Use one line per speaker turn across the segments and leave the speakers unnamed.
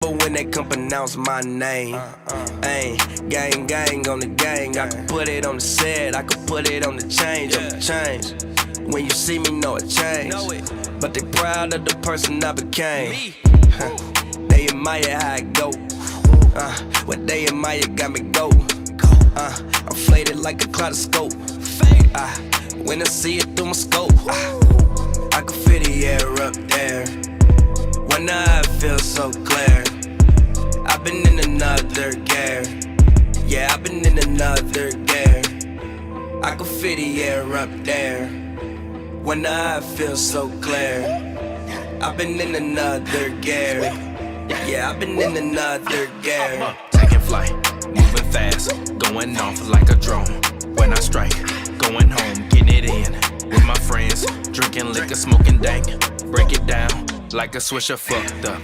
But when they come pronounce my name, gang, gang on the gang. I can put it on the set, I can put it on the change, When you see me, know it changed. But they proud of the person I became. They admire how I go. What they admire got me go. I'm faded like a kaleidoscope. When I see it through my scope, I can feel the air up there. When I feel so clear. I've been in another gear. Yeah, I've been in another gear. I can feel the air up there. When I feel so clear. I've been in another gear. Yeah, I've been in another gear.
Taking flight, moving fast, going off like a drone. When I strike, going home, getting it in. With my friends, drinking liquor, smoking dank. Break it down like a swisher fucked up.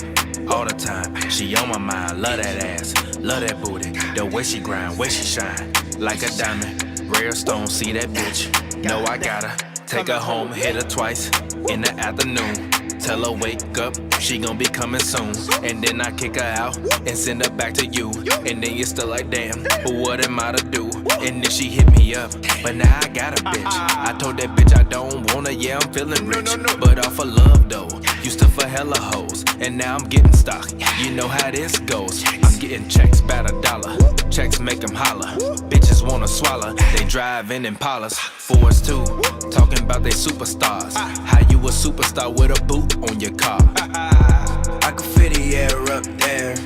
All the time, she on my mind, love that ass, love that booty. The way she grind, way she shine, like a diamond. Rare stone, see that bitch, know I gotta take her home, hit her twice in the afternoon. Tell her wake up, she gon' be coming soon. And then I kick her out and send her back to you. And then you're still like, damn, what am I to do? And then she hit me up, but now I got a bitch. I told that bitch I don't wanna, yeah, I'm feeling rich. But off of love though, used to for hella hoes. And now I'm getting stock, you know how this goes. I'm getting checks, about $1. Checks make them holler. Bitches wanna swallow, they drive in Impalas. Fours too, talking about they superstars. How you a superstar with a boot on your car?
I can feel the air up there.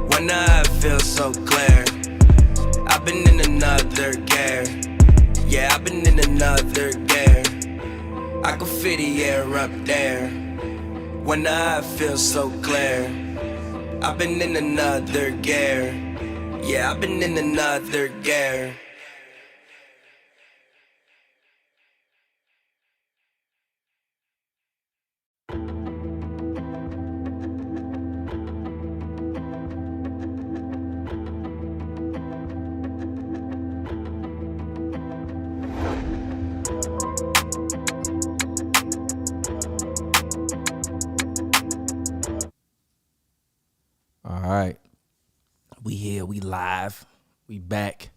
When I feel so clear. I've been in another gear. Yeah, I've been in another gear. I can feel the air up there. When I feel so clear. I've been in another gear. Yeah, I've been in another gear.
All right. We here, we live, we back.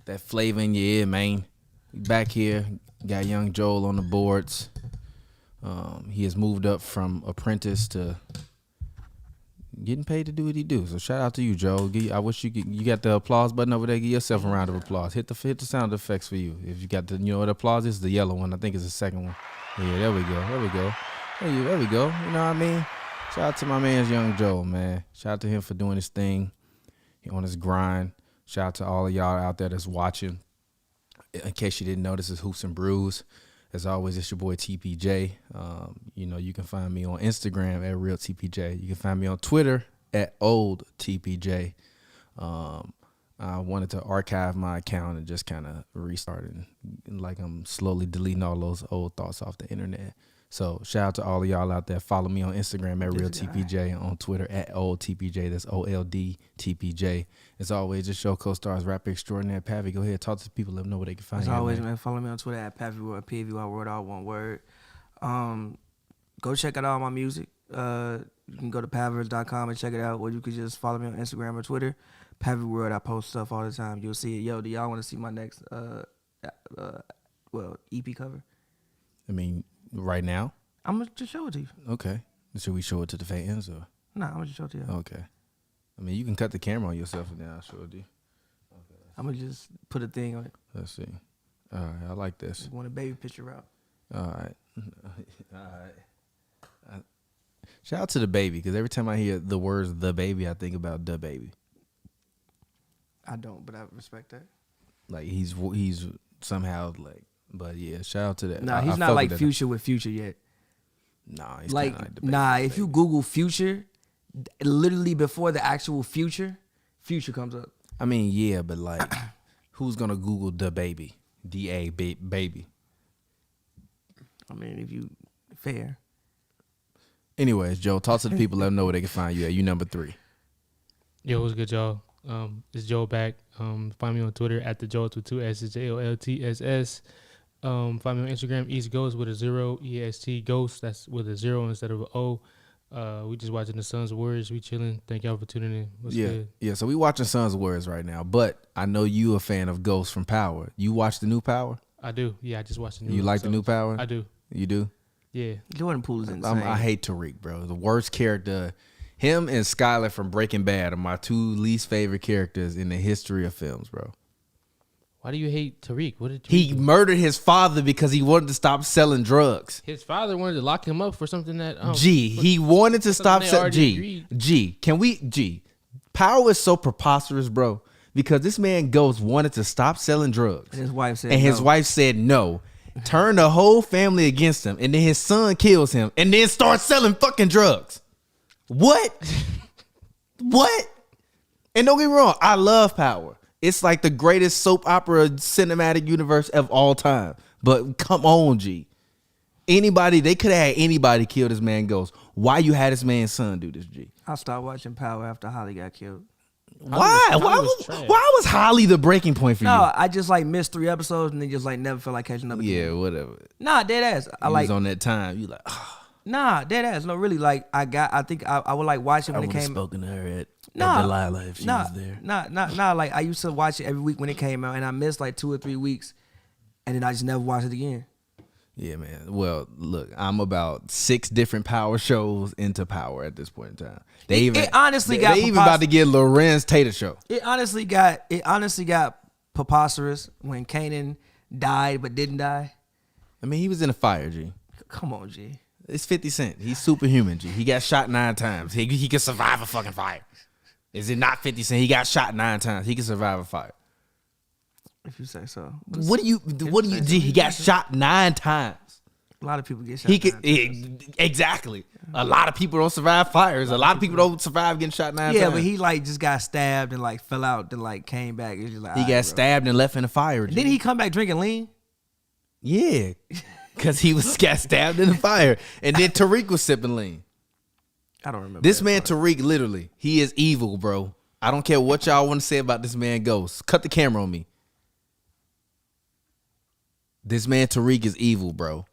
That flavor in your ear, man. We back here. Got young Joel on the boards. He has moved up from apprentice to getting paid to do what he do. So shout out to you, Joel. I wish you got the applause button over there. Give yourself a round of applause. Hit the sound effects for you. If you got the, you know what applause is? The yellow one. I think it's the second one. Yeah, there we go. There we go. There we go. You know what I mean? Shout out to my man's young Joel, man. Shout out to him for doing his thing. He on his grind. Shout out to all of y'all out there that's watching. In case you didn't know, this is Hoops and Brews. As always, it's your boy TPJ. You know, you can find me on Instagram at RealTPJ. You can find me on Twitter at OldTPJ. I wanted to archive my account and just kind of restart it. And like I'm slowly deleting all those old thoughts off the internet. So shout out to all of y'all out there. Follow me on Instagram at RealTPJ and on Twitter at OldTPJ. That's OLDTPJ. As always, this show co-stars rapper extraordinaire Pavi. Go ahead, talk to the people, let them know where they can find you.
As always, man, follow me on Twitter at PaviWord, PaviWord, all one word. Go check out all my music. You can go to pavers.com and check it out, or you can just follow me on Instagram or Twitter. PaviWord, I post stuff all the time. You'll see it. Yo, do y'all want to see my next EP cover?
I mean, right now?
I'm going to just show it to you.
Okay. Should we show it to the fans? Or?
Nah, I'm going to just show it to you.
Okay. I mean, you can cut the camera on yourself and then I'll show it to you. Okay.
I'm going to just put a thing on it.
Let's see. All right. I like this.
Want a baby picture out.
All right. All right. Shout out to the baby, because every time I hear the words "the baby," I think about the baby.
I don't, but I respect that.
Like he's somehow like, but yeah, shout out to that.
Nah, he's not like Future with Future yet.
Nah, he's
like
the baby,
if you Google Future, literally before the actual Future comes up.
I mean, yeah, but like, who's gonna Google the baby? baby.
I mean, if you fair.
Anyways, Joe, talk to the people, let them know where they can find you at. You number 3.
Yo, what's good, y'all? It's Joe back. Find me on Twitter at the Joel22, SJOLTSS. Find me on Instagram, East Ghost with a 0, EST Ghost. That's with a 0 instead of an O. We just watching the Suns Warriors. We chilling. Thank y'all for tuning in. What's good?
Yeah. So we watching Suns Warriors right now, but I know you a fan of Ghost from Power. You watch the new Power?
I do. Yeah, I just watched the new.
You like the new Power?
I do.
You do?
Yeah.
Jordan Poole is insane.
I hate Tariq, bro. The worst character. Him and Skyler from Breaking Bad are my two least favorite characters in the history of films, bro.
Why do you hate Tariq? What did
He
do?
murdered his father because he wanted to stop selling drugs.
His father wanted to lock him up for something that.
He wanted to stop selling.
G.
Power is so preposterous, bro, because this man Ghost wanted to stop selling drugs.
And his wife said
his wife said no. Turned the whole family against him, and then his son kills him, and then starts selling fucking drugs. What? What? And don't get me wrong, I love Power. It's like the greatest soap opera cinematic universe of all time. But come on, G. They could have had anybody kill this man Ghost. Why you had this man's son do this, G?
I stopped watching Power after Holly got killed.
Why? Why was Holly the breaking point for you?
No, I just like missed 3 episodes and then just like never felt like catching up again.
Yeah, whatever.
Nah, dead ass.
I was on that time. You like,
Nah, dead ass. No, really. Like I think I would like watch it when it came.
Spoken to her at
Nah,
Delilah if she was there.
Nah. Like I used to watch it every week when it came out, and I missed like 2 or 3 weeks, and then I just never watched it again.
Yeah, man. Well, look, I'm about 6 different Power shows into Power at this point in time. They even about to get Lorenz Tater show.
It honestly got preposterous when Kanan died but didn't die.
I mean, he was in a fire, G.
Come on, G.
It's 50 Cent. He's superhuman, G. He got shot 9 times. He can survive a fucking fire. Is it not 50 Cent? He got shot 9 times. He can survive a fire.
If you say so.
What do you, G? He got shot 9 times.
A lot of people get shot 9 times.
Exactly. A lot of people don't survive fires. A lot of people don't survive getting shot 9 times.
Yeah, but he like just got stabbed and like fell out, then like came back. It's just like,
he got stabbed and left in the fire. G.
Didn't he come back drinking lean?
Yeah. Because he got stabbed in the fire. And then Tariq was sipping lean.
I don't remember.
This man Tariq, literally, he is evil, bro. I don't care what y'all want to say about this man Ghost. Cut the camera on me. This man Tariq is evil, bro.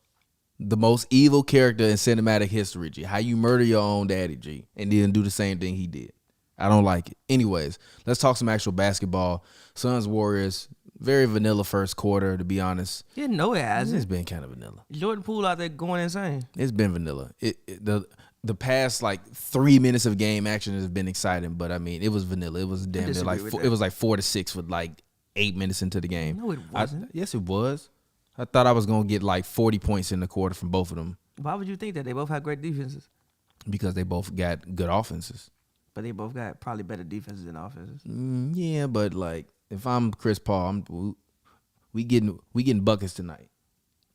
The most evil character in cinematic history, G. How you murder your own daddy, G, and then do the same thing he did. I don't like it. Anyways, let's talk some actual basketball. Suns Warriors, very vanilla first quarter, to be honest.
Yeah, no, it hasn't.
It's been kind of vanilla.
Jordan Poole out there going insane.
It's been vanilla. The past like 3 minutes of game action has been exciting, but I mean, it was vanilla. It was damn near like it was like 4-6 with like 8 minutes into the game.
No, it wasn't.
Yes, it was. I thought I was gonna get like 40 points in the quarter from both of them.
Why would you think that? They both have great defenses.
Because they both got good offenses.
But they both got probably better defenses than offenses.
Yeah, but like if I'm Chris Paul, we getting buckets tonight.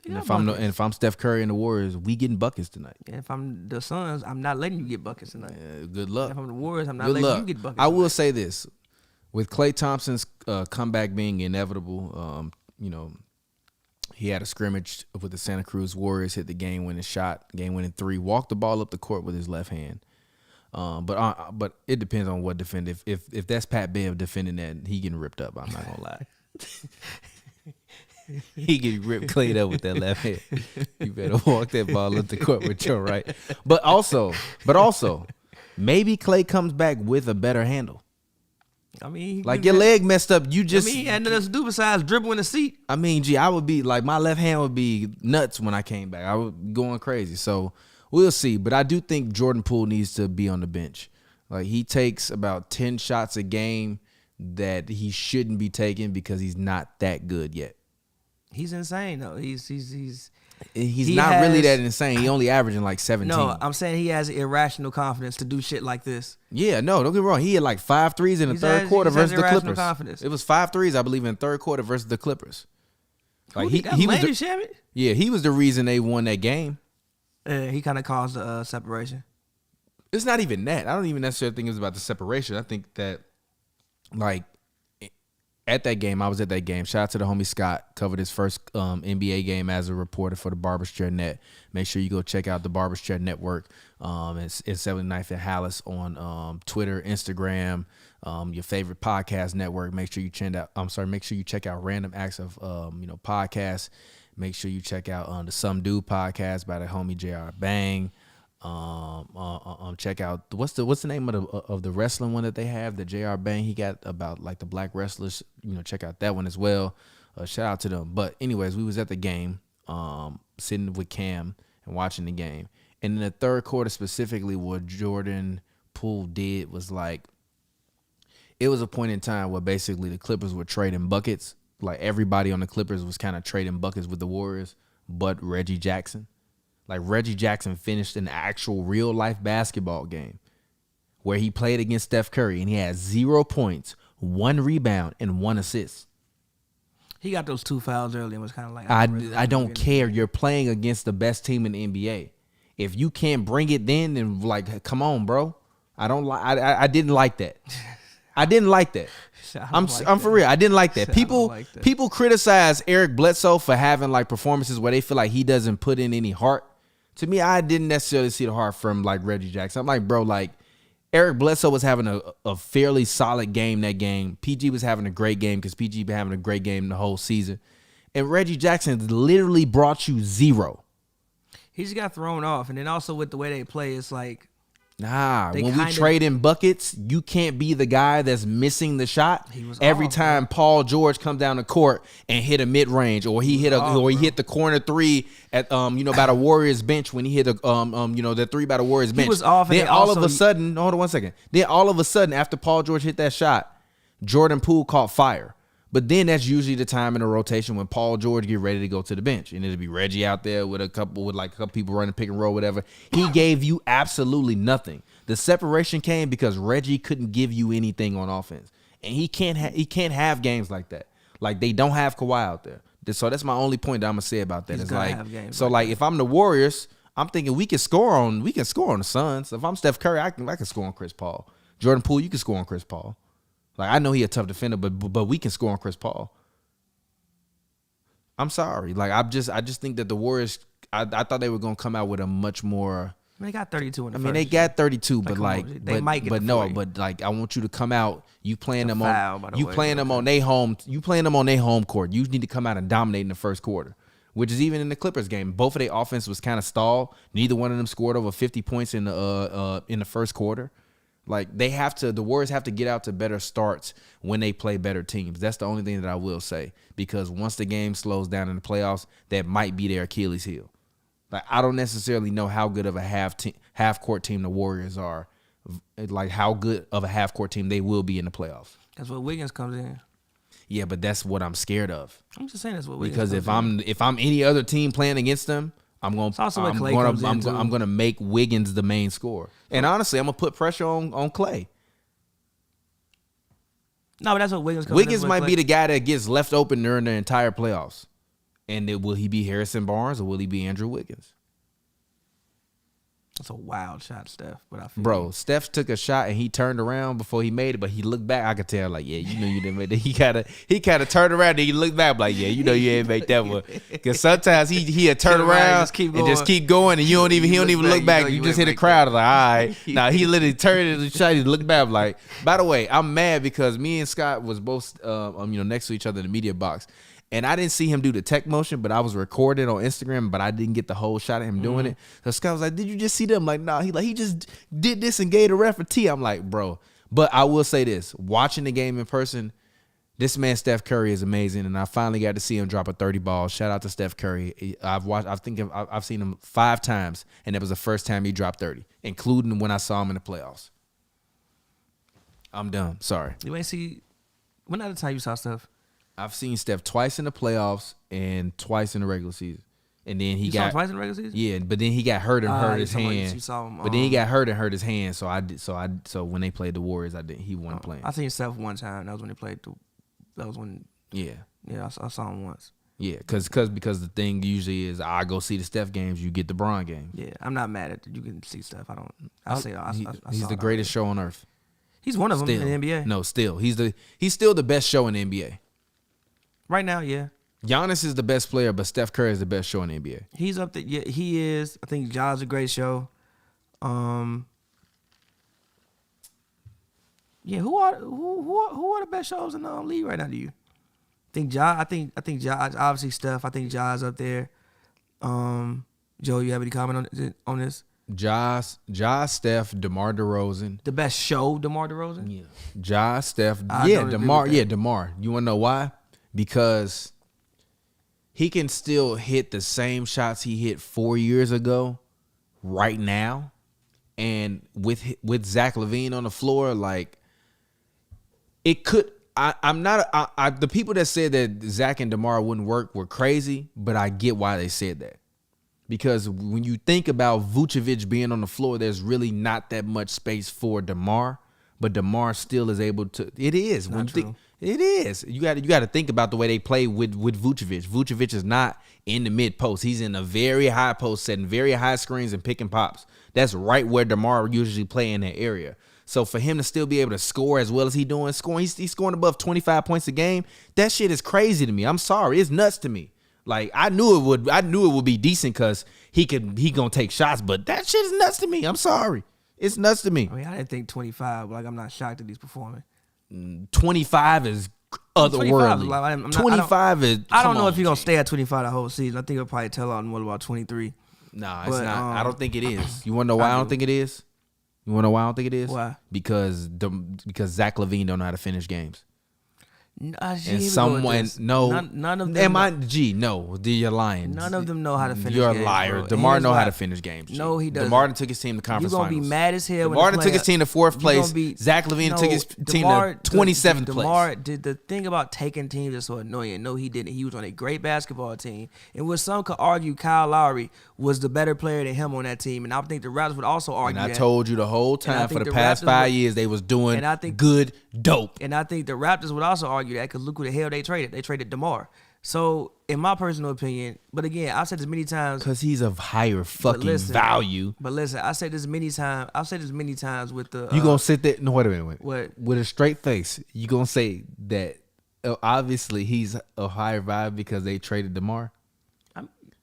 And if I'm Steph Curry and the Warriors, we getting buckets tonight.
And if I'm the Suns, I'm not letting you get buckets tonight.
Good luck.
And if I'm the Warriors, I'm not letting you get buckets.
I will say this: with Klay Thompson's comeback being inevitable, he had a scrimmage with the Santa Cruz Warriors, hit the game-winning shot, game-winning 3, walked the ball up the court with his left hand. But it depends on what defender. If that's Pat Bev defending that, he getting ripped up. I'm not gonna lie. He getting ripped clean up with that left hand. You better walk that ball up the court with your right. But also, maybe Klay comes back with a better handle.
I mean,
like your leg messed up. You just.
he had nothing else to do besides dribble in the seat.
I mean, I would be like, my left hand would be nuts when I came back. I was going crazy. So we'll see. But I do think Jordan Poole needs to be on the bench. Like, he takes about 10 shots a game that he shouldn't be taking because he's not that good yet.
He's insane though. He's
not really that insane. He only averaging like 17.
No, I'm saying he has irrational confidence to do shit like this.
Yeah, no, don't get me wrong. He had like 5 threes in the third quarter versus the Clippers.
Confidence.
It was 5 threes, I believe, in the third quarter versus the Clippers. Like he was he was the reason they won that game.
He kind of caused the separation.
It's not even that. I don't even necessarily think it was about the separation. I think that, like, at that game, I was at that game. Shout out to the homie Scott. Covered his first NBA game as a reporter for the Barber's Chair Net. Make sure you go check out the Barber's Chair Network. It's 79th and Hallis on Twitter, Instagram, your favorite podcast network. Make sure you check out Random Acts of podcasts. Make sure you check out the Some Dude podcast by the homie JR Bang. Check out what's the name of the wrestling one that they have, the JR Bang he got about like the black wrestlers. Check out that one as well. Shout out to them. But anyways, we was at the game, sitting with Cam and watching the game. And in the third quarter specifically, what Jordan Poole did was like, it was a point in time where basically the Clippers were trading buckets. Like everybody on the Clippers was kind of trading buckets with the Warriors, but Reggie Jackson. Like Reggie Jackson finished an actual real life basketball game where he played against Steph Curry and he had 0 points, 1 rebound, and 1 assist.
He got those 2 fouls early and was kind of like,
I don't care. You're playing against the best team in the NBA. If you can't bring it then like, come on, bro. I didn't like that. I didn't like that. I'm for real. I didn't like that. People criticize Eric Bledsoe for having like performances where they feel like he doesn't put in any heart. To me, I didn't necessarily see the heart from like Reggie Jackson. I'm like, bro, like Eric Bledsoe was having a fairly solid game that game. PG was having a great game because PG been having a great game the whole season. And Reggie Jackson literally brought you 0.
He just got thrown off. And then also with the way they play, it's like,
when we trade in buckets, you can't be the guy that's missing the shot. Every time Paul George comes down the court and hit a mid range, or he hit the corner 3 at by the Warriors bench when he hit the 3 by the Warriors bench.
He was off.
Then all of a sudden, hold on 1 second. Then all of a sudden, after Paul George hit that shot, Jordan Poole caught fire. But then that's usually the time in the rotation when Paul George get ready to go to the bench. And it'll be Reggie out there with a couple people running pick and roll, whatever. He gave you absolutely nothing. The separation came because Reggie couldn't give you anything on offense. And he can't have games like that. Like they don't have Kawhi out there. So that's my only point that I'm gonna say about that. It's like, so like if I'm the Warriors, I'm thinking we can score on the Suns. If I'm Steph Curry, I can score on Chris Paul. Jordan Poole, you can score on Chris Paul. Like, I know he a tough defender, but we can score on Chris Paul. I'm sorry. Like, I just think that the Warriors, I thought they were going to come out with a much more.
They got 32 in the first.
They got 32, but
they might get
but like I want you to come out. You playing them on their home court. You need to come out and dominate in the first quarter, which is even in the Clippers game. Both of their offense was kind of stalled. Neither one of them scored over 50 points in the first quarter. Like the Warriors have to get out to better starts when they play better teams. That's the only thing that I will say, because once the game slows down in the playoffs, that might be their Achilles heel. Like I don't necessarily know how good of a half court team the Warriors are, like how good of a half court team they will be in the playoffs.
That's what Wiggins comes in.
Yeah, but that's what I'm scared of.
I'm just saying that's what Wiggins.
Because if I'm any other team playing against them, I'm gonna make Wiggins the main scorer. And honestly, I'm gonna put pressure on Clay.
No, but that's what Wiggins.
Wiggins might be the guy that gets left open during the entire playoffs. And will he be Harrison Barnes or will he be Andrew Wiggins?
That's a wild shot, Steph. But I feel
Bro, Steph took a shot and he turned around before he made it, but he looked back. I could tell, like, yeah, you know you didn't make that. He kind of turned around and he looked back, like, yeah, you know you ain't make that one. Because sometimes he had turn around and just keep going, and he don't even look back. You just hit a crowd, like, all right. Now he literally turned and shot. He looked back, like. By the way, I'm mad because me and Scott was both, next to each other in the media box. And I didn't see him do the tech motion, but I was recording on Instagram, but I didn't get the whole shot of him doing it. So Scott was like, "Did you just see them?" I'm like, "Nah." He just did this and gave the ref a T. I'm like, bro. But I will say this: watching the game in person, this man Steph Curry is amazing, and I finally got to see him drop a 30 ball. Shout out to Steph Curry. I've seen him 5 times, and that was the first time he dropped 30, including when I saw him in the playoffs. I'm done. Sorry.
You ain't see. When other time you saw Steph?
I've seen Steph twice in the playoffs and twice in the regular season. And then he
saw him twice in the regular season?
Yeah, but then he got hurt and hurt his hand.
You saw him,
but then he got hurt and hurt his hand. So when they played the Warriors, he wasn't playing.
I seen Steph one time. That was when he played. That was when.
Yeah.
Yeah, I saw him once.
Yeah, because the thing usually is I go see the Steph games, you get the Bron game.
Yeah, I'm not mad at it. You can see Steph.
He's the greatest show on earth.
He's one of them in the NBA.
No, still he's still the best show in the NBA.
Right now, yeah.
Giannis is the best player, but Steph Curry is the best show in the NBA.
He's up there. Yeah, he is. I think Ja's a great show. Yeah, who are the best shows in the league right now to you? I think Ja, obviously Steph. I think Ja's up there. Joe, you have any comment on this?
Steph, DeMar DeRozan.
The best show, DeMar DeRozan?
Yeah. Steph. DeMar. Yeah, DeMar. You want to know why? Because he can still hit the same shots he hit 4 years ago right now. And with Zach LaVine on the floor, like, it could. The people that said that Zach and DeMar wouldn't work were crazy, but I get why they said that. Because when you think about Vucevic being on the floor, there's really not that much space for DeMar, but DeMar still is able to. It is. When you think, it is. You got to think about the way they play with Vucevic. Vucevic is not in the mid post. He's in a very high post, setting very high screens and picking pops. That's right where DeMar usually play in that area. So for him to still be able to score as well as he's scoring above 25 points a game. That shit is crazy to me. I'm sorry, it's nuts to me. Like, I knew it would be decent because he gonna take shots, but that shit is nuts to me. I'm sorry, it's nuts to me.
I mean, I didn't think 25. Like, I'm not shocked that he's performing.
25 is otherworldly. 25 is.
I don't know if he's gonna stay at 25 the whole season. I think he'll probably tell out more about 23.
Nah, it's not. I don't think it is. You wanna know why I don't think it is? You wanna know why I don't think it is?
Why?
Because Zach LaVine don't know how to finish games.
And
someone
none of them.
No, you're lying.
None of them know how to finish.
You're
games,
a liar.
Bro.
DeMar know how to finish games. G.
No, he doesn't.
DeMar took his team to conference finals.
You're gonna be mad as hell.
DeMar took his team to fourth place. Zach LaVine took his team to 27th place.
DeMar did the thing about taking teams that's so annoying. No, he didn't. He was on a great basketball team, and what some could argue, Kyle Lowry was the better player than him on that team, and I think the Raptors would also argue.
And I
that.
told you the whole time for the past 5 years they was doing good dope.
And I think the Raptors would also argue that because look who the hell they traded. They traded DeMar. So, in my personal opinion, but again, I've said this many times.
Because he's of higher fucking value.
But listen, I said this many times. I've said this many times with the.
You gonna sit there? No, wait a minute.
What?
With a straight face, you gonna say that obviously he's a higher value because they traded DeMar?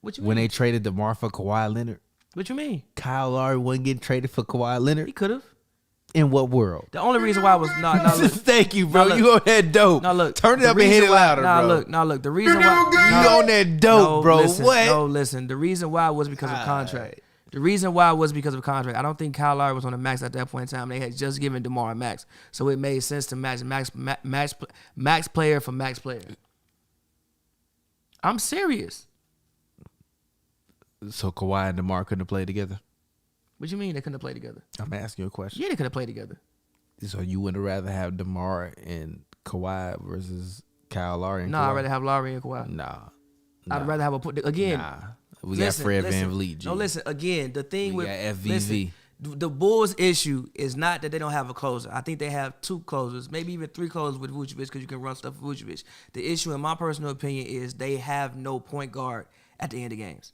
What you mean?
When they traded DeMar for Kawhi Leonard?
What you mean?
Kyle Lowry wasn't getting traded for Kawhi Leonard?
He could have.
In what world?
The only reason why I was not look.
Thank you, bro. You on that dope.
Now look.
Turn it up and hit it louder, bro.
Look. The reason why
you on that dope, bro.
Listen,
what?
No, listen. The reason why was because of contract. The reason why was because of contract. I don't think Kyle Lowry was on the max at that point in time. They had just given DeMar a max, so it made sense to match max player for max player. I'm serious.
So Kawhi and DeMar couldn't have played together?
What you mean they couldn't have played together?
I'm asking you a question.
Yeah, they could have played together.
So you would rather have DeMar and Kawhi versus Kyle Lowry and Kawhi?
I'd rather have Lowry and Kawhi.
Nah.
I'd rather have again.
Nah. We got Fred VanVleet, G.
No, listen, again, the thing
we
with
got FVV.
Listen, the Bulls' issue is not that they don't have a closer. I think they have 2 closers, maybe even 3 closers with Vucevic because you can run stuff with Vucevic. The issue, in my personal opinion, is they have no point guard at the end of games.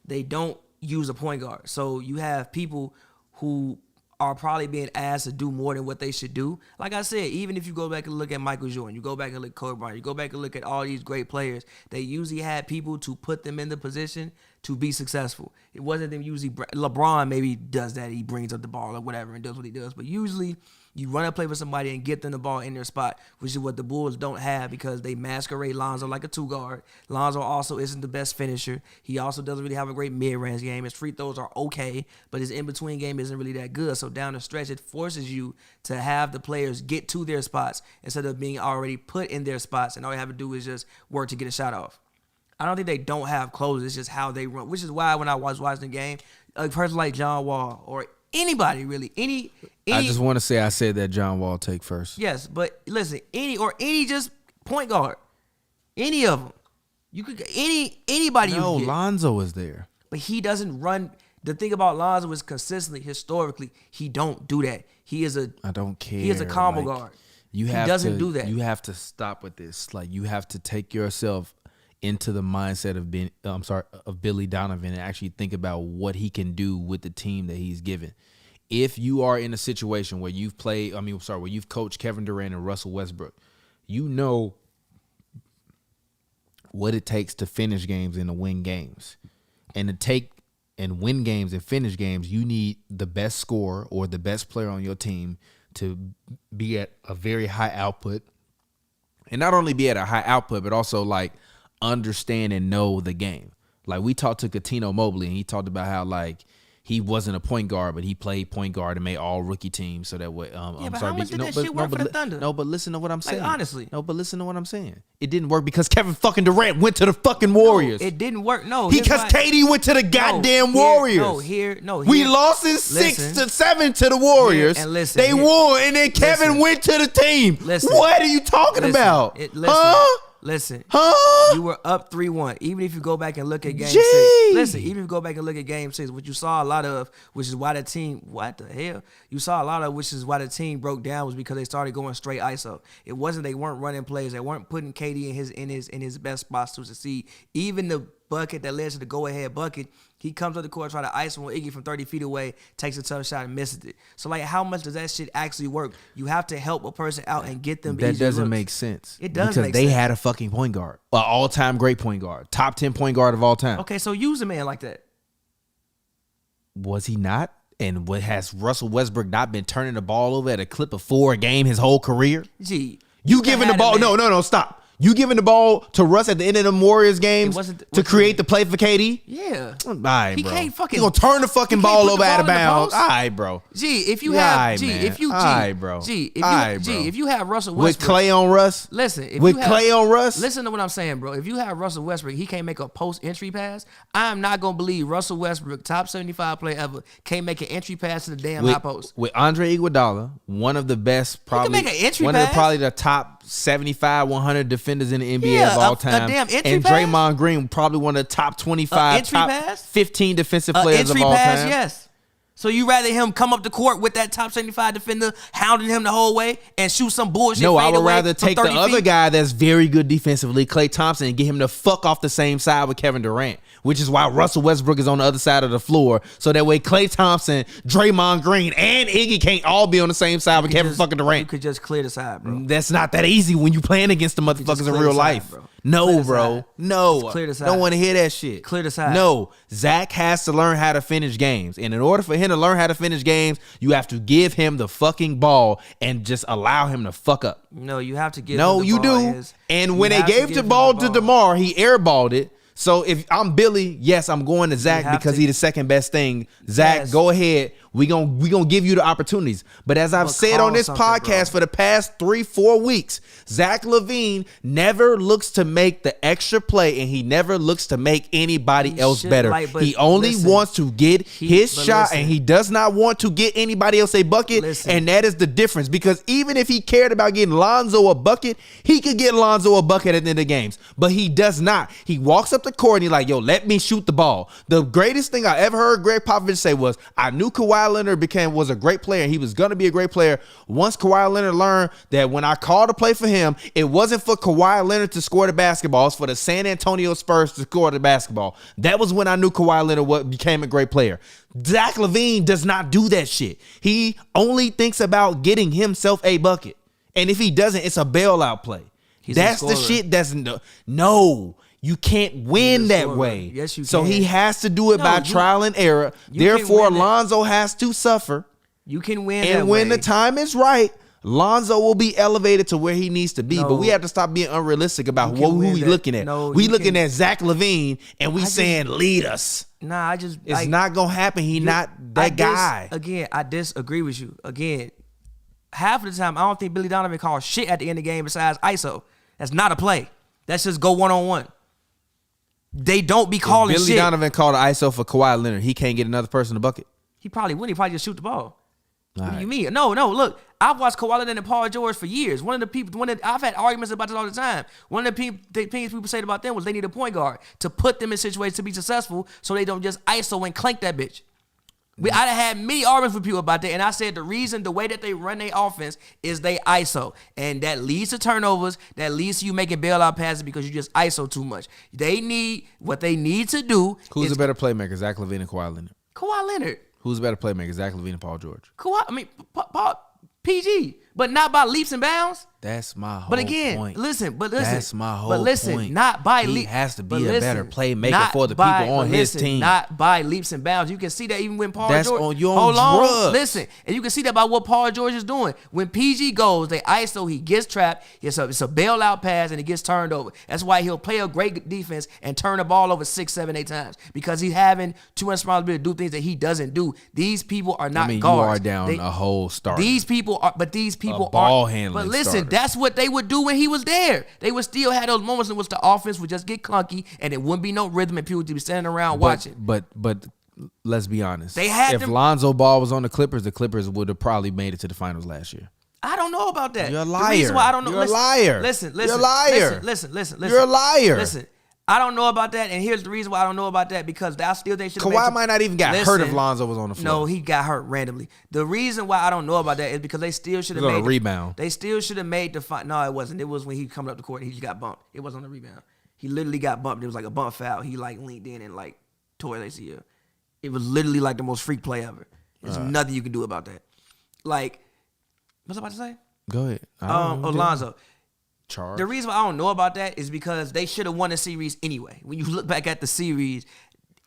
They don't use a point guard. So you have people who are probably being asked to do more than what they should do. Like I said, even if you go back and look at Michael Jordan, you go back and look at Kobe Bryant, you go back and look at all these great players, they usually had people to put them in the position to be successful. It wasn't them usually. LeBron maybe does that. He brings up the ball or whatever and does what he does. But usually you run a play for somebody and get them the ball in their spot, which is what the Bulls don't have because they masquerade Lonzo like a 2-guard. Lonzo also isn't the best finisher. He also doesn't really have a great mid-range game. His free throws are okay, but his in-between game isn't really that good. So down the stretch, it forces you to have the players get to their spots instead of being already put in their spots, and all you have to do is just work to get a shot off. I don't think they don't have closers. It's just how they run, which is why when I was watching the game, a person like John Wall or anybody really, any.
I just want to say I said that John Wall take first.
Yes, but listen, any just point guard, any of them, you could anybody.
No,
you get.
Lonzo is there,
but he doesn't run. The thing about Lonzo is consistently, historically, he don't do that. He is a.
I don't care.
He is a combo guard.
He doesn't do that. You have to stop with this. Like you have to take yourself into the mindset of Billy Donovan and actually think about what he can do with the team that he's given. If you are in a situation where you've where you've coached Kevin Durant and Russell Westbrook, you know what it takes to finish games and to win games. And to take and win games and finish games, you need the best scorer or the best player on your team to be at a very high output. And not only be at a high output, but also like understand and know the game. Like we talked to Coutinho Mobley and he talked about how like he wasn't a point guard, but he played point guard and made all rookie teams. So that way,
but how much did that shit work for the Thunder?
No, but listen to what I'm saying.
Honestly.
No, but listen to what I'm saying. It didn't work because Kevin fucking Durant went to the fucking Warriors.
No, it didn't work. No.
Because KD went to the goddamn Warriors. We lost in 6-7 to the Warriors.
And listen.
They won, and then Kevin went to the team. What are you talking about?
Listen,
Huh?
You were up 3-1. Even if you go back and look at game 6. Listen, even if you go back and look at game 6, what you saw a lot of, which is why the team, what the hell? You saw a lot of, which is why the team broke down, was because they started going straight ISO. It wasn't they weren't running plays. They weren't putting KD in his best spots to succeed. Even the bucket that led to the go-ahead bucket, he comes up the court, try to ice one Iggy from 30 feet away, takes a tough shot and misses it. So, like, how much does that shit actually work? You have to help a person out and get them
That
easier
doesn't
looks.
make sense.
It does
because
make
they
sense.
had a fucking point guard, an all-time great point guard, top 10 point guard of all time.
Okay, so use a man like that.
Was he not? And what has Russell Westbrook not been turning the ball over at a clip of 4 a game his whole career?
Gee,
You giving the ball? No, stop. You giving the ball to Russ at the end of the Warriors games to create the play for KD?
Yeah.
All right,
He
bro.
can't fucking.
He gonna turn the fucking ball over out of bounds. All right, bro.
Gee, if you
Yeah,
have,
man.
if you,
Aight, bro.
if you have Russell
With
Westbrook,
Clay on Russ?
listen, if
With
you have,
Clay on Russ?
listen to what I'm saying, bro. If you have Russell Westbrook, he can't make a post entry pass. I'm not gonna believe Russell Westbrook, top 75 player ever, can't make an entry pass to the damn high post.
With Andre Iguodala, one of the best, probably
make an entry
one of
pass.
the probably the top 75, 100 defenders in the NBA
Yeah,
of all
a
time.
damn entry
and
pass?
Draymond Green, probably one of the top 25,
entry
top
pass?
15 defensive players of
Entry
all
pass,
time.
yes. So you rather him come up the court with that top 75 defender hounding him the whole way and shoot some bullshit?
No, I would
fadeaway
rather
from
take the
30
other
feet?
guy that's very good defensively, Klay Thompson, and get him to fuck off the same side with Kevin Durant, which is why Russell Westbrook is on the other side of the floor. So that way Klay Thompson, Draymond Green, and Iggy can't all be on the same side with Kevin fucking
You
Durant.
could just clear the side, bro.
That's not that easy when you playing against the motherfuckers in
clear
real
the side,
life.
bro. Clear
No,
the
bro.
side.
No.
Just clear the side.
Don't want to hear that shit.
Clear the side.
No. Zach has to learn how to finish games. And in order for him to learn how to finish games, you have to give him the fucking ball and just allow him to fuck up.
No, you have to give
No,
him the
you
ball.
do. And when
You
they
have to
gave
give
the
him
ball
the
to DeMar, he airballed it. So if I'm Billy, yes, I'm going to Zach
have
because
to-
he's the second best thing. Zach,
Yes.
go ahead. We gonna give you the opportunities. But as I've
But
said
call
on this
something,
podcast
bro.
for the past 3-4 weeks, Zach LaVine never looks to make the extra play, and he never looks to make anybody
He
else
should,
better.
like, but
He only
listen,
wants to get his
but
shot,
listen.
and he does not want to get anybody else a bucket.
Listen.
And that is the difference, because even if he cared about getting Lonzo a bucket, he could get Lonzo a bucket at the end of games, but he does not. He walks up the court and he's like, yo, let me shoot the ball. The greatest thing I ever heard Greg Popovich say was, I knew Kawhi Leonard was a great player, and he was going to be a great player once Kawhi Leonard learned that when I called to play for him, it wasn't for Kawhi Leonard to score the basketball, it's for the San Antonio Spurs to score the basketball. That was when I knew Kawhi Leonard became a great player. Zach LaVine does not do that shit. He only thinks about getting himself a bucket, and if he doesn't, it's a bailout play.
He's a
That's the
scorer.
shit that's no. You can't win
He's a
that
scorer.
way.
Yes, you
So
can.
he has to do it by
you-
trial and error.
you can
Therefore,
win that.
Lonzo has to suffer.
You can win
And
that
when
way.
the time is right, Lonzo will be elevated to where he needs to be.
No.
But we have to stop being unrealistic about
You can
who
win
we
that.
looking at.
No,
We
you
looking
can-
at Zach LaVine, and we saying lead us.
Nah, I just
It's not gonna happen. He not
I
that guy.
Again, I disagree with you. Again, half of the time, I don't think Billy Donovan calls shit at the end of the game besides ISO. That's not a play. That's just go one-on-one. They don't be calling
Billy
shit.
Donovan called an ISO for Kawhi Leonard. He can't get another person to bucket.
He probably wouldn't. He probably just shoot the ball. What do
right.
you mean? No. Look, I've watched Kawhi Leonard and Paul George for years. I've had arguments about this all the time. One of the things people said about them was they need a point guard to put them in situations to be successful, so they don't just ISO and clank that bitch. I done had many arguments with people about that, and I said the way that they run their offense is they ISO, and that leads to turnovers, that leads to you making bailout passes because you just ISO too much. What they need to do
Who's
is
a better playmaker, Zach LaVine and Kawhi Leonard?
Kawhi Leonard.
Who's a better playmaker, Zach LaVine and Paul George?
Paul, PG, but not by leaps and bounds.
That's my whole
But again,
point.
listen.
That's my whole
But listen,
point.
not by
He
leaps.
has to be
but
a better playmaker for the people on his team.
Not by leaps and bounds. You can see that even when Paul
That's
George.
on your own
hold on,
drugs.
listen, and you can see that by what Paul George is doing. When PG goes, they ISO. He gets trapped. It's a bailout pass, and it gets turned over. That's why he'll play a great defense and turn the ball over 6, 7, 8 times because he's having too much responsibility to do things that he doesn't do. These people are not
You
guards.
are down a whole starter.
These people are, but these people
ball
are.
handling
But listen,
starter.
that's what they would do when he was there. They would still have those moments in which the offense would just get clunky and it wouldn't be no rhythm and people would be standing around watching.
But let's be honest.
They had
if
them-
Lonzo Ball was on the Clippers would have probably made it to the finals last year.
I don't know about that.
You're a
The
liar.
reason why I don't know.
You're a liar.
Listen.
You're a liar.
Listen.
You're a liar.
Listen. I don't know about that, and here's the reason why I don't know about that because I still think should.
Kawhi might not even got hurt if Lonzo was on the floor.
No, he got hurt randomly. The reason why I don't know about that is because they still should have
He was
made
on a rebound.
They still should have made the fight. No, it wasn't. It was when he coming up the court and he just got bumped. It wasn't on the rebound. He literally got bumped. It was like a bump foul. He like leaned in and like tore his ACL. It was literally like the most freak play ever. There's nothing you can do about that. Like, what's I about to say?
Go ahead.
Alonzo.
Charge.
The reason why I don't know about that is because they should have won the series anyway. When you look back at the series,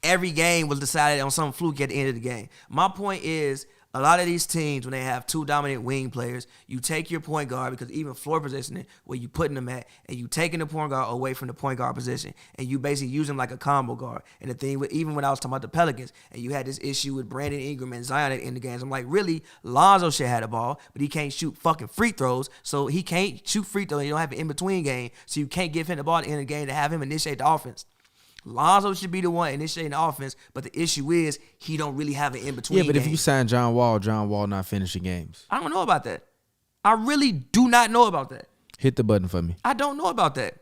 every game was decided on some fluke at the end of the game. My point is, a lot of these teams, when they have two dominant wing players, you take your point guard, because even floor positioning, where you putting them at, and you taking the point guard away from the point guard position, and you basically use them like a combo guard. And the thing with, even when I was talking about the Pelicans, and you had this issue with Brandon Ingram and Zion in the games, I'm like, really, Lonzo should have the ball, but he can't shoot fucking free throws, so he can't shoot free throws, and you don't have an in-between game, so you can't give him the ball at the end of the game to have him initiate the offense. Lonzo should be the one initiating the offense, but the issue is he don't really have an in-between game.
Yeah, but if you sign John Wall not finishing games.
I don't know about that. I really do not know about that.
Hit the button for me.
I don't know about that.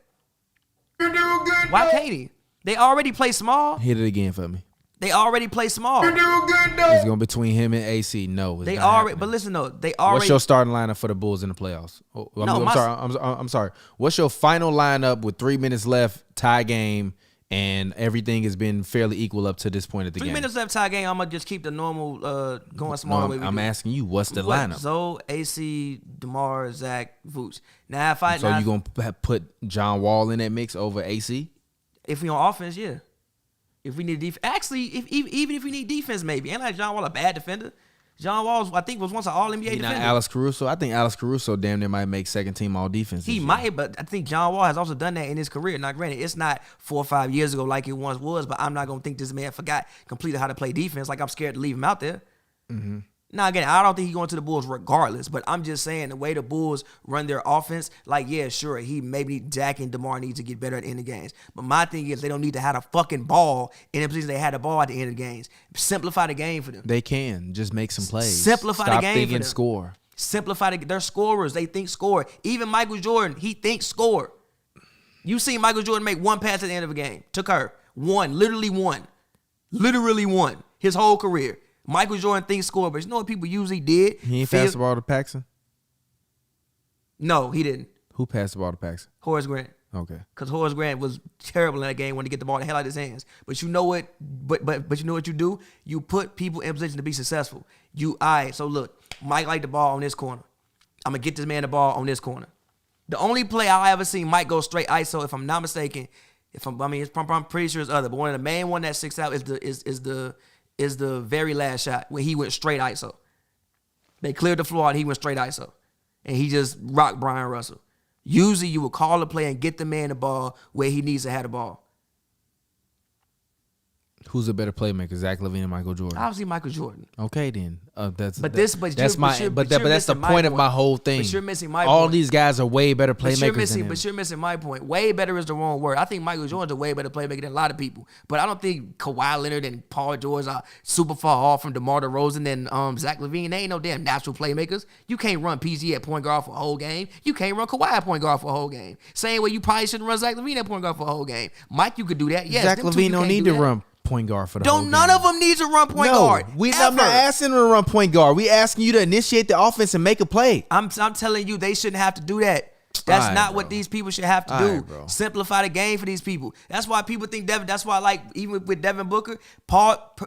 Why can't he? They already play small.
Hit it again for me.
They already play small.
It's going between him and AC. No, it's
They
not
already,
happening.
but listen though, they already.
What's your starting lineup for the Bulls in the playoffs? I'm sorry. What's your final lineup with 3 minutes left, tie game, and everything has been fairly equal up to this point of the
3
game?
minutes left tie game. I'm gonna just keep the normal going small.
No, I'm asking you, what's the
What?
lineup?
Zoe, AC, DeMar, Zach, Vooch. Now if I
So you gonna put John Wall in that mix over AC?
if we on offense, yeah. If we need defense, actually, even if we need defense, maybe. Ain't like John Wall a bad defender. John Wall, I think, was once an All-NBA
He not
defender.
Alex Caruso. I think Alex Caruso damn near might make second team all defense.
He
this year.
might, but I think John Wall has also done that in his career. Now, granted, it's not 4 or 5 years ago like it once was, but I'm not going to think this man forgot completely how to play defense. Like, I'm scared to leave him out there.
Mm-hmm.
Now, again, I don't think he's going to the Bulls regardless, but I'm just saying the way the Bulls run their offense, like, yeah, sure, he maybe Dak and DeMar need to get better at the end of games. But my thing is they don't need to have a fucking ball in the position they had the ball at the end of the games. Simplify the game for them.
They can just make some plays.
Simplify the
Stop
game
thinking
for them.
score.
Simplify they're scorers. They think score. Even Michael Jordan, he thinks score. You seen Michael Jordan make one pass at the end of a game. Took her. Literally one. His whole career. Michael Jordan thinks score, but you know what people usually did?
He ain't passed the ball to Paxson?
No, he didn't.
Who passed the ball to Paxson?
Horace Grant.
Okay.
Because Horace Grant was terrible in that game when to get the ball the hell out of his hands. But you know what? But you know what you do? You put people in position to be successful. So look, Mike like the ball on this corner. I'm gonna get this man the ball on this corner. The only play I ever seen Mike go straight ISO, if I'm not mistaken, I'm pretty sure it's other, but one of the main one that sticks out is the very last shot when he went straight ISO. They cleared the floor and he went straight ISO. And he just rocked Brian Russell. Usually you would call the play and get the man the ball where he needs to have the ball.
Who's a better playmaker, Zach LaVine and Michael Jordan?
Obviously Michael Jordan.
Okay, then. That's
But
that's
you're
the
missing my
point of my
point.
whole thing.
But you're missing my
All
point.
these guys are way better
But
playmakers than him.
you're missing my point. Way better is the wrong word. I think Michael Jordan's a way better playmaker than a lot of people. But I don't think Kawhi Leonard and Paul George are super far off from DeMar DeRozan and Zach LaVine. They ain't no damn natural playmakers. You can't run PG at point guard for a whole game. You can't run Kawhi at point guard for a whole game. Same way you probably shouldn't run Zach LaVine at point guard for a whole game. Mike, you could do that. Yes,
Zach
them two,
LaVine
you
don't
can't
need
do
to
that.
run point guard for the whole game.
None of them need to run point guard.
I'm not
ever.
asking him to run point guard. We asking you to initiate the offense and make a play.
I'm telling you, they shouldn't have to do that. That's
All right,
not what
bro.
these people should have to
All
do.
right, bro.
Simplify the game for these people. That's why people think Devin. That's why, like, even with Devin Booker,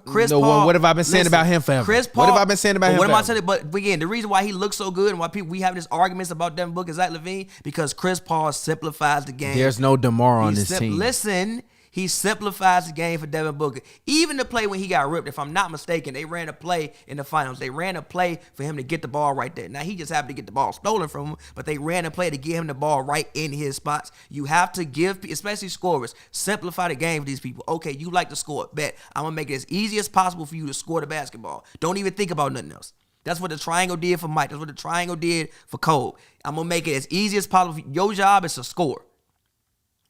Chris
No,
Paul.
what have I been saying about him forever?
Chris Paul.
What have I been saying about him
What am I
forever?
saying? But again, the reason why he looks so good and why we have this arguments about Devin Booker and Zach LaVine, because Chris Paul simplifies the game.
There's no DeMar on this team.
Listen, he simplifies the game for Devin Booker. Even the play when he got ripped, if I'm not mistaken, they ran a play in the finals. They ran a play for him to get the ball right there. Now, he just happened to get the ball stolen from him, but they ran a play to get him the ball right in his spots. You have to give, especially scorers, simplify the game for these people. Okay, you like to score. Bet. I'm going to make it as easy as possible for you to score the basketball. Don't even think about nothing else. That's what the triangle did for Mike. That's what the triangle did for Cole. I'm going to make it as easy as possible. Your job is to score.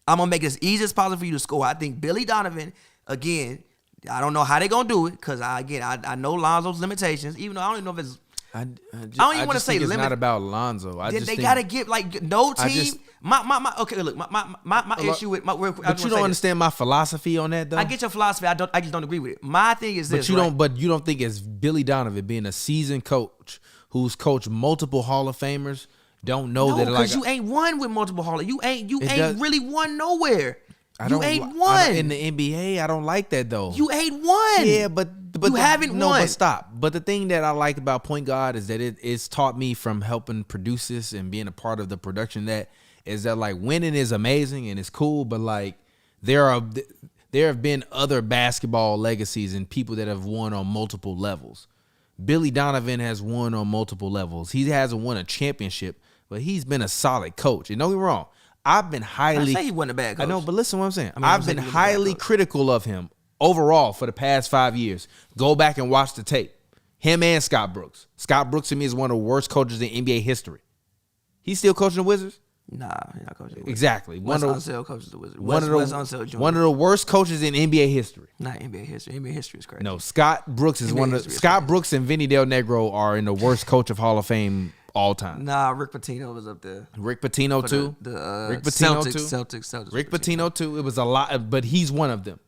I'm going to make it as easy as possible for you to score. I think Billy Donovan, again, I don't know how they're going to do it because, I know Lonzo's limitations, even though I don't even know if it's –
I
don't even want to say
it's
limit.
not about Lonzo.
They got to get, like, no team – okay, look, my issue with –
But you don't understand my philosophy on that, though?
I get your philosophy. I just don't agree with it. My thing is this,
But you don't think it's Billy Donovan being a seasoned coach who's coached multiple Hall of Famers don't know that, like,
because you ain't won with multiple Hall. You ain't really won nowhere.
in the NBA. I don't like that though.
You ain't won.
Yeah, but
you haven't won.
But stop. But the thing that I like about point guard is that it's taught me from helping produce this and being a part of the production that is that, like, winning is amazing and it's cool, but like there have been other basketball legacies and people that have won on multiple levels. Billy Donovan has won on multiple levels. He hasn't won a championship, but he's been a solid coach. And don't get me wrong, I've been highly.
I say he wasn't a bad coach.
I know, but listen to what I'm saying. I've been highly critical of him overall for the past 5 years. Go back and watch the tape. Him and Scott Brooks. Scott Brooks to me is one of the worst coaches in NBA history. He's still coaching the Wizards?
Nah, he's not coaching the Wizards.
Exactly.
Wes Unseld coaches the Wizards.
One of the worst coaches in NBA history.
Not NBA history. NBA history is crazy.
No, Scott Brooks is one of the, Scott Brooks and Vinny Del Negro are in the worst coach of Hall of Fame all time.
Nah, Rick Pitino was up there.
Rick Pitino too.
Rick Pitino too. Celtics.
Rick Pitino too. It was a lot, but he's one of them.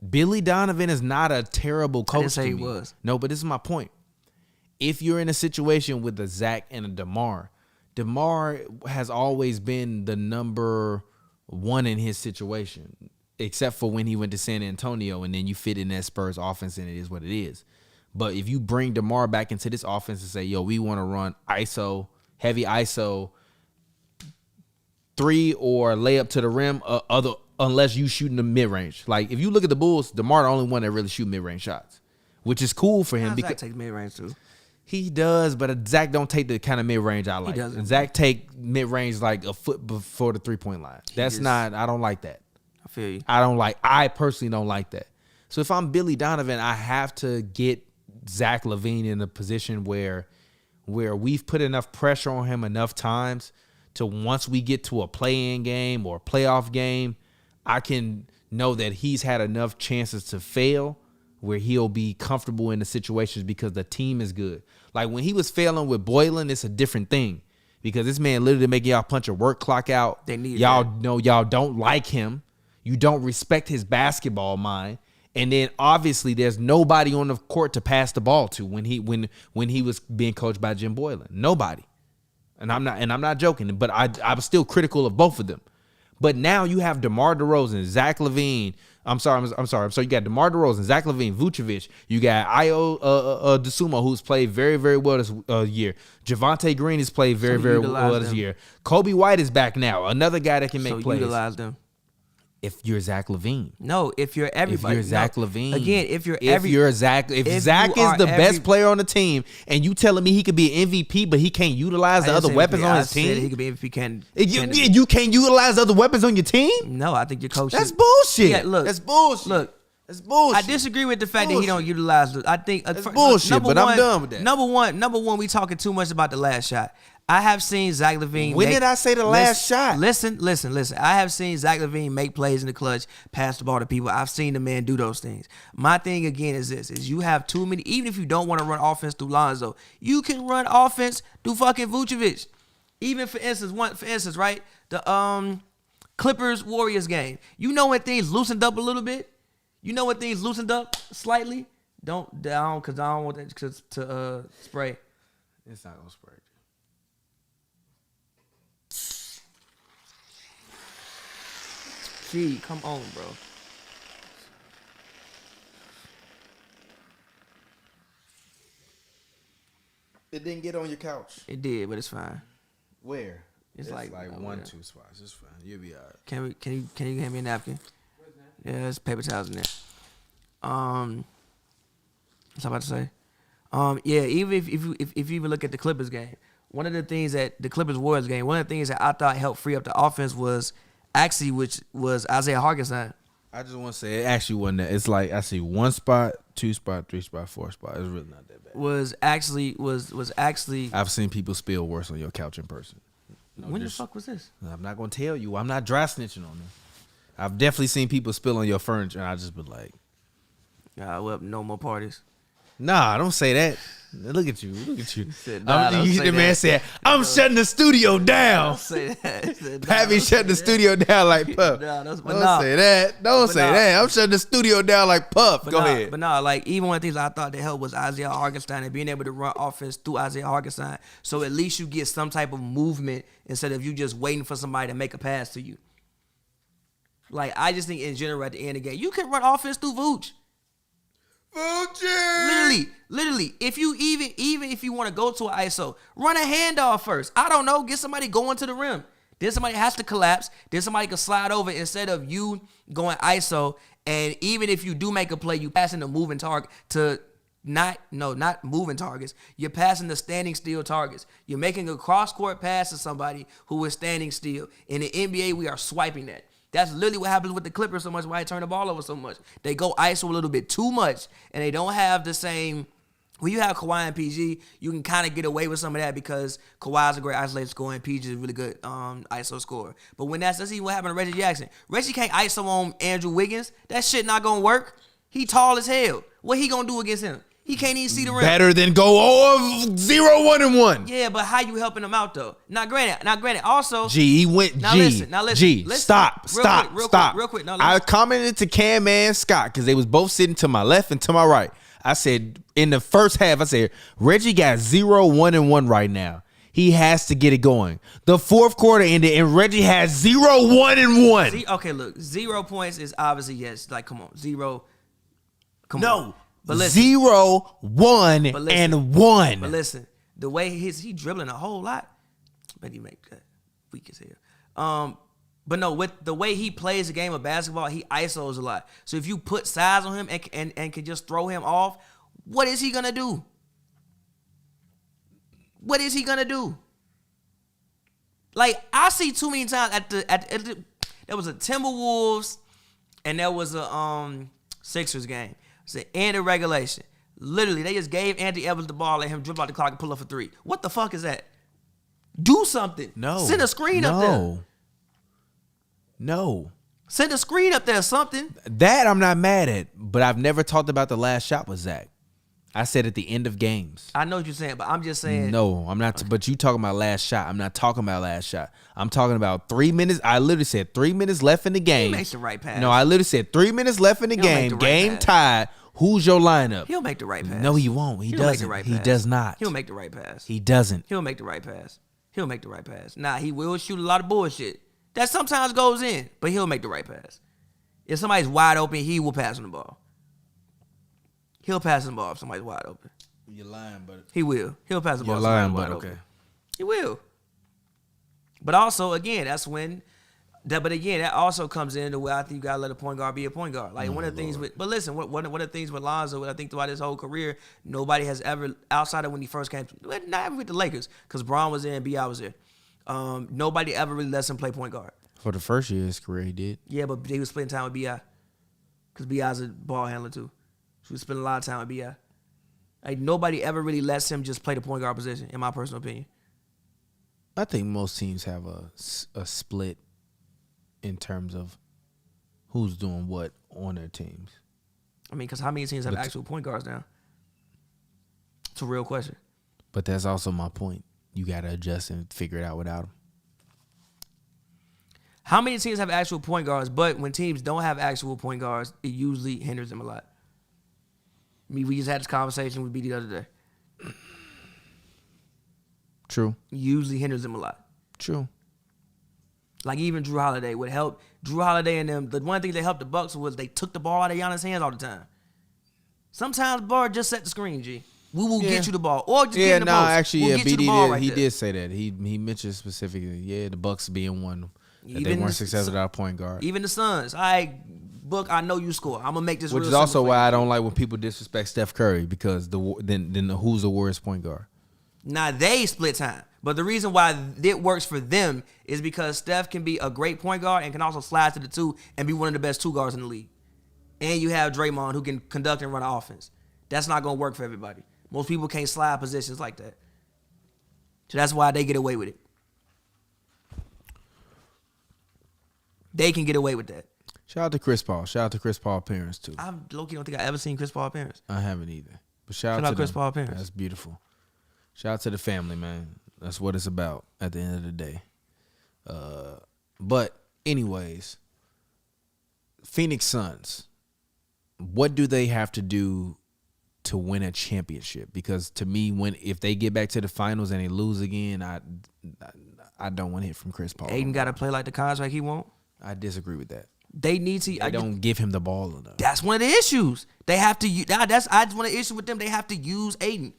Billy Donovan is not a terrible coach.
I didn't say he
me.
was.
No, but this is my point. If you're in a situation with a Zach and a DeMar has always been the number one in his situation, except for when he went to San Antonio and then you fit in that Spurs offense and it is what it is. But if you bring DeMar back into this offense and say, yo, we want to run ISO, heavy ISO, 3 or lay up to the rim, unless you shoot in the mid-range. Like, if you look at the Bulls, DeMar the only one that really shoot mid-range shots, which is cool for him.
Zach takes mid-range too.
He does, but Zach don't take the kind of mid-range I like.
He doesn't.
Zach take mid-range like a foot before the three-point line. I don't like that.
I feel you.
I personally don't like that. So if I'm Billy Donovan, I have to get Zach LaVine in a position where we've put enough pressure on him enough times to, once we get to a play-in game or a playoff game, I can know that he's had enough chances to fail where he'll be comfortable in the situations because the team is good. Like when he was failing with Boylan, it's a different thing because this man literally making y'all punch a work clock out.
They need
y'all
that.
know y'all don't like him. You don't respect his basketball mind. And then obviously there's nobody on the court to pass the ball to when he was being coached by Jim Boylan. Nobody. And I'm not joking, but I was still critical of both of them. But now you have DeMar DeRozan, Zach LaVine. I'm sorry. So you got DeMar DeRozan, Zach LaVine, Vucevic. You got Ayo Dosunmu, who's played very, very well this year. Javonte Green has played very, very well this year. Kobe White is back now. Another guy that can make plays.
Utilize them.
If you're Zach LaVine.
No, if you're everybody.
If you're Zach LaVine.
Again, if Zach
is the best player on the team and you telling me he could be an MVP, but he can't utilize the other weapons on his team?
He could be MVP.
You can't utilize the other weapons on your team?
No, I think your coach.
That's bullshit.
Yeah, look,
that's bullshit.
Look,
that's bullshit.
I disagree with the fact that he don't utilize. I think
that's bullshit. But I'm done with that.
Number one, we talking too much about the last shot. I have seen Zach LaVine.
When did I say the last shot?
Listen. I have seen Zach LaVine make plays in the clutch, pass the ball to people. I've seen the man do those things. My thing again is this: is you have too many. Even if you don't want to run offense through Lonzo, you can run offense through fucking Vucevic. Even for instance, right? The Clippers Warriors game. You know when things loosened up a little bit. You know when things loosened up slightly. Don't down because I don't want that to spray.
It's not gonna spray.
Gee, come on, bro.
It didn't get on your couch.
It did, but it's fine.
Where?
It's like
one, two spots. It's fine. You'll be all right.
Can you hand me a napkin? Yeah, there's paper towels in there. What's I about to say? Yeah, even if you even look at the Clippers game, one of the things that the Clippers Warriors game, one of the things that I thought helped free up the offense was which was Isaiah Hartenstein.
I just want to say it actually wasn't that. It's like I see 1 spot, 2 spot, 3 spot, 4 spot. It's really not that bad.
Was actually.
I've seen people spill worse on your couch in person.
When the fuck was this?
I'm not gonna tell you. I'm not dry snitching on them. I've definitely seen people spill on your furniture, and I just been like,
well, no more parties.
nah, don't say that. Look at you.
Said, nah, don't say
The man
that.
said, I'm shutting the studio
Don't
down.
say that. Said, nah,
Pappy
don't
shutting the
say
studio down like Puff.
Nah,
Don't
nah.
say that. Don't
But
say
nah.
that. I'm shutting the studio down like Puff.
But
Go
nah,
ahead.
But no, like even one of the things I thought that helped was Isaiah Hartenstein and being able to run offense through Isaiah Hartenstein. So at least you get some type of movement instead of you just waiting for somebody to make a pass to you. Like I just think in general at the end of the game, you can run offense through Vooch. Literally, if you even if you want to go to an ISO, run a handoff first. I don't know, get somebody going to the rim. Then somebody has to collapse. Then somebody can slide over instead of you going ISO. And even if you do make a play, you passing the moving target to not moving targets. You're passing the standing still targets. You're making a cross-court pass to somebody who is standing still. In the NBA, we are swiping that. That's literally what happens with the Clippers so much, why they turn the ball over so much. They go ISO a little bit too much, and they don't have the same. When you have Kawhi and PG, you can kind of get away with some of that because Kawhi's a great isolated scorer and PG is a really good ISO scorer. But when let's see what happened to Reggie Jackson. Reggie can't ISO on Andrew Wiggins. That shit not going to work. He tall as hell. What he going to do against him? He can't even see the rim.
Better than go 0-1-1.
Yeah, but how you helping him out though? Now granted. Also,
G, he went
Now
G.
listen,
G,
listen.
stop.
Real quick. Now
I
listen.
commented to Cam and Scott because they was both sitting to my left and to my right. I said in the first half, I said Reggie got 0-1-1 right now. He has to get it going. The fourth quarter ended and Reggie has 0-1-1.
Okay, look, 0 points is obviously yes. Like, come on, 0. Come
No.
on. But listen,
0-1-1.
But listen, the way he dribbling a whole lot, but he make that weak as hell. But no, with the way he plays the game of basketball, he ISOs a lot. So if you put size on him and can just throw him off, what is he gonna do? What is he gonna do? Like I see too many times at the there was a Timberwolves and there was a Sixers game. It's the end of regulation. Literally, they just gave Anthony Edwards the ball, let him dribble out the clock and pull up for 3. What the fuck is that? Do something.
No.
Send a screen up there.
No.
Send a screen up there or something.
That I'm not mad at, but I've never talked about the last shot with Zach. I said at the end of games.
I know what you're saying, but I'm just saying.
No, I'm not. But you talking about last shot. I'm not talking about last shot. I'm talking about 3 minutes. I literally said 3 minutes left in the game.
He makes the right pass.
No, I literally said 3 minutes left in the
He'll make
game.
the right
Game
pass.
tied. Who's your lineup?
He'll make the right pass.
No, he won't. He
He'll
doesn't.
Make the right
He
pass.
does not.
He'll make the right pass.
He doesn't.
He'll make the right pass. He'll make the right pass. Nah, he will shoot a lot of bullshit. That sometimes goes in, but he'll make the right pass. If somebody's wide open, he will pass on the ball. He'll pass the ball if somebody's wide open.
You're lying, but
He will. He'll pass the ball
you're
if
lying,
somebody's
but
wide
okay.
open. He will. But also, again, that's when that. But again, that also comes into where I think you gotta let a point guard be a point guard. Like one of the things with. But listen, one of the things with Lonzo, I think throughout his whole career, nobody has ever outside of when he first came. Not even with the Lakers, because Braun was there and B.I. was there. Nobody ever really lets him play point guard.
For the first year of his career, he did.
Yeah, but he was splitting time with B.I. Because B.I.'s a ball handler too. So he was spending a lot of time with B.I. Like nobody ever really lets him just play the point guard position, in my personal opinion.
I think most teams have a split in terms of who's doing what on their teams.
I mean, because how many teams have actual point guards now? It's a real question.
But that's also my point. You got to adjust and figure it out without them.
How many teams have actual point guards, but when teams don't have actual point guards, it usually hinders them a lot? I mean, we just had this conversation with BD the other day.
True.
It usually hinders them a lot.
True.
Like even Drew Holiday would help. Drew Holiday and them, the one thing that helped the Bucks was they took the ball out of Giannis' hands all the time. Sometimes Bard just set the screen, G. We will get you the ball. Or just get in the post.
Actually,
we'll
BD
did,
he did say that. He mentioned specifically, the Bucks being one that they weren't successful without a point guard.
Even the Suns. Book, I know you score. I'm gonna make this.
Which is also why I don't like when people disrespect Steph Curry because then who's the worst point guard?
Now they split time, but the reason why it works for them is because Steph can be a great point guard and can also slide to the 2 and be one of the best 2 guards in the league. And you have Draymond who can conduct and run an offense. That's not gonna work for everybody. Most people can't slide positions like that, so that's why they get away with it. They can get away with that.
Shout out to Chris Paul. Shout out to Chris Paul parents too.
I low-key don't think I ever seen Chris Paul parents.
I haven't either. But shout out to
Chris
them.
Paul parents.
That's beautiful. Shout out to the family, man. That's what it's about at the end of the day. But anyways, Phoenix Suns, what do they have to do to win a championship? Because to me, if they get back to the finals and they lose again, I don't want to hear from Chris Paul.
Aiden got to play like the contract he won't.
I disagree with that.
They need to.
They don't give him the ball enough.
That's one of the issues. They have to. That's one of the issues with them. They have to use Aiden.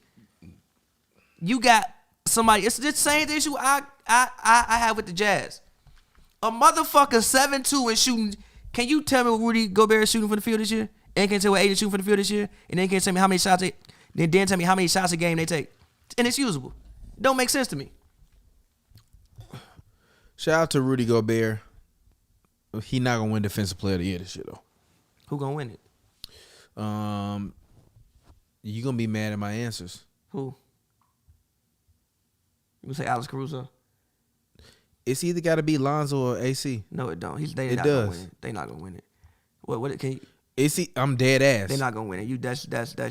You got somebody. It's the same issue I have with the Jazz. A motherfucker 7'2" and shooting. Can you tell me what Rudy Gobert is shooting for the field this year? And can you tell me what Aiden shooting for the field this year? And then can you tell me how many shots then tell me how many shots a game they take? And it's usable. It don't make sense to me.
Shout out to Rudy Gobert. He not gonna win Defensive Player of the Year this year though.
Who gonna win it?
You gonna be mad at my answers.
Who? You gonna say Alex Caruso?
It's either got to be Lonzo or AC.
No, it don't. They
It
not
does.
gonna win it. They not gonna win it. What? Can you?
I'm dead ass.
They not gonna win it. That's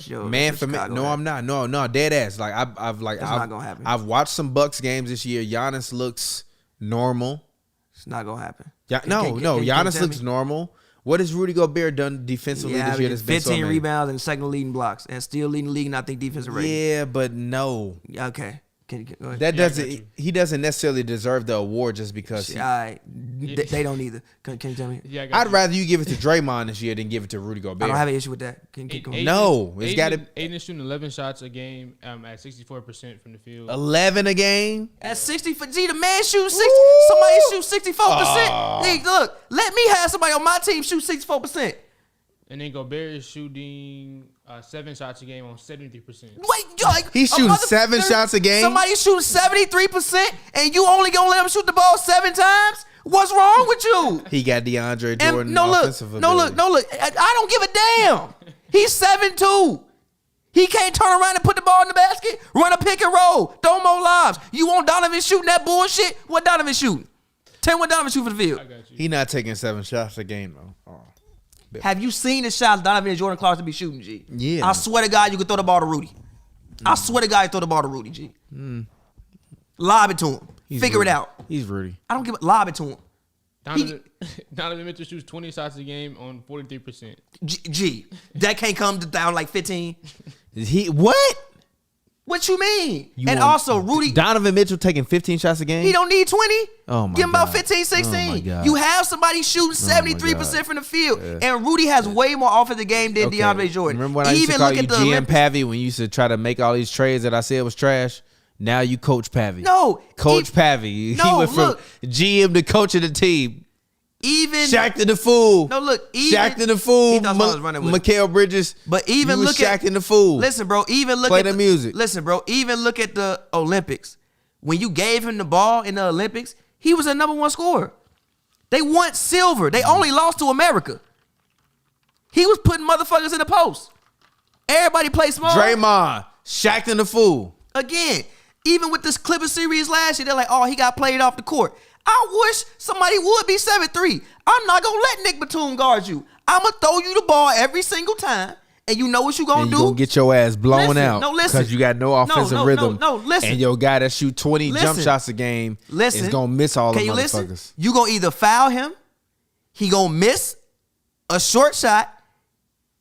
your
Man
that's
for
your
me.
Chicago
No,
hat.
I'm not. No, dead ass. Like That's
not gonna happen.
I've watched some Bucks games this year. Giannis looks normal.
It's not gonna happen.
Giannis looks normal. What has Rudy Gobert done defensively this year? That's been
15
so
rebounds and second leading blocks, and still leading the league in I think defensive rating.
Yeah, but no.
Okay. Can you go ahead?
That doesn't. He doesn't necessarily deserve the award just because.
All right. They don't either. Can you tell me?
Yeah, I got
I'd
you.
rather you give it to Draymond this year than give it to Rudy Gobert.
I don't have an issue with that. Can you keep going?
No, it's got to
Aiden is shooting 11 shots a game at 64% from the field.
11 a game.
At 60, the man shoots 60. Somebody shoots 64%. Hey, look, let me have somebody on my team shoot 64%.
And then Gobert is shooting 7 shots a game on 73%.
Wait,
He's shooting 7 shots a game?
Somebody shoots 73%, and you only gonna let him shoot the ball 7 times? What's wrong with you?
He got DeAndre
And
Jordan.
no look. I don't give a damn. He's 7'2". He can't turn around and put the ball in the basket, run a pick and roll, throw more lobs. You want Donovan shooting that bullshit? What Donovan shooting? Tell me what Donovan shoot for the field.
I got you.
He not taking 7 shots a game though. Oh.
Have you seen the shots Donovan and Jordan Clarkson be shooting, G?
Yeah.
I swear to God, you could throw the ball to Rudy. I swear to God, you throw the ball to Rudy, G. Lob it to him. Figure
Rudy.
it out.
He's Rudy.
I don't give a lob it to him.
Donovan Mitchell shoots 20 shots a game on 43%.
G, that can't come down like 15.
What?
What you mean?
You
and
want
also, Rudy,
Donovan Mitchell taking 15 shots a game?
he don't need 20.
Oh, my
Give him about
God.
15, 16.
Oh, my God.
You have somebody shooting
Oh, my
73%
God.
from the field. And Rudy has way more offensive game than
Okay.
DeAndre Jordan.
Remember when I used to call you GM
Olympics.
Pavy when you used to try to make all these trades that I said was trash? Now you Coach Pavy.
No.
Coach Pavy.
No,
he went from
look.
GM to coach of the team.
Even
Shaq to the fool.
No, look, even
Shaq to the fool.
He thought I was running with it.
Mikal Bridges.
But even
you
look
was
at
Shaq and the fool.
Listen, bro. Even look
Play
at
the music.
Listen, bro. Even look at the Olympics. When you gave him the ball in the Olympics, he was a #1 scorer. They won silver. They only lost to America. He was putting motherfuckers in the post. Everybody play small.
Draymond. Shaq and the fool.
Again, even with this Clippers series last year, they're like, oh, he got played off the court. I wish somebody would be 7'3". I'm not going to let Nick Batum guard you. I'm going to throw you the ball every single time, and you know what you going
And
to
you
do?
going to get your ass blown
Listen,
out.
no, listen.
Because you got no offensive rhythm.
No, listen.
And your guy that shoot 20 jump
Listen.
shots a game
Listen.
is going to miss all the
Can you
motherfuckers.
listen? You going to either foul him, he going to miss a short shot,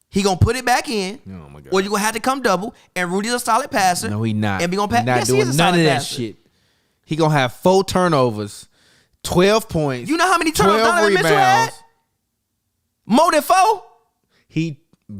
he going to put it back in,
Oh, my God.
or you going to have to come double, and Rudy's a solid passer.
No, he not.
And be gonna pass.
He not
Yes,
doing
he is a
none
solid
of that
passer.
shit. He going to have 4 turnovers, 12 points.
You know how many turnovers
12
Donovan Mitchell had?
rebounds.
More than 4?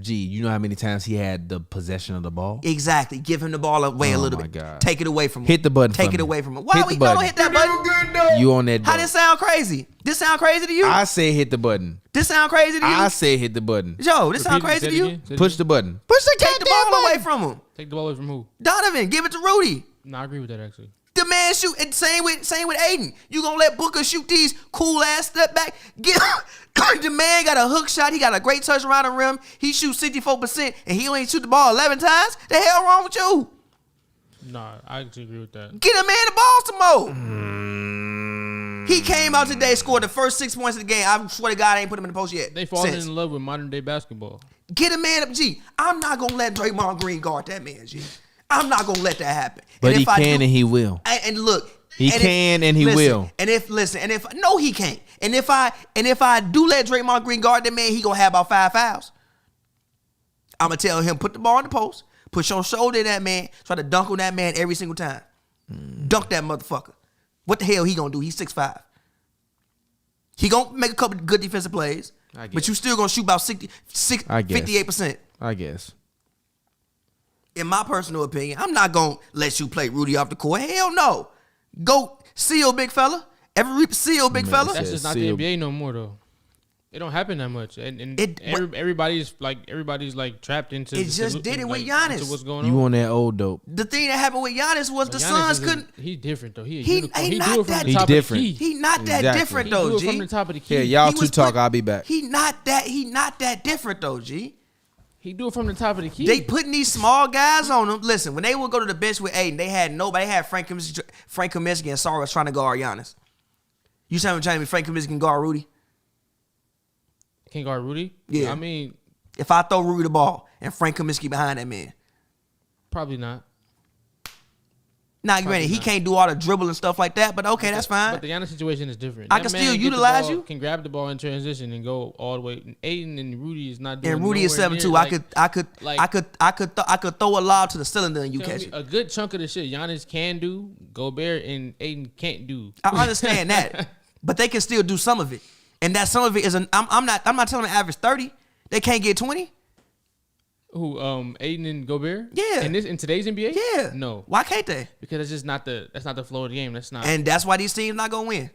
You know how many times he had the possession of the ball?
Exactly. Give him the ball away a little
my
bit.
God.
Take it away from him.
Hit the button
Take
for
it
me.
away from him. Why
Hit
we
the
don't
button.
hit that button?
You on that
How
button.
this sound crazy? This sound crazy to you?
I say hit the button.
This sound crazy to you?
I say hit the button.
Yo, this sound
Repeat it,
crazy
say
to
it
you?
again, say it
Push
again.
the button.
Push the Take the ball away from him.
Take the ball away from who?
Donovan, give it to Rudy.
No, I agree with that actually.
The man shoot, and same with Aiden. You gonna let Booker shoot these cool ass step back? The man got a hook shot. He got a great touch around the rim. He shoots 64%, and he only shoot the ball 11 times. The hell wrong with you?
Nah, I actually agree with that.
Get a man the ball some more. He came out today, scored the first 6 points of the game. I swear to God, I ain't put him in the post yet.
They fallen
Since.
in love with modern day basketball.
Get a man up, G. I'm not gonna let Draymond Green guard that man, G. I'm not gonna let that happen.
But
and
he
if I
can
do,
and he will.
and look,
He can and he will.
And if no, he can't. And if I do let Draymond Green guard that man, he gonna have about 5 fouls. I'm gonna tell him put the ball in the post, put your shoulder in that man, try to dunk on that man every single time. Dunk that motherfucker. What the hell he gonna do? He's 6'5". He gonna make a couple good defensive plays, but you still gonna shoot about 58%.
I guess.
In my personal opinion, I'm not gonna let you play Rudy off the court. Hell no. Go seal, big fella. Seal, big fella.
That's just not the NBA no more though. It don't happen that much, and everybody's like trapped into.
It just did it with
into
Giannis.
what's going on?
You on that old dope.
The thing that happened with Giannis was the
Giannis
Suns
is
couldn't.
He's different though. He
He
do
ain't
it
not
from
that-
the
He's
top
different.
of the key.
He not that
Exactly.
different
He
though,
do it
G.
from the top of the key.
Yeah, y'all
He
two
was
talk.
put-
I'll be back.
He not that different though, G.
He do it from the top of the key.
They putting these small guys on them. Listen, when they would go to the bench with Aiden, they had nobody. They had Frank Kaminsky and Sarah was trying to guard Giannis. You trying to me Frank Kaminsky can guard Rudy?
Can't guard Rudy.
Yeah.
I mean,
If I throw Rudy the ball and Frank Kaminsky behind that man.
probably not.
Now, granted, he
not.
can't do all the dribble and stuff like that, but okay, that's fine.
But the Giannis situation is different.
I
That
can
man
still
get the
utilize
ball,
you.
Can grab the ball in transition and go all the way. Aiden and Rudy is not doing.
And Rudy is
nowhere
7'2".
near,
I could throw a lob to the cylinder and you
tell
catch
me
it.
a good chunk of the shit Giannis can do, Gobert and Aiden can't do.
I understand that, but they can still do some of it, and that some of it is I'm not telling them to average 30. They can't get 20.
Who? Aiden and Gobert?
Yeah.
In today's NBA?
Yeah.
No.
Why can't they?
Because that's just not the flow of the game. That's not.
And that's why these teams not gonna win.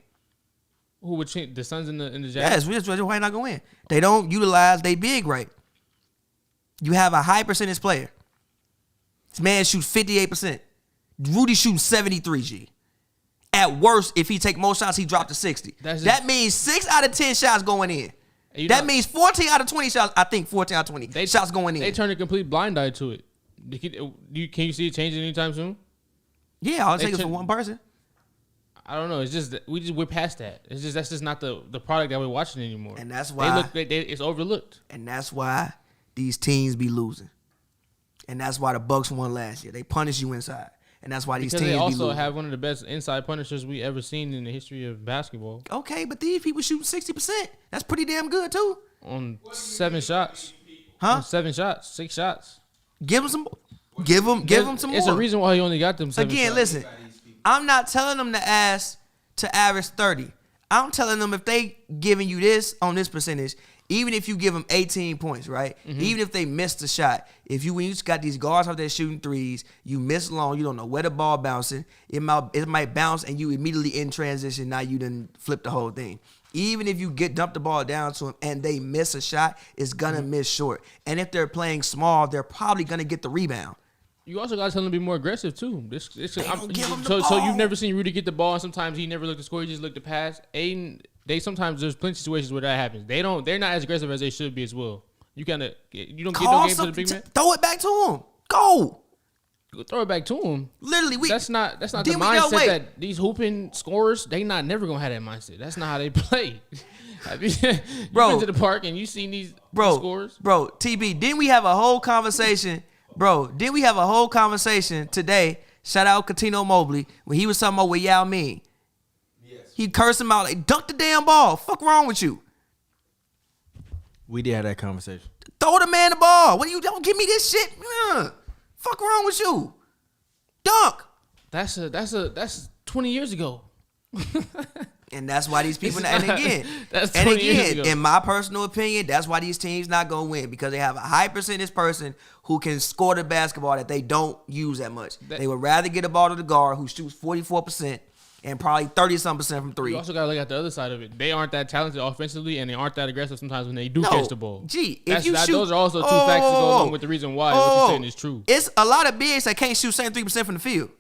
Who would change the Suns and the Jazz?
Yes, we just why not gonna win. They don't utilize they big right. You have a high percentage player. This man shoots 58%. Rudy shoots 73. G. At worst, if he take more shots, he dropped to 60. That means 6 out of 10 shots going in. That means 14 out of 20 shots. I think 14 out of 20 shots going in.
They turn a complete blind eye to it. Can you see it changing anytime soon?
Yeah, I'll take it for one person.
I don't know. It's just that we're past that. That's just not the product that we're watching anymore.
And that's why
it's overlooked.
And that's why these teams be losing. And that's why the Bucks won last year. They punish you inside. And that's why these
Because
teams
they
be
also
losing.
have one of the best inside punishers we ever seen in the history of basketball.
Okay, but these people shooting 60%. That's pretty damn good too.
On 7 shots.
Huh?
On 7 shots, 6 shots.
Give them some. Give them some more.
It's a reason why he only got them 7
Again,
shots.
listen. I'm not telling them to average 30. I'm telling them if they giving you this on this percentage, even if you give them 18 points, right?
Mm-hmm.
Even if they missed the shot, when you just got these guards out there shooting threes, you miss long, you don't know where the ball bouncing. It might bounce and you immediately in transition. Now you done flip the whole thing. Even if you dump the ball down to them and they miss a shot, it's gonna miss short. And if they're playing small, they're probably gonna get the rebound.
You also got to tell him to be more aggressive too.
don't give him the
So
ball.
you've never seen Rudy get the ball, and sometimes he never looked to score. He just looked to pass. Aiden, sometimes there's plenty of situations where that happens. They're not as aggressive as they should be as well. You don't get no game to the big man.
Throw it back to him. Go.
Throw it back to him.
Literally,
That's not the
Then
mindset that these hooping scorers. They never gonna have that mindset. That's not how they play. Have you been to the park and you seen these scorers?
Bro, TB, didn't we have a whole conversation? Bro, didn't we have a whole conversation today? Shout out Katino Mobley when he was talking about with Yao Ming. Yes. He cursed him out like, dunk the damn ball. Fuck wrong with you?
We did have that conversation.
Throw the man the ball. What don't give me this shit? Fuck wrong with you? Dunk.
That's 20 years ago.
And that's why these people. And again,
That's 20 years ago.
in my personal opinion, that's why these teams not gonna win because they have a high percentage person who can score the basketball that they don't use that much. They would rather get a ball to the guard who shoots 44% and probably 30-something% from three.
You also gotta look at the other side of it. They aren't that talented offensively, and they aren't that aggressive sometimes when they do catch the ball.
If you shoot,
those are also two facts to go along with the reason why what you're saying is true.
It's a lot of bigs that can't shoot 73% from the field.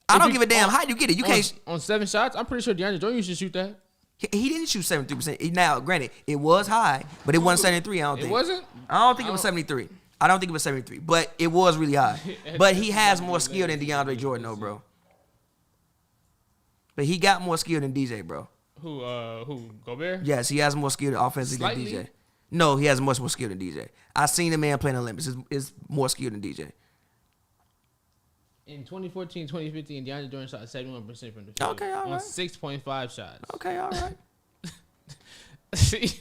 I don't give a damn how you get it. You can't
on 7 shots. I'm pretty sure DeAndre Jordan used to shoot that.
He didn't shoot 73%. Now, granted, it was high, but it wasn't 73. I don't think
it wasn't.
I don't think it was 73. I don't think it was 73, but it was really high. But he has more skill than DeAndre Jordan, though, bro. But he got more skill than DJ, bro.
Who? Gobert?
Yes, he has more skill offensively than DJ. No, he has much more skill than DJ. I seen the man playing the Olympics. Is more skill than DJ.
In 2014, 2015, DeAndre Jordan shot 71% from the field.
Okay, all right.
On 6.5 shots.
Okay, all right.
See?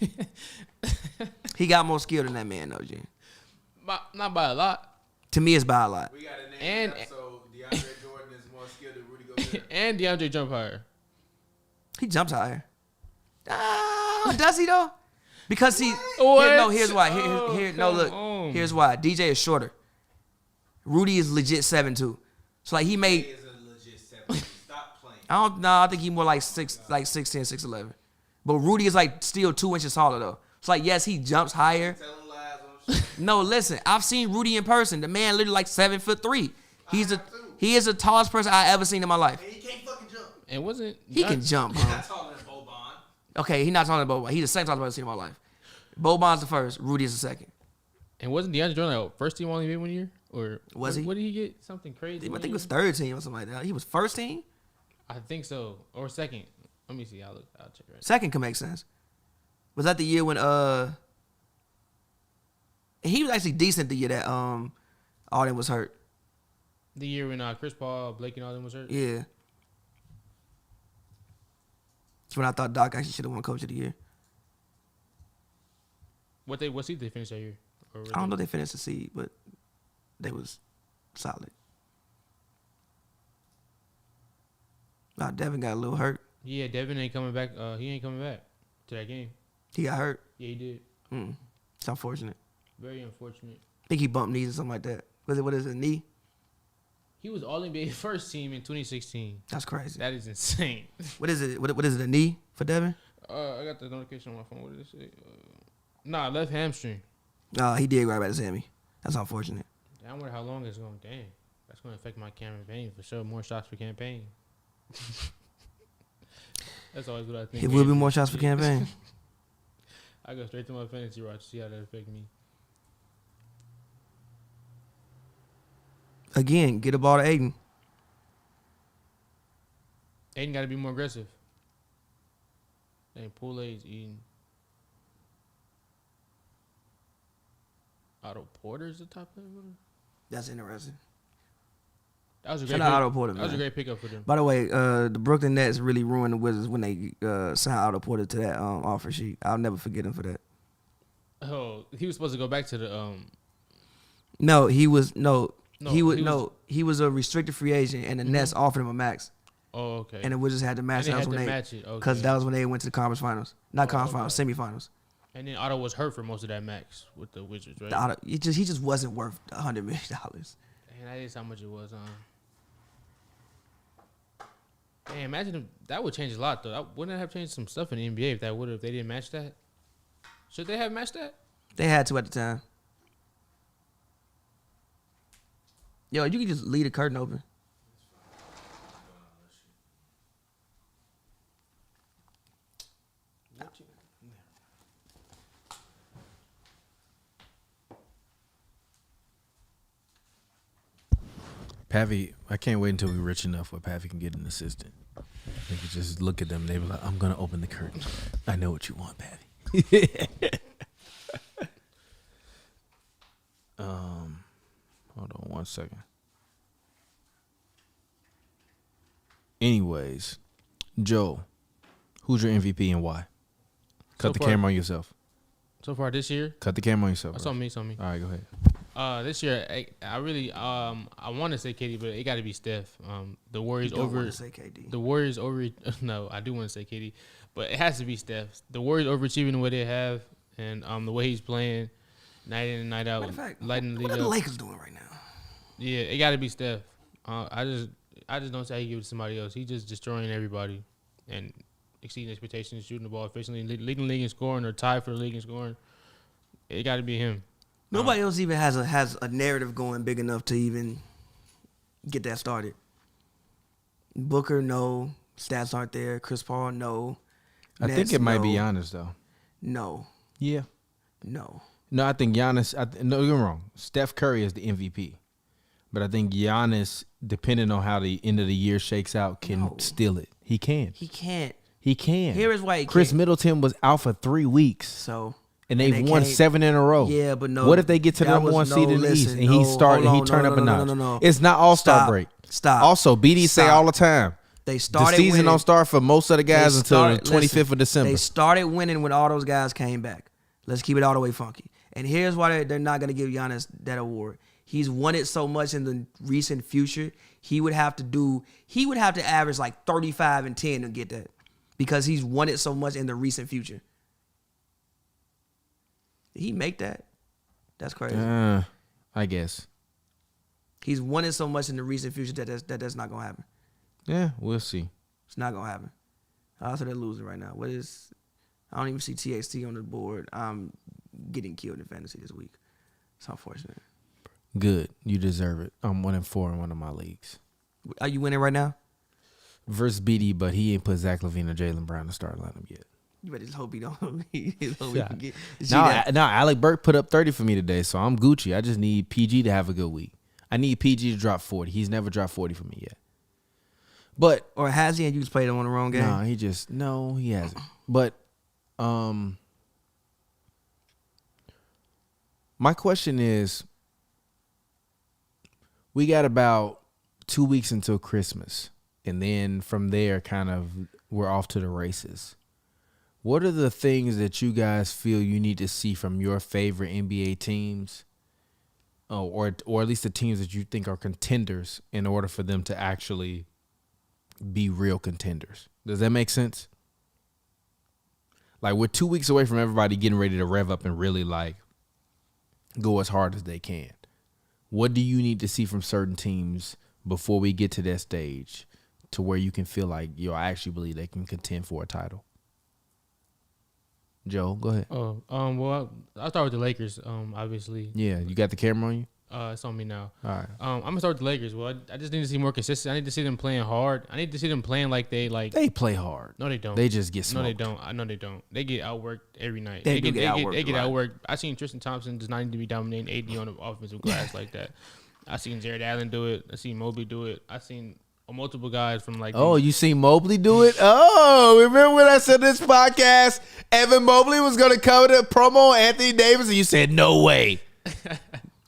He got more skill than that man, though, G.
Not by a lot.
To me, it's by a lot.
We got a name so DeAndre Jordan is more skilled than Rudy Gobert.
And DeAndre jump higher.
He jumps higher. Does he, though? Because he...
What?
No, here's why. Here's why. DJ is shorter. Rudy is legit 7'2". So, like, he made...
He is a legit 7'2". Stop playing.
I think he's more like 6'10", 6'11". But Rudy is, like, still 2 inches taller, though. So, like, yes, he jumps higher.
Telling lies on shit.
No, listen. I've seen Rudy in person. The man literally like 7'3". He is the tallest person I ever seen in my life.
And he can't fucking jump.
And wasn't...
He can jump,
He's
bro.
not taller than Boban.
Okay, he's not taller than Boban. He's the second tallest person I've seen in my life. Boban's the first. Rudy is the second.
And wasn't DeAndre Jordan like first team All-NBA 1 year? Or
Was he?
What did he get? Something crazy?
I think it was third team or something like that. He was first team?
I think so. Or second. Let me see. I'll check right now.
Second can make sense. Was that the year when he was actually decent the year that Alden was hurt.
The year when Chris Paul, Blake, and all them was hurt?
Yeah. That's when I thought Doc actually should have won Coach of the Year.
What seed they finished that year? Or
I don't know if they finished the seed, but they was solid. Devin got a little hurt.
Yeah, Devin ain't coming back. He ain't coming back to that game.
He got hurt.
Yeah, he did.
It's unfortunate.
Very unfortunate.
I think he bumped knees or something like that. What is it, knee?
He was All-NBA first team in 2016.
That's crazy.
That is insane.
What is it? What is it, a knee for Devin?
I got the notification on my phone. What did it say? Left hamstring.
He did grab at his hammy. That's unfortunate.
I wonder how long it's going. Dang. That's going to affect my campaign for sure. More shots for campaign. That's always what I think.
It will be more shots for campaign.
I go straight to my fantasy watch to see how that affect me.
Again, get a ball to Aiden.
Aiden got to be more aggressive. Dang, Pool-Aid's eating. Otto Porter's the top player.
That's interesting.
That was a great
Shout out
pick.
Otto Porter,
That was a
man.
great pickup for them.
By the way, the Brooklyn Nets really ruined the Wizards when they signed Otto Porter to that offer sheet. I'll never forget him for that.
Oh, he was supposed to go back to the
No, he was he was a restricted free agent, and the Nets offered him a max,
Oh, okay.
and the Wizards had to match.
And they
That was
had
when
to
they
match it. Okay.
because that was when they went to the conference finals, not conference
okay.
finals, semifinals.
And then Otto was hurt for most of that max with the Wizards, right?
He just wasn't worth $100 million.
And that is how much it was, Damn, imagine if that would change a lot though. Wouldn't that have changed some stuff in the NBA if they didn't match that? Should they have matched that?
They had to at the time. Yo, you can just leave the curtain open.
Pavi, I can't wait until we're rich enough where Pavi can get an assistant. They could just look at them. They be like, "I'm gonna open the curtain. I know what you want, Pavi." Hold on 1 second. Anyways, Joe, who's your MVP and why? Cut the camera on yourself.
So far this year?
Cut the camera on yourself.
That's
bro.
on me.
All right, go ahead.
This year, I really I want to say KD, but it got to be Steph. The Warriors
You don't
over.
want to say KD.
The Warriors over. No, I do want to say KD, but it has to be Steph. The Warriors overachieving what they have, and the way he's playing, night in and night out,
Matter of fact,
lighting the
what
league
are the
up.
Lakers doing right now?
Yeah, it got to be Steph. I just don't say how you give it to somebody else. He's just destroying everybody and exceeding expectations, shooting the ball efficiently, leading the league in scoring or tied for the league in scoring. It got to be him.
Nobody else even has a narrative going big enough to even get that started. Booker, no. Stats aren't there. Chris Paul, no.
I
Nets,
think it might be
no.
Giannis though.
No.
Yeah.
No.
No, I think Giannis. No, you're wrong. Steph Curry is the MVP, but I think Giannis, depending on how the end of the year shakes out, can steal it. He can.
He can't.
He can.
Here is why he
Chris
can't.
Middleton was out for 3 weeks.
So.
And they've
they
won
can't-
7 in a row.
Yeah, but no.
What if they get to
that
number
was-
one seed in the East
listen,
and he started and he
hold on,
turned up a notch?
No.
It's not All-Star
Stop.
break.
Stop.
Also, BD say
Stop.
all the time.
They started
The season
winning.
don't start for most of the guys until the 25th of December.
They started winning when all those guys came back. Let's keep it all the way funky. And here's why they're not going to give Giannis that award. He's won it so much in the recent future. He would have to average like 35 and 10 to get that because he's won it so much in the recent future. Did he make that? That's crazy.
I guess.
He's won it so much in the recent future that's not going to happen.
Yeah, we'll see.
It's not going to happen. Also, they're losing right now. I don't even see TXT on the board. I'm getting killed in fantasy this week. It's unfortunate.
Good. You deserve it. I'm 1-4 in one of my leagues.
Are you winning right now?
Versus BD, but he ain't put Zach LaVine or Jaylen Brown to start lineup yet.
You better just hope he don't. He can get.
No, Alec Burke put up 30 for me today, so I'm Gucci. I just need PG to have a good week. I need PG to drop 40. He's never dropped 40 for me yet. But
Or has he and you just played him on the wrong game?
No, he hasn't. But my question is, we got about 2 weeks until Christmas, and then from there, kind of, we're off to the races. What are the things that you guys feel you need to see from your favorite NBA teams, or at least the teams that you think are contenders, in order for them to actually be real contenders? Does that make sense? Like, we're 2 weeks away from everybody getting ready to rev up and really like go as hard as they can. What do you need to see from certain teams before we get to that stage to where you can feel like, I actually believe they can contend for a title? Joe, go ahead.
Well, I'll start with the Lakers. Obviously.
Yeah, you got the camera on you?
It's on me now.
All right.
I'm gonna start with the Lakers. Well, I just need to see more consistency. I need to see them playing hard. I need to see them playing like they like.
They play hard.
No, they don't.
They just get smoked.
No, they don't. I know they don't. They get outworked every night.
They get
outworked. I seen Tristan Thompson does not need to be dominating AD on the offensive glass like that. I seen Jared Allen do it. I seen Mobley do it. I seen multiple guys from like.
Oh, you seen Mobley do it? Oh, remember when I said this podcast, Evan Mobley was going to cover the promo on Anthony Davis, and you said no way.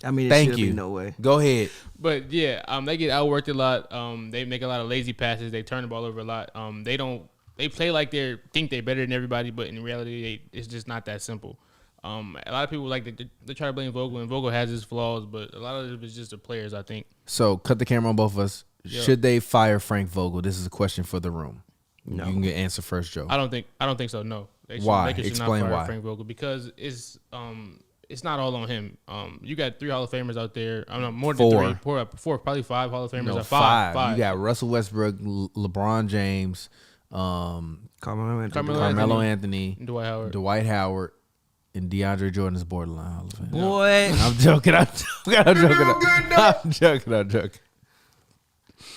I mean,
Thank you.
Be no way.
Go ahead.
But yeah, they get outworked a lot. They make a lot of lazy passes. They turn the ball over a lot. They play like they think they're better than everybody, but in reality, it's just not that simple. A lot of people they try to blame Vogel, and Vogel has his flaws, but a lot of it is just the players, I think.
So cut the camera on both of us.
Yep.
Should they fire Frank Vogel? This is a question for the room.
No.
You can get answer first, Joe.
I don't think so. No.
Why?
They should
Explain
not fire
why.
Frank Vogel because it's not all on him. You got 3 Hall of Famers out there. I don't know, more than 3. Four, probably 5 Hall of Famers.
No,
Or
5. You got Russell Westbrook, LeBron James,
Carmelo
Anthony,
Dwight Howard,
and DeAndre Jordan is borderline Hall of Fame.
Boy,
I'm joking. I'm joking.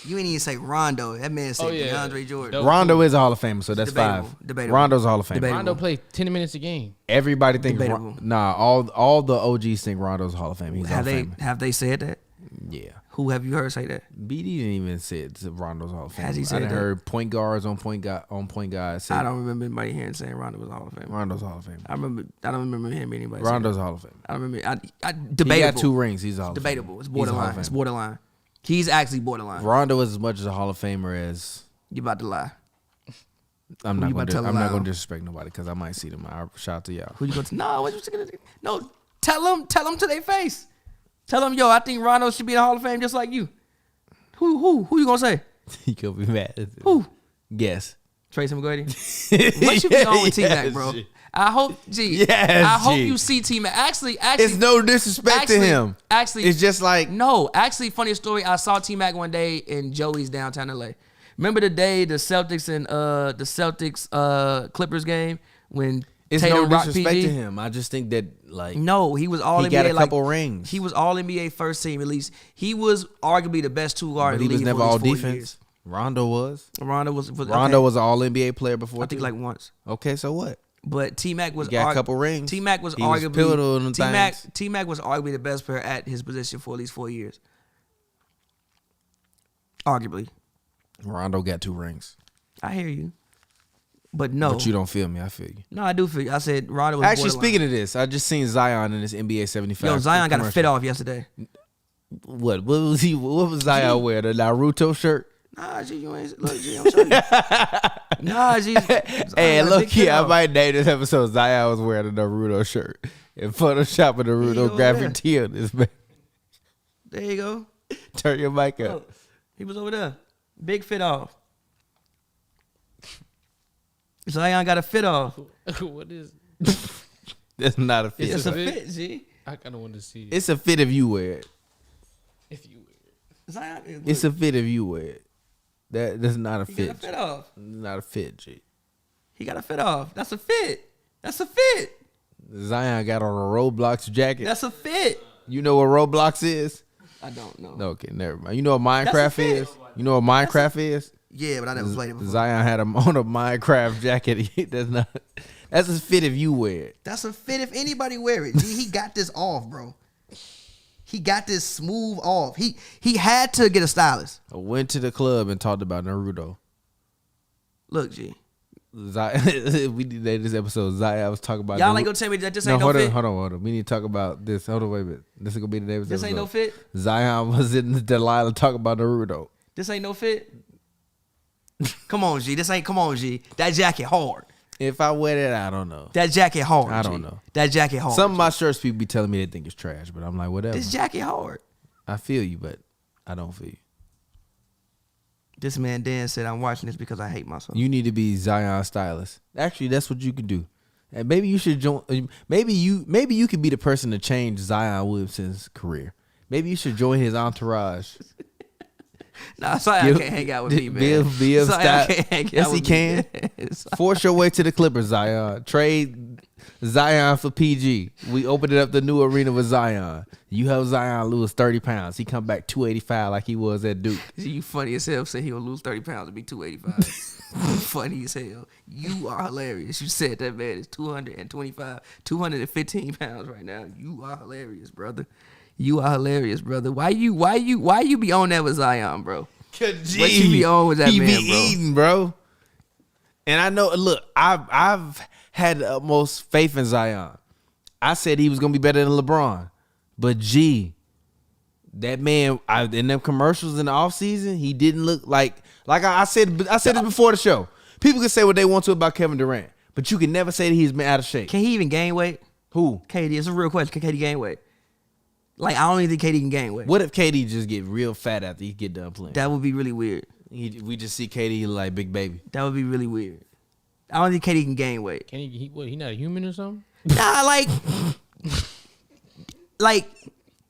you ain't even say Rondo. That man said DeAndre Jordan.
Dope.
Rondo is a Hall of Famer, so that's
Debatable.
5.
Debatable.
Rondo's a Hall of Famer.
Debatable.
Rondo played 10 minutes a game.
Everybody thinks
Debatable.
all the OGs think Rondo's a Hall of Fame. He's a Hall of Famer.
Have they said that?
Yeah.
Who have you heard say that?
BD didn't even say it. Rondo's Hall of Fame.
Has he said
I done
that?
heard point guards on point guys say
I don't remember anybody hearing saying Rondo was a Hall of Fame.
Rondo's Hall of Fame.
I don't remember hearing anybody.
Rondo's
say
Hall of Fame.
that. I don't remember.
He
Debatable.
got 2 rings. He's a Hall of Fame.
Debatable. It's
He's a Hall of
borderline.
Fame.
It's borderline. He's actually borderline.
Rondo is as much as a Hall of Famer as
You about to lie.
I'm
Who
not
you
going
about to tell
to.
a
I'm not
lie
going
on?
to disrespect nobody because I might see them. I'll shout out to y'all.
Who you going to? No, what you gonna do? No, tell them to their face. Tell him, yo, I think Rondo should be in the Hall of Fame just like you. Who you gonna say?
He could be mad.
Who?
Guess.
Tracy McGrady. What you be on with T-Mac, bro? I hope, I hope you see T-Mac. Actually,
it's no disrespect to him.
Actually,
it's just like
no. Actually, funny story. I saw T-Mac one day in Joey's downtown LA. Remember the day the Celtics and Clippers game when
it's
Tatum
no
rocked
disrespect
PG?
to him. I just think that like
no, he was all
he
NBA.
got a couple rings.
He was all NBA first team at least. He was arguably the best two guard
but
in
he
the
was
league
never
for
all
4
defense.
years.
Rondo was.
Rondo was
an all NBA player before.
I think like once.
Okay, so what?
But T-Mac was
got a couple rings.
T-Mac was
He was
arguably
pivotal in them things.
T-Mac was arguably the best player at his position for at least 4 years. Arguably.
Rondo got 2 rings.
I hear you. But no.
But you don't feel me. I feel you.
No, I do feel you. I said Rondo was
actually,
borderline.
speaking of this, I just seen Zion in this NBA 75.
Yo, Zion got a
commercial.
fit off yesterday.
What was he? What was Zion wearing? The Naruto shirt?
Nah, G, you ain't. Look, G, I'm showing you. Nah, G.
Hey, look here. I might name this episode Zion was wearing a Naruto shirt and Photoshop a Naruto graphic tee on this man.
There you go.
Turn your mic up.
Oh, he was over there. Big fit off. Zion got a fit off.
What is?
That's not a fit.
It's a fit, G.
I kind of want to see it.
It's a fit if you wear it.
If you wear it.
Zion,
It's a fit if you wear it. That's not a
he
fit.
got a fit off.
Not a fit, G.
He got a fit off. That's a fit. That's a fit.
Zion got on a Roblox jacket.
That's a fit.
You know what Roblox is?
I don't know.
Okay, never mind. You know what Minecraft is? You know what Minecraft is?
Yeah, but I never played it before.
Zion had him on a Minecraft jacket. That's a fit if you wear it.
That's a fit if anybody wear it. G, he got this off, bro. He got this smooth off. He had to get a stylist.
I went to the club and talked about Naruto.
Look, G.
Zion, we did this episode. Zion was talking about.
Y'all ain't gonna tell me that this ain't no fit.
Hold on. We need to talk about this. Hold on, wait a minute. This is gonna be the name of this
This ain't no
episode.
fit.
Zion was in Delilah talking about Naruto.
This ain't no fit. Come on, G. Come on, G. That jacket hard.
If I wear that, I don't know.
That jacket hard.
I
G.
don't know.
That jacket hard.
Some of my shirts people be telling me they think it's trash, but I'm like, whatever.
This jacket hard.
I feel you, but I don't feel you.
This man Dan said, I'm watching this because I hate myself.
You need to be Zion stylist. Actually, that's what you can do. And maybe you should join. Maybe you could be the person to change Zion Williamson's career. Maybe you should join his entourage.
Nah, Zion can't hang out with me, man.
Be of
Zion
style.
can't hang
Yes,
out
he
with
can.
me.
Force your way to the Clippers, Zion. Trade Zion for PG. We opened it up the new arena with Zion. You help Zion lose 30 pounds. He come back 285 like he was at Duke.
You funny as hell. Say he'll lose 30 pounds and be 285. Funny as hell. You are hilarious. You said that man is 225, 215 pounds right now. You are hilarious, brother. You are hilarious, brother. Why you be on that with Zion, bro? What you be on with that
he
man,
be
bro?
eating, bro. And I know. Look, I've had the utmost faith in Zion. I said he was gonna be better than LeBron, but that man in them commercials in the offseason, he didn't look like I said it before the show. People can say what they want to about Kevin Durant, but you can never say that he's been out of shape.
Can he even gain weight?
Who?
KD. It's a real question. Can KD gain weight? Like, I don't even think KD can gain weight.
What if KD just get real fat after he get done playing?
That would be really weird.
We just see KD like Big Baby.
That would be really weird. I don't think KD can gain weight.
Can he what, he not a human or something?
Nah, like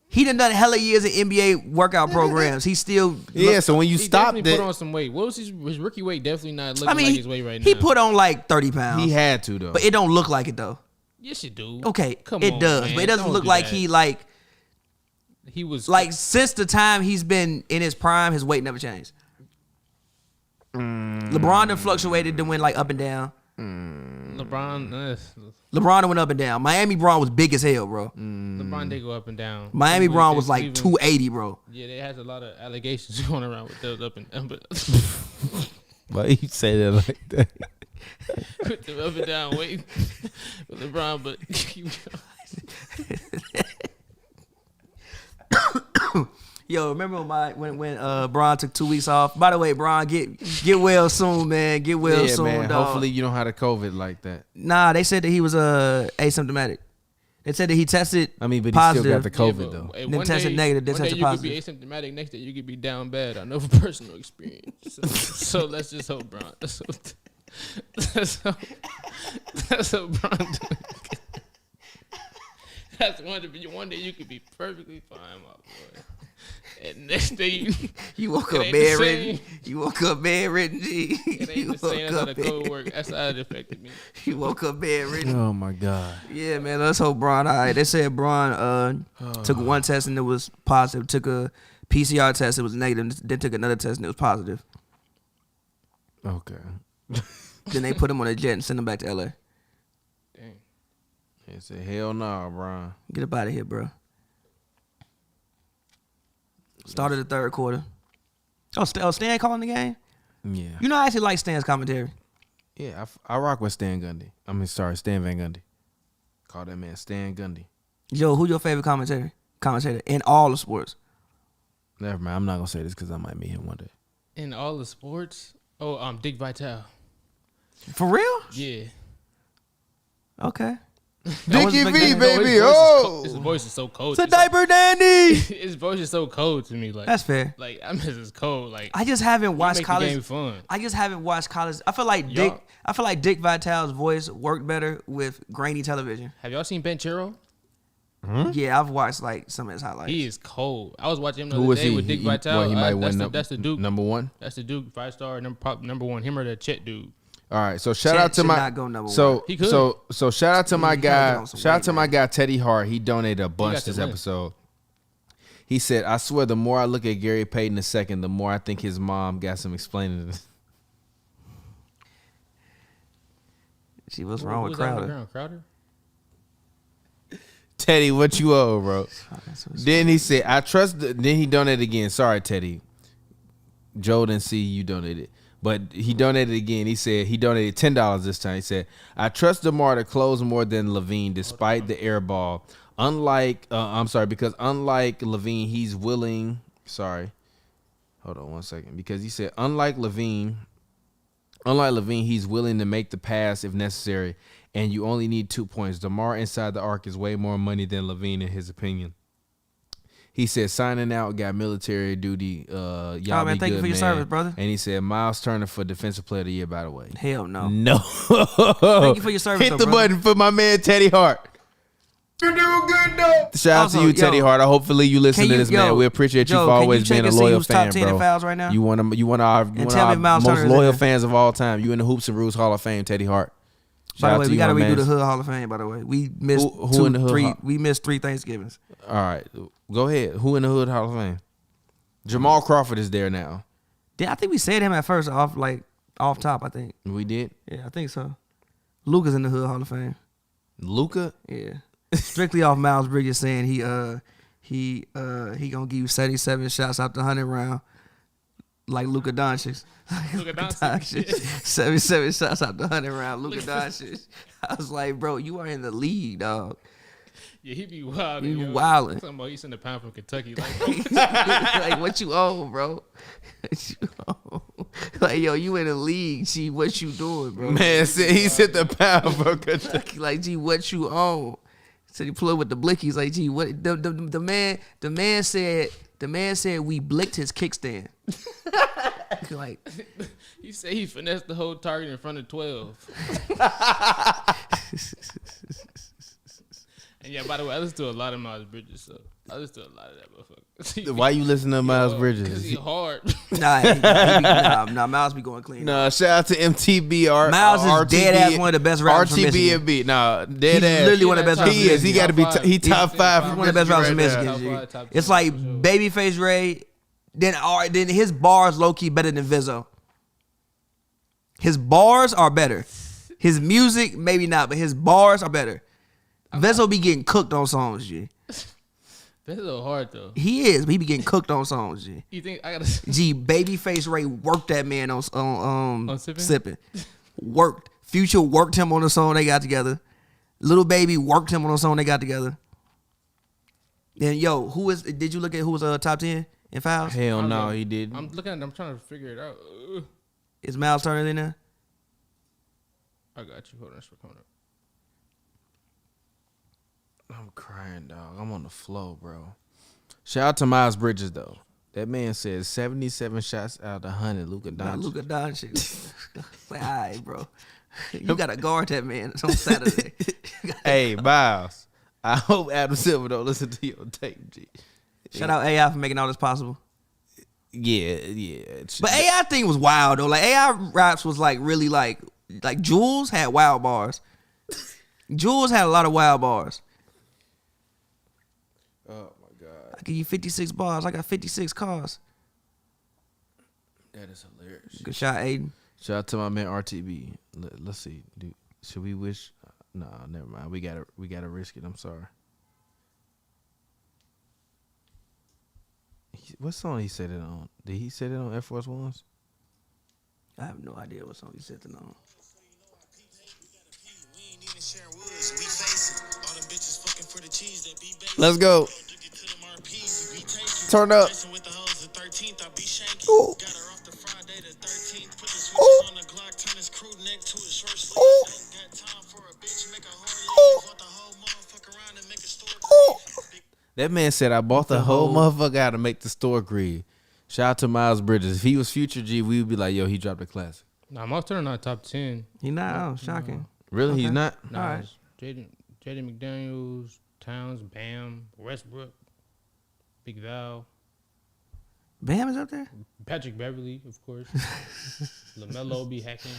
he done hella years of NBA workout programs. He still
So when you
He
stop
definitely
that,
put on some weight. What was his rookie weight? Definitely not looking
I mean,
like his weight right now.
he put on like 30 pounds.
he had to though.
But it don't look like it though.
Yes, you do.
Okay,
Come
it
on,
does,
man.
but it doesn't
Don't
look
do
like
that.
he
He was
like since the time he's been in his prime, his weight never changed. LeBron done fluctuated, then went like up and down.
LeBron.
LeBron done went up and down. Miami Braun was big as hell, bro.
LeBron did go up and down.
Miami
Even
Braun
with
was like
Cleveland-
280, bro.
Yeah, they has a lot of allegations going around with those up and down, but
Why you say that like that?
with the up and down weight with LeBron, but
Yo, remember when Braun took 2 weeks off? By the way, Braun, get well soon, man. Get well
Yeah,
soon,
man.
dog.
Hopefully you don't have the COVID like that.
Nah, they said that he was asymptomatic. They said that he tested.
I mean, but
positive.
he still got the COVID though.
Hey,
Then tested negative, then
one day
tested
you
positive.
could be asymptomatic. Next day you could be down bad. I know from personal experience. So let's just hope, Bron. That's what Bron doing. That's one day you could be perfectly fine, my boy. And next day
you woke up bedridden. You woke up bedridden, G.
It ain't the same as how the code work. That's how it affected me.
You woke up bedridden.
Oh my God.
Yeah, man. Let's hope Bron. All right. They said Bron took one test and it was positive. Took a PCR test, it was negative. Then took another test and it was positive.
Okay.
Then they put him on a jet and sent him back to LA.
Dang.
He said, hell no, Brian.
Get up out of here, bro. Started the third quarter. Stan calling the game?
Yeah.
You know, I actually like Stan's commentary.
Yeah, I rock with Stan Gundy. Stan Van Gundy. Call that man Stan Gundy.
Yo, who your favorite commentator in all the sports?
Never mind. I'm not going to say this because I might meet him one day.
In all the sports? Oh, Dick Vitale.
For real?
Yeah.
Okay.
Dickie V,
No,
baby.
his voice is so cold.
It's a diaper dandy.
His voice is so cold to me. Like
That's fair.
Like I miss his cold. Like
I just haven't watched
make the
college.
game fun.
I just haven't watched college. I feel like
Y'all-
Dick Vitale's voice worked better with grainy television.
Have y'all seen Ben Chiro?
Yeah, I've watched like some of his highlights.
He is cold. I was watching him the
Who
other
was
day
he?
with Dick Vitale.
He might win
that's the Duke.
number one.
That's the Duke 5-star number one. Him or the Chet dude.
All right, so shout
Chet
out to
should
my
not go number
so
one.
He could.
so shout out to my
He gotta get
guy.
on some
Shout out
weight,
to my
man.
guy Teddy Hart. He donated a bunch
got the
this
link.
episode. He said, "I swear, the more I look at Gary Payton II, the more I think his mom got some explaining."
See what's wrong with Crowder.
Crowder?
Teddy, what you owe, bro? Then he said, "I trust." Then he donated again. Sorry, Teddy. Joe didn't see you donated, but he donated again. He said he donated $10 this time. He said, "I trust DeMar to close more than Levine, despite the air ball. Because unlike Levine, he's willing." Sorry, hold on one second. Because he said, unlike Levine, he's willing to make the pass if necessary, and you only need 2 points. DeMar inside the arc is way more money than Levine, in his opinion. He said, signing out, got military duty. Y'all
man,
be
thank
good,
you for your
man.
service, brother.
And he said, Miles Turner for Defensive Player of the Year, by the way.
Hell no.
No.
Thank you for your service.
Hit
though,
the
brother.
button for my man, Teddy Hart. You're doing good, though. Shout out
Also,
to you, Teddy
yo,
Hart. Hopefully you listen to this, man. We appreciate you
Joe,
for
can
always
you check
being a
and see
loyal
who's
fan,
top 10 in
bro.
fouls right now?
You one of our
tell me if Miles
most
Turner is in
loyal
there.
fans of all time. You in the Hoops and Brews Hall of Fame, Teddy Hart.
By
Shout
the
out
way,
to
we
you,
got to
my
redo
man.
the Hood Hall of Fame, by the way. We missed
Who in the Hood
we missed 3 Thanksgivings.
All right, go ahead. Who in the Hood Hall of Fame? Jamal Crawford is there now.
Yeah, I think we said him at first off top, I think.
We did.
Yeah, I think so. Luka's in the Hood Hall of Fame.
Luka.
Yeah. Strictly off Miles Bridges saying he gonna give you 77 shots out the 100 round like Luka Doncic.
Luka Doncic.
77 shots out the 100 round, Luka Doncic. I was like, bro, you are in the league, dog.
Yeah, he be wild.
He wildin'.
Talking about he's in the pound from Kentucky. Like, bro,
Like, what you own, bro? What you own? Like, yo, you in the league. Gee, what you doing, bro?
Man, he said the pound for Kentucky.
Like, gee, what you own? So he pull up with the blickies. Like, gee, what? The man said we blicked his kickstand. Like,
he said he finessed the whole target in front of 12. And yeah, by the way, I listen to a lot of Miles Bridges, so I listen to a lot of that motherfucker.
Why you listen to Miles Bridges?
Because he hard.
nah, Miles be going clean.
Nah, shout out to MTB.
Miles is dead ass one of the best rappers from
RTB
Michigan.
and B. Nah, dead
He's
ass.
literally one of the best rappers.
He is. He got to be. He top five.
He's one of the best rappers from Michigan.
Top
G.
five, top
It's
10
like
for sure.
Babyface Ray. Then his bars low key better than Vizzo. His bars are better. His music maybe not, but his bars are better. Vizzo be getting cooked on songs, G.
That's a little hard though.
He is, but he be getting cooked on songs, G.
You think I gotta?
G, Babyface Ray worked that man on
Sippin'?
Sippin'. Worked. Future worked him on the song they got together. Little Baby worked him on the song they got together. Then yo, did you look at who was top 10 in fouls?
Hell no, he didn't.
I'm looking at it. I'm trying to figure it out.
Is Miles Turner in there?
I got you. Hold on, it's coming up.
I'm crying, dog. I'm on the flow, bro. Shout out to Miles Bridges, though. That man said 77 shots out of 100. Luka Doncic.
Not Luka Doncic. Like, all right, bro. You got to guard that man on Saturday.
Hey, Miles. I hope Adam Silver don't listen to your tape, G.
Shout out AI for making all this possible.
Yeah.
But AI thing was wild, though. Like, AI raps was, like, really, like Jules had wild bars. Jules had a lot of wild bars.
Oh, my God.
I give you 56 bars. I got 56 cars.
That is hilarious.
Good shot, Aiden.
Shout out to my man RTB. Let's see. Should we wish? No, never mind. We gotta risk it. I'm sorry. What song he said it on? Did he say it on Air Force Ones?
I have no idea what song he said it on.
Let's go. Turn up. Ooh. That man said, I bought the whole motherfucker out to make the store green. Shout out to Miles Bridges. If he was Future G, we would be like, yo, he dropped a classic.
Nah, Miles Turner not top 10.
He not. Shocking.
Really?
Okay.
He's not?
Nah,
All right.
it's Jaden McDaniels, Towns, Bam, Westbrook, Big Val,
Bam is up there?
Patrick Beverly, of course. LaMelo be hacking.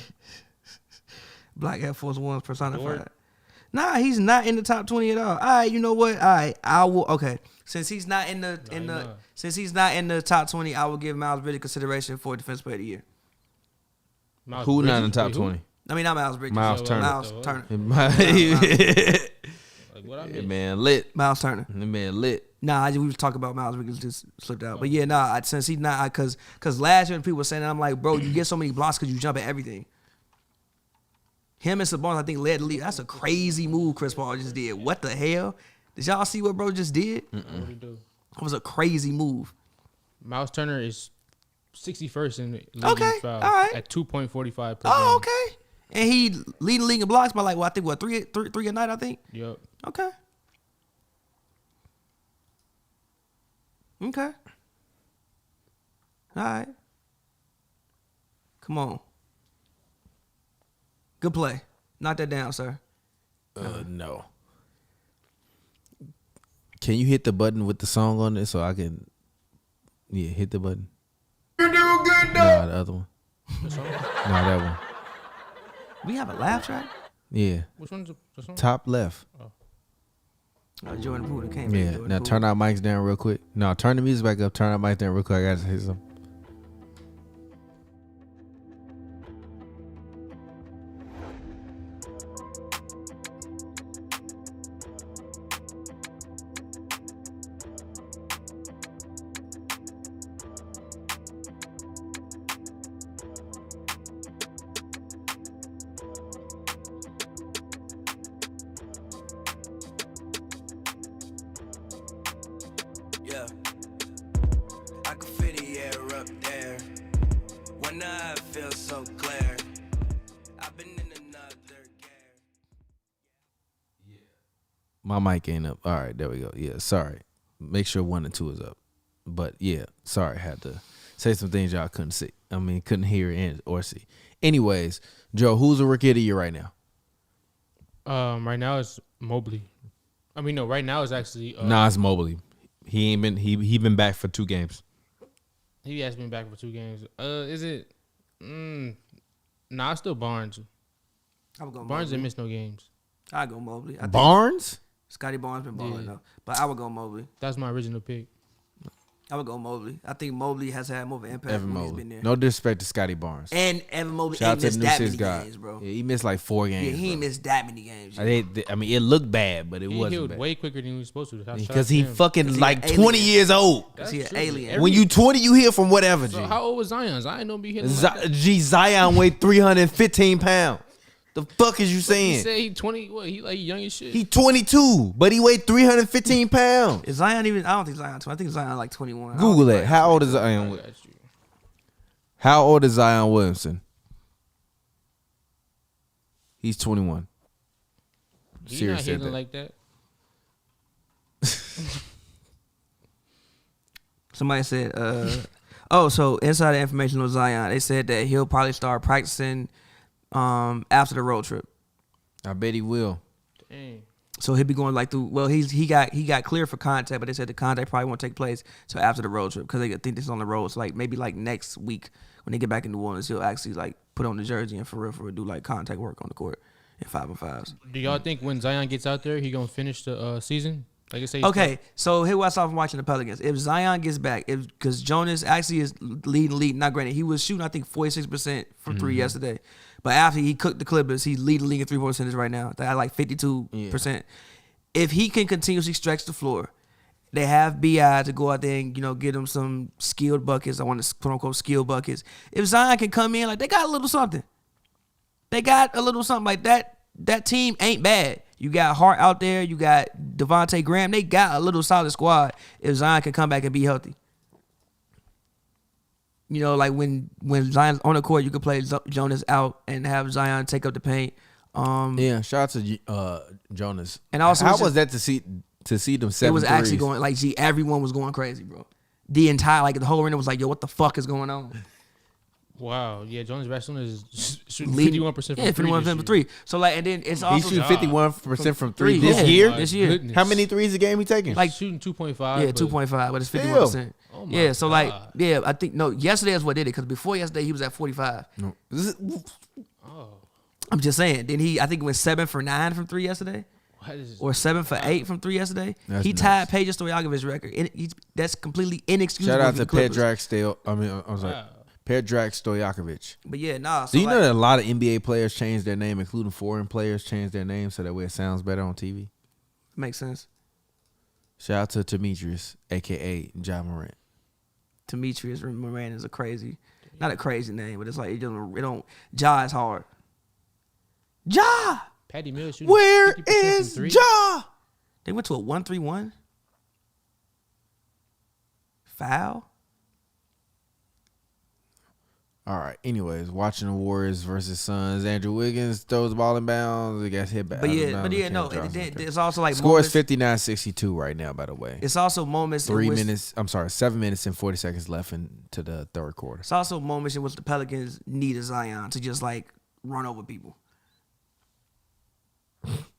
Black Air Force Ones personified.
Dort.
Nah, he's not in the top 20 at all. All right, you know what? All right, I will. Okay, since he's not in the since he's not in the top 20, I will give Miles Bridges consideration for Defensive Player of the Year.
Miles
Who
Bridges,
not in the top
wait, who?
20?
I mean, not Miles Bridges.
Miles Turner.
Miles Turner.
Like, what I
That
mean?
man lit.
Miles Turner.
That man lit.
Nah, we was talking about Miles Bridges, just slipped out. But yeah, nah, since he's not, cause last year people were saying that, I'm like, bro, you get so many blocks because you jump at everything. Him and Sabonis, I think, led the league. That's a crazy move Chris Paul just did. What the hell? Did y'all see what bro just did?
What he do?
It was a crazy move.
Miles Turner is 61st in the league
Okay,
in fouls
all right.
at 2.45 per game.
Oh, okay. And he lead the league in blocks by like, I think, three a night, I think?
Yep.
Okay. Okay. All right. Come on. Good play. Knock that down, sir.
No. Can you hit the button with the song on it so I can? Yeah, hit the button. You do good though. Nah, the other one. Nah, that one.
We have a laugh track?
Yeah.
Which one's the song?
Top left.
Jordan Poole came
Yeah.
Jordan
Now
Poole.
turn our mics down real quick. No, turn the music back up. Turn our mics down real quick. I gotta say something.
Yeah, I can feel the air up there. When I feel so clear, I've been in another gear.
My mic ain't up. All right, there we go. Yeah, sorry. Make sure 1 and 2 is up. But yeah, sorry, had to say some things y'all couldn't see. I mean, couldn't hear or see. Anyways, Joe, who's the rookie of the year right now?
Right now it's Mobley. I mean, no, right now it's actually
It's Mobley. He ain't been he been back for 2 games.
He has been back for 2 games. Is it? Nah, it's still Barnes.
I would go
Barnes didn't
Mobley.
miss no games.
I go Mobley. I think
Barnes?
Scotty Barnes been balling
Yeah.
though. But I would go Mobley.
That's my original pick.
I would go Mobley. I think Mobley has had more of an impact
Evan
when he's
Mobley.
been there.
No disrespect to Scotty Barnes.
And Evan Mobley
Shout out
ain't
to
missed
the
that
new
many
six guy.
games, bro.
Yeah, he missed like 4 games.
Yeah, he ain't
bro.
missed that many games.
I mean, it looked bad, but it
He
wasn't
healed
bad.
way quicker than he was supposed to. Shout out
Because
to
he
him.
fucking
he
like
an
20
alien.
years old.
Because he an
true.
alien.
When you 20, you heal from whatever, G.
So how old was Zion? Zion don't be hitting like that.
G Zion weighed 315 pounds. The fuck is you
He
saying?
said he 20. What? He like young as shit.
He 22, but he weighed 315 pounds.
Is Zion even? I don't think Zion 20. I think Zion like 21. I don't
Google
think
it. How old is
I
Zion?
got you.
How old is Zion Williamson? He's 21.
He
Serious
not
said
hitting
that.
like that.
Somebody said, so insider information on Zion. They said that he'll probably start practicing after the road trip.
I bet he will.
Dang.
So he'll be going like through. Well, he got cleared for contact, but they said the contact probably won't take place till after the road trip because they think this is on the road. So like maybe like next week when they get back in New Orleans, he'll actually like put on the jersey and for real do like contact work on the court in 5-on-5s.
Do y'all think when Zion gets out there, he gonna finish the season? Like I say.
Okay, so here what I saw from watching the Pelicans. If Zion gets back, because Jonas actually is leading. Not granted, he was shooting I think 46% from three yesterday, but after he cooked the Clippers, he's leading the league in 3-point percentage right now. They had like 52%. If he can continuously stretch the floor, they have BI to go out there and get him some skilled buckets. I want to quote unquote skilled buckets. If Zion can come in, like they got a little something. They got a little something like that. That team ain't bad. You got Hart out there. You got Devontae Graham. They got a little solid squad if Zion can come back and be healthy. Like when Zion's on the court, you could play Jonas out and have Zion take up the paint.
Shout out to Jonas.
And also,
how was that to see them 7
It was actually
threes?
going like, everyone was going crazy, bro. The entire the whole arena was like, yo, what the fuck is going on?
Wow, yeah, Jonas Valanciunas is shooting 51% from three.
Yeah, 51% from three. So and then it's also
He's shooting 51% from three
Yeah,
this year.
This year.
Goodness.
How many threes a game he taking?
Like shooting 2.5.
Yeah, 2.5, but it's 51%.
Oh my
yeah, so
God.
I think yesterday is what did it because before yesterday he was at 45.
No.
I'm just saying. Then I think went 7 for 9 from three yesterday, or 7 for 8 from three yesterday.
That's
he
nuts.
tied Peja Stojakovic's record. That's completely inexcusable.
Shout out
for
to
the Clippers.
Predrag Stojakovic.
But yeah, nah. So
Do you know that a lot of NBA players change their name, including foreign players change their name so that way it sounds better on TV?
Makes sense.
Shout out to Demetrius, a.k.a. Ja Morant.
Demetrius Moran is not a crazy name, but it's like it don't. Ja is hard. Ja,
Patty Mills shooting
where
50%
is
from three.
Ja?
they went to a 1-3-1 foul.
All right. Anyways, watching the Warriors versus Suns. Andrew Wiggins throws the ball in bounds. It gets hit back.
It's also like
Score is
moments.
59-62 right now, by the way.
It's also moments.
7 minutes and 40 seconds left into the third quarter.
It's also moments in which the Pelicans need a Zion to just like run over people.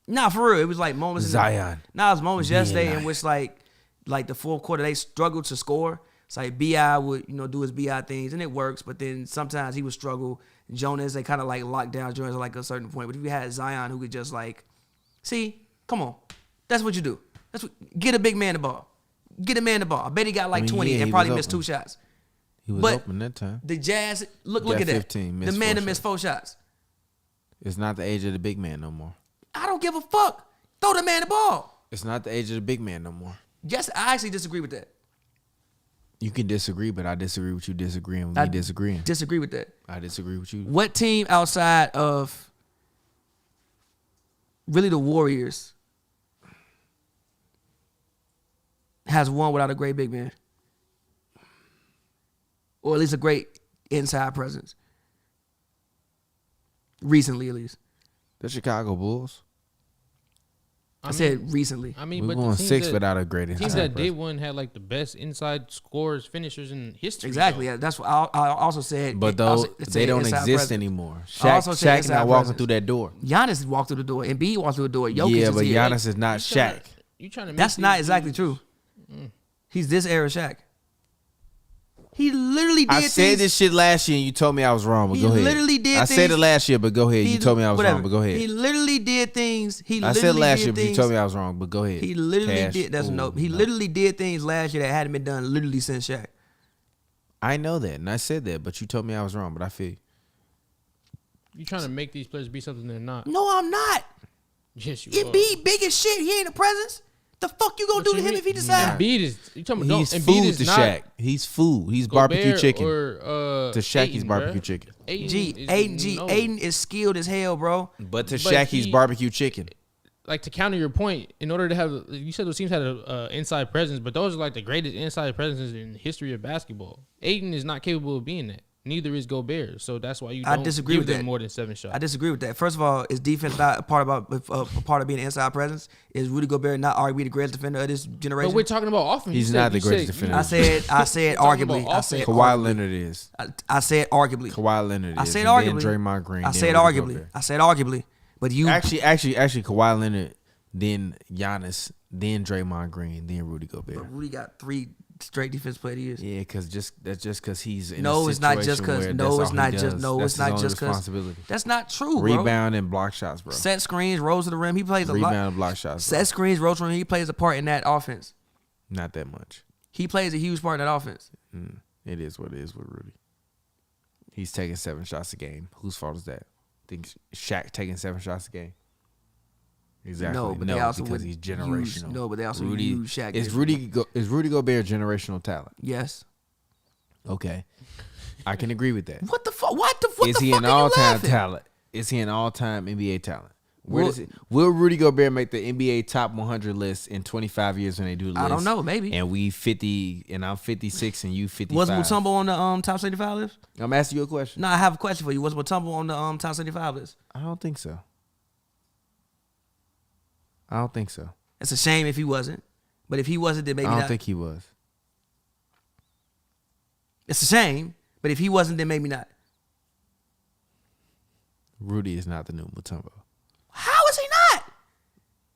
Nah, for real. It was like moments.
Zion.
It was moments yesterday in which like the fourth quarter they struggled to score. It's like B.I. would, do his B.I. things, and it works. But then sometimes he would struggle. Jonas, they kind of like lock down Jonas at like a certain point. But if you had Zion who could just like, see, come on. That's what you do. Get a big man the ball. Get a man the ball. I bet he got like 20 and probably missed 2 shots.
He was open that time.
The Jazz, look at that.
15,
the man that missed 4 shots.
It's not the age of the big man no more.
I don't give a fuck. Throw the man the ball.
It's not the age of the big man no more.
Yes, I actually disagree with that.
You can disagree, but I disagree with you disagreeing with me disagreeing.
Disagree with that.
I disagree with you.
What team outside of really the Warriors has won without a great big man? Or at least a great inside presence? Recently, at least.
The Chicago Bulls.
I said recently.
I mean,
We're
but
going
the teams
6
that,
without a great inside
teams that
presence.
did win had like the best inside scorers, finishers in history.
Exactly.
though.
Yeah, that's what I also said.
But they don't exist anymore.
I also said
Shaq not
inside
walking
presence.
through that door.
Giannis walked through the door. Embiid walked through the door. Jokic
Yeah,
is
but
here.
Giannis is not Shaq.
You trying to? Make
That's not
these
exactly
dudes-
true. He's this era Shaq. He literally did
I
things.
said this shit last year and you told me I was wrong, but
He
go ahead.
literally did
I said it
things-
last year, but go ahead. You told me I was wrong, but go ahead.
He literally did things.
I said last year, but you told me I was wrong, but go ahead.
He literally
Cash.
did. That's
Ooh,
no. He
no.
literally did things last year that hadn't been done literally since Shaq.
I know that, and I said that, but you told me I was wrong, but I feel you.
You trying to make these players be something they're not?
No, I'm not.
Yes, you are.
Embiid big as shit. He ain't a presence. The fuck you gonna
What
do
you
to him
mean?
if he decides?
Embiid is. You talking about?
He's
Embiid
food
is
to
not
Shaq. He's food. He's
Gobert
barbecue chicken.
Or,
To Shaq, he's
Ayton,
barbecue
bruh.
chicken.
Aiden is skilled as hell, bro.
But to
But
Shaq, he's
he-
barbecue chicken.
Like to counter your point, in order to have, you said those teams had a inside presence, but those are like the greatest inside presences in the history of basketball. Ayton is not capable of being that. Neither is Gobert. So that's why you
I
don't
disagree
give
with
them
that.
more than 7 shots.
I disagree with that. First of all, is defense not a part of being an inside presence? Is Rudy Gobert not arguably the greatest defender of this generation?
But we're talking about offense.
He's not the greatest defender.
I said arguably. I said
Kawhi
arguably.
Leonard is.
I said arguably.
Kawhi Leonard is.
I said
and
arguably.
Then Draymond Green.
I
then
said
Rudy
arguably.
Gobert.
I said arguably. But you
Actually, Kawhi Leonard, then Giannis, then Draymond Green, then Rudy Gobert.
But Rudy got 3 straight defense player of the years.
Yeah, because that's just because he's in
No,
a
it's not just because.
situation
No,
where
it's
that's
not
all he
just.
does.
No,
That's
it's not
his
just because.
responsibility.
That's not true, bro.
Rebound and block shots, bro.
Set screens, rolls to the rim. He plays a lot.
Rebound and block shots. Bro.
Set screens, rolls to the rim. He plays a part in that offense.
Not that much.
He plays a huge part in that offense.
It is what it is with Rudy. He's taking 7 shots a game. Whose fault is that? Think Shaq taking 7 shots a game? Exactly.
No, but they also
because
would
he's generational.
No, but they also
Rudy,
use Shaq.
Is Rudy Gobert generational talent?
Yes.
Okay, I can agree with that.
What the fuck? What the fuck?
Is he an all-time talent? Is he an all-time NBA talent? Will Rudy Gobert make the NBA top 100 list in 25 years when they do the list?
I don't know. Maybe.
And we 50, and I'm 56, and you 55.
Was Mutombo on the top 75 list?
I'm asking you a question.
No, I have a question for you. Was Mutombo on the top 75 list?
I don't think so. I don't think so.
It's a shame if he wasn't. But if he wasn't, then maybe
I
not.
don't think he was.
It's a shame. But if he wasn't, then maybe not.
Rudy is not the new Mutombo.
How is he not?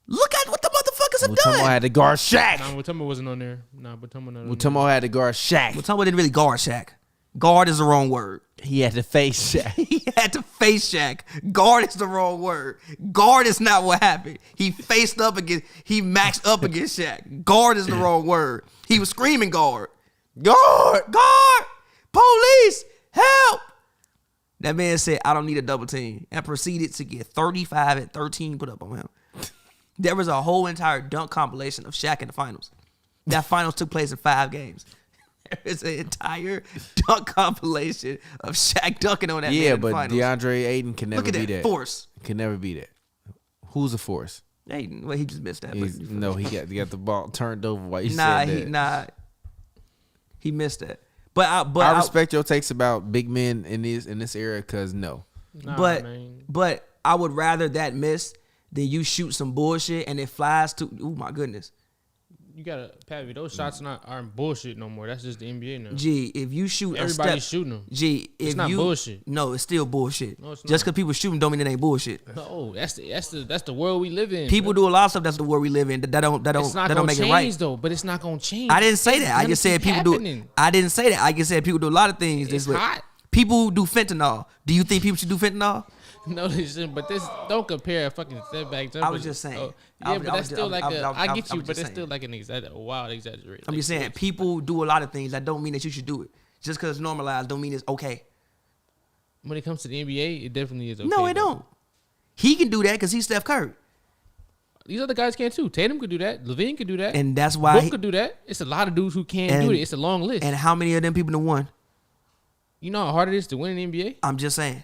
Look at what the motherfuckers have
Mutombo
done.
had to guard Shaq.
Nah, Mutombo wasn't on there. Nah, Mutombo not on there.
Mutombo had to guard Shaq.
Mutombo didn't really guard Shaq. Guard is the wrong word.
He had to face Shaq.
He had to face Shaq. Guard is the wrong word. Guard is not what happened. He maxed up against Shaq. Guard is the wrong word. He was screaming guard. Guard! Guard! Police! Help! That man said, I don't need a double team. And proceeded to get 35 and 13 put up on him. There was a whole entire dunk compilation of Shaq in the finals. That finals took place in 5 games. There is an entire dunk compilation of Shaq dunking on that man in the
but
finals.
DeAndre Ayton can never
Look at
be
that
that.
force.
Can never be that. Who's a force?
Ayton, well, he just missed that.
No, he got the ball turned over while you said that.
He missed that. But
I respect your takes about big men in this era because no.
Nah,
but
man.
but I would rather that miss than you shoot some bullshit and it flies to. Oh my goodness.
You gotta, Pappy, those shots aren't bullshit no more. That's just the NBA now.
Gee, if you shoot
Everybody's shooting them.
Gee, if
It's not bullshit.
No, it's still bullshit.
No, it's
Just
not.
because people shooting don't mean it ain't bullshit.
No, that's the world we live in.
People do a lot of stuff. That's the world we live in. That don't
It's not
that don't
gonna
make
change
it right.
though. But it's not gonna change.
I didn't say that. I
It's
just
gonna
said
keep
people
happening.
do. I didn't say that. I just said people do a lot of things.
It's
this way.
hot.
People do fentanyl. Do you think people should do fentanyl?
No, they shouldn't. But this don't compare a fucking step back jumper.
I was just saying.
Oh,
I
yeah,
was-
but
I
that's
was-
still like I get
I
you,
was
but
just
it's still
saying.
like a wild exaggeration.
I'm just saying people do a lot of things that don't mean that you should do it. Just because it's normalized don't mean it's okay.
When it comes to the NBA, it definitely is okay.
No, it
though.
don't. He can do that because he's Steph Curry.
These other guys can too. Tatum could do that. Levine could do that.
And that's why
Book could do that. It's a lot of dudes who can do it. It's a long list.
And how many of them people done won?
You know how hard it is to win in the NBA?
I'm just saying.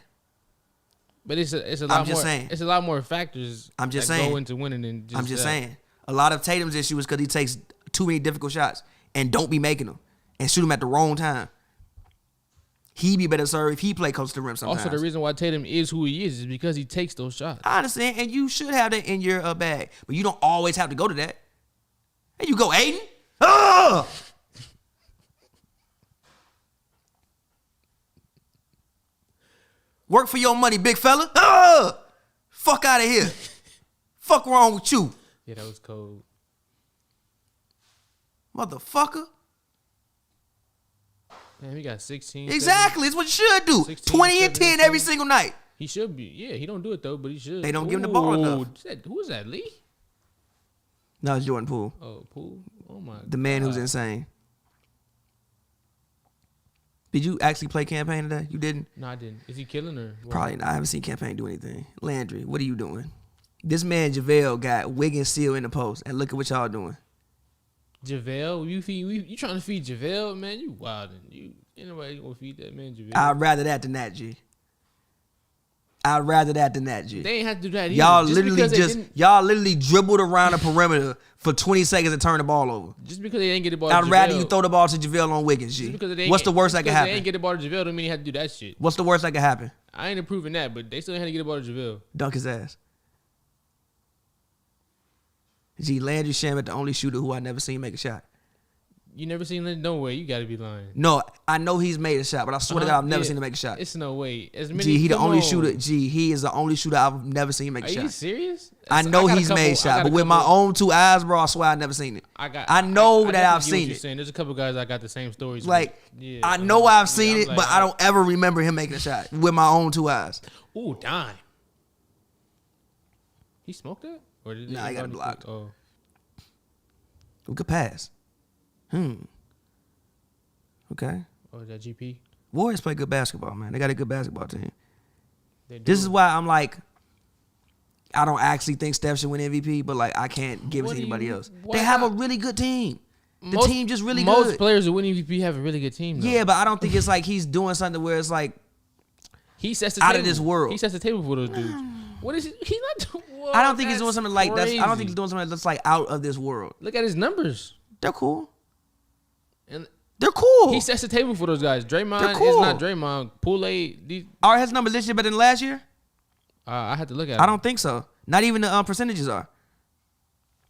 But it's a lot
just
more.
saying.
It's a lot more factors.
I'm just
that
saying.
go into winning than just
I'm just
that.
saying. A lot of Tatum's issue is because he takes too many difficult shots and don't be making them and shoot them at the wrong time. He'd be better served if he play close to the rim sometimes.
Also, the reason why Tatum is who he is because he takes those shots.
I understand, and you should have that in your bag, but you don't always have to go to that. Hey, you go, Aiden. Oh! Work for your money, big fella. Oh! Fuck out of here. Fuck wrong with you,
Yeah, that was cold.
motherfucker.
Man, we got 16.
Exactly, it's what you should do.
16,
20 and 10
17.
every single night.
He should be. Yeah, he don't do it though, but he should.
They don't give him the ball enough.
Who is that? Lee?
No, it's Jordan Poole,
Oh, Poole. Oh my.
the man who's
God.
insane. Did you actually play campaign today? You didn't?
No, I didn't. Is he killing her?
Probably not. I haven't seen campaign do anything. Landry, what are you doing? This man JaVale got Wiggins seal in the post, and look at what y'all doing.
JaVale, you trying to feed JaVale, man? You wildin'. You anybody gonna feed that man JaVale?
I'd rather that than that, G. I'd rather that than that, G.
They ain't have to do that.
Y'all
either.
y'all literally dribbled around the perimeter for 20 seconds and turned the ball over.
Just because they didn't get the ball.
I'd
to
rather
JaVale,
you throw the ball to JaVale on Wiggins, G. What's the worst that could happen?
They ain't get the ball to JaVale, don't mean they had to do that shit.
What's the worst that could happen?
I ain't approving that, but they still had to get the ball to JaVale.
Dunk his ass. G, Landry Shamet, the only shooter who I never seen make a shot.
You never seen that? No way. You got to be lying.
No, I know he's made a shot, but I swear to God, I've never seen him make a shot.
It's no way.
G, he the only shooter. G, he is the only shooter I've never seen make a shot.
Are you serious?
I know he's made a shot, but with my own two eyes, bro, I swear I never seen it. I know that I've seen it.
There's a couple guys I got the same stories.
Like,
yeah,
I know I've seen it, but I don't ever remember him making a shot with my own two eyes.
Ooh, dime. He smoked that? Or did
Nah, he got it blocked.
Oh.
Who could pass? Okay.
Oh, is that GP?
Warriors play good basketball, man. They got a good basketball team. This is why I'm like, I don't actually think Steph should win MVP, but like I can't give it to anybody else. They have a really good team. The team just really good.
Most players who win MVP have a really good team, though.
Yeah, but I don't think it's like he's doing something where it's like
he sets the
out
table.
of this world.
He sets the table for those dudes. What is he? He's not doing. Whoa,
I don't think he's doing something like that.
crazy.
I don't think he's doing something that's like out of this world.
Look at his numbers.
They're cool.
And
they're cool.
he sets the table for those guys. Draymond
cool.
is not Draymond. Poole,
Are his numbers this year better than last year?
I had to look at.
I don't think so. Not even the percentages are.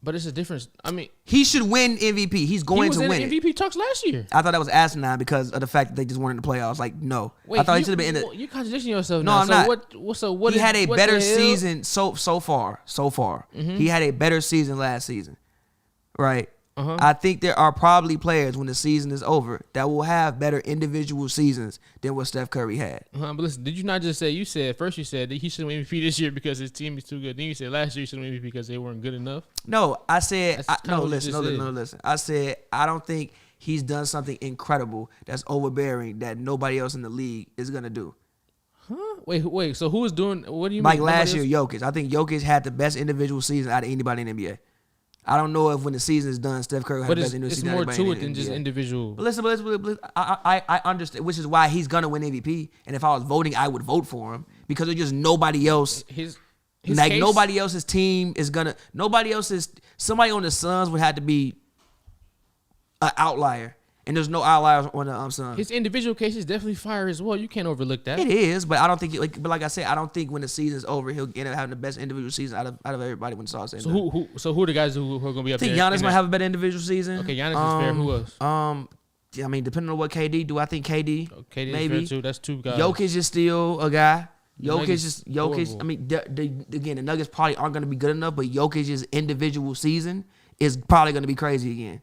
But it's a difference. I mean,
he should win MVP. He's going to win
in MVP talks last year.
I thought that was asinine because of the fact that they just weren't in the playoffs. Like, no.
Wait,
I thought he should have been in the.
You're contradicting yourself.
No,
now.
I'm not.
So what?
He had a better
the hell?
season so far.
Mm-hmm.
He had a better season last season, right?
Uh-huh.
I think there are probably players when the season is over that will have better individual seasons than what Steph Curry had.
But listen, did you not just say? You said that he should win MVP this year because his team is too good. Then you said last year he should win MVP because they weren't good enough.
No, I said listen.
Listen.
I said I don't think he's done something incredible that's overbearing that nobody else in the league is gonna do.
Huh? Wait. So who is doing? What do you
like
mean?
last year, Jokic. I think Jokic had the best individual season out of anybody in the NBA. I don't know if when the season is done, Steph Curry will have the best individual season.
But it's more
to
it than just individual.
But listen, I understand, which is why he's gonna win MVP. And if I was voting, I would vote for him because there's just nobody else.
His
like
case,
nobody else's team is gonna. Somebody on the Suns would have to be an outlier, and there's no outliers on the Suns.
His individual case is definitely fire as well. You can't overlook that.
It is, but I don't think. Like I said, I don't think when the season's over, he'll end up having the best individual season out of everybody when it's all said.
So who are the guys who are gonna be up
there? I think Giannis might have a better individual season.
Okay, Giannis is fair. Who else?
I mean, depending on what KD do, I think KD.
KD
maybe.
is fair too. That's two guys.
Jokic is still a guy.
Jokic.
Horrible. I mean, again, the Nuggets probably aren't going to be good enough, but Jokic's individual season is probably going to be crazy again.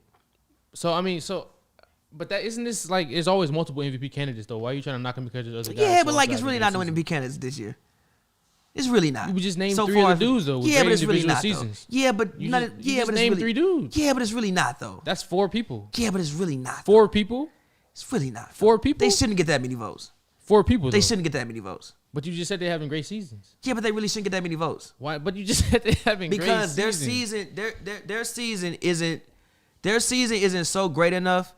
But that isn't this like there's always multiple MVP candidates though. Why are you trying to knock him because there's other guys?
Yeah, but like it's really not no MVP candidates this year. It's really not.
You just named
so
three of the dudes though.
Yeah, but it's really not.
Seasons.
Yeah, but
you
not.
You just named three dudes.
Yeah, but it's really not though.
That's four people.
Yeah, but it's really not.
Four people.
It's really not.
Four people.
They shouldn't get that many votes.
Four people.
They shouldn't get that many votes.
But you just said they're having great seasons.
Yeah, but they really shouldn't get that many votes.
Why? But you just said they're having
because
great seasons.
their season isn't so great enough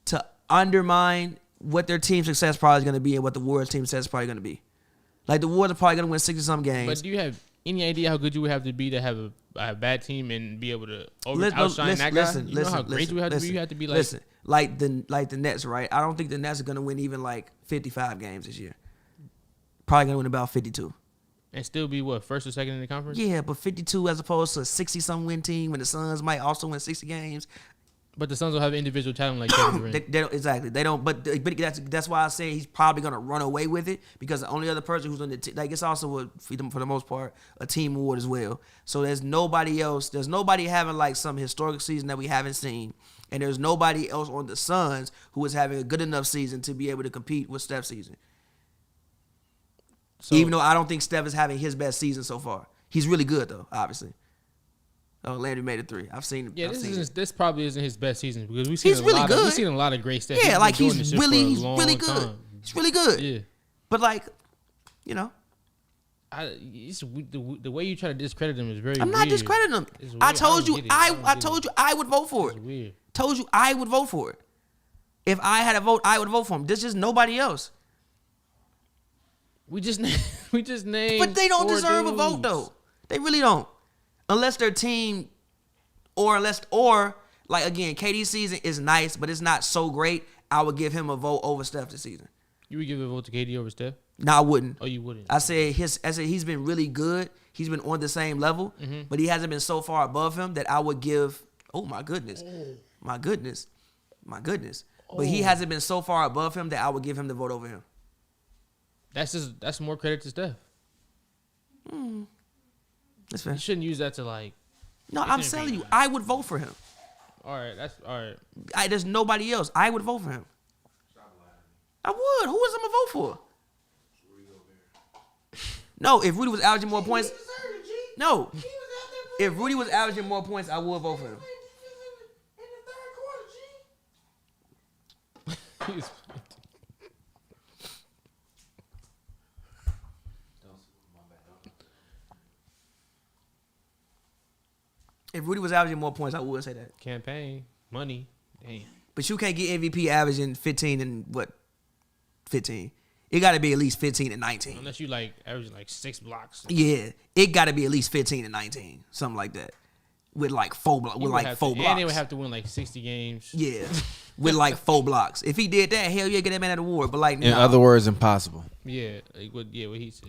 to undermine what their team success probably is going to be and what the Warriors team success is probably going to be. Like the Warriors are probably going to win 60-some games.
But do you have any idea how good you would have to be to have a bad team and be able to outshine that guy? You know how great you would have to be? You have to be like
the Nets, right? I don't think the Nets are going to win even like 55 games this year. Probably going to win about 52.
And still be what, first or second in the conference?
Yeah, but 52 as opposed to a 60-some win team when the Suns might also win 60 games.
But the Suns will have individual talent like Kevin Durant.
They don't, exactly. They don't. But that's why I say he's probably gonna run away with it because the only other person who's on the team, like it's also for the most part a team award as well. So there's nobody else. There's nobody having like some historic season that we haven't seen, and there's nobody else on the Suns who is having a good enough season to be able to compete with Steph's season. So, even though I don't think Steph is having his best season so far, he's really good though. Obviously. Oh, Landry made a three. I've seen him.
Yeah, this probably isn't his best season because we've
seen
a lot of great stuff.
Yeah, like he's really good. Time. He's really good.
Yeah,
but like, you know,
the way you try to discredit him is very.
I'm not discrediting him. I told you I would vote for it.
It's weird.
Told you I would vote for it. If I had a vote, I would vote for him. There's just nobody else.
We just We just named.
But they don't
4
deserve a vote
dudes.
though. They really don't, unless their team, or like again, KD's season is nice, but it's not so great. I would give him a vote over Steph this season.
You would give a vote to KD over Steph?
No, I wouldn't.
Oh, you wouldn't?
I said he's been really good. He's been on the same level, but he hasn't been so far above him that I would give. Oh my goodness, my goodness. But he hasn't been so far above him that I would give him the vote over him.
That's more credit to Steph.
That's fair.
You shouldn't use that to like.
No, I'm telling you, I would vote for him.
All right, that's all right.
There's nobody else. I would vote for him. I would. Who was I gonna vote for? No, if Rudy was averaging more points. No. If Rudy was averaging more points, I would vote for him. If Rudy was averaging more points, I would say that.
Campaign money, damn.
But you can't get MVP averaging 15 and what? 15. It got to be at least 15 and 19.
Unless you like averaging like 6 blocks.
Yeah, it got to be at least 15 and 19, something like that, with like 4 blocks. With like 4 blocks.
And they would have to win like 60 games.
Yeah, with like 4 blocks. If he did that, hell yeah, get that man an award. But like,
In other words, impossible.
Yeah, what he said.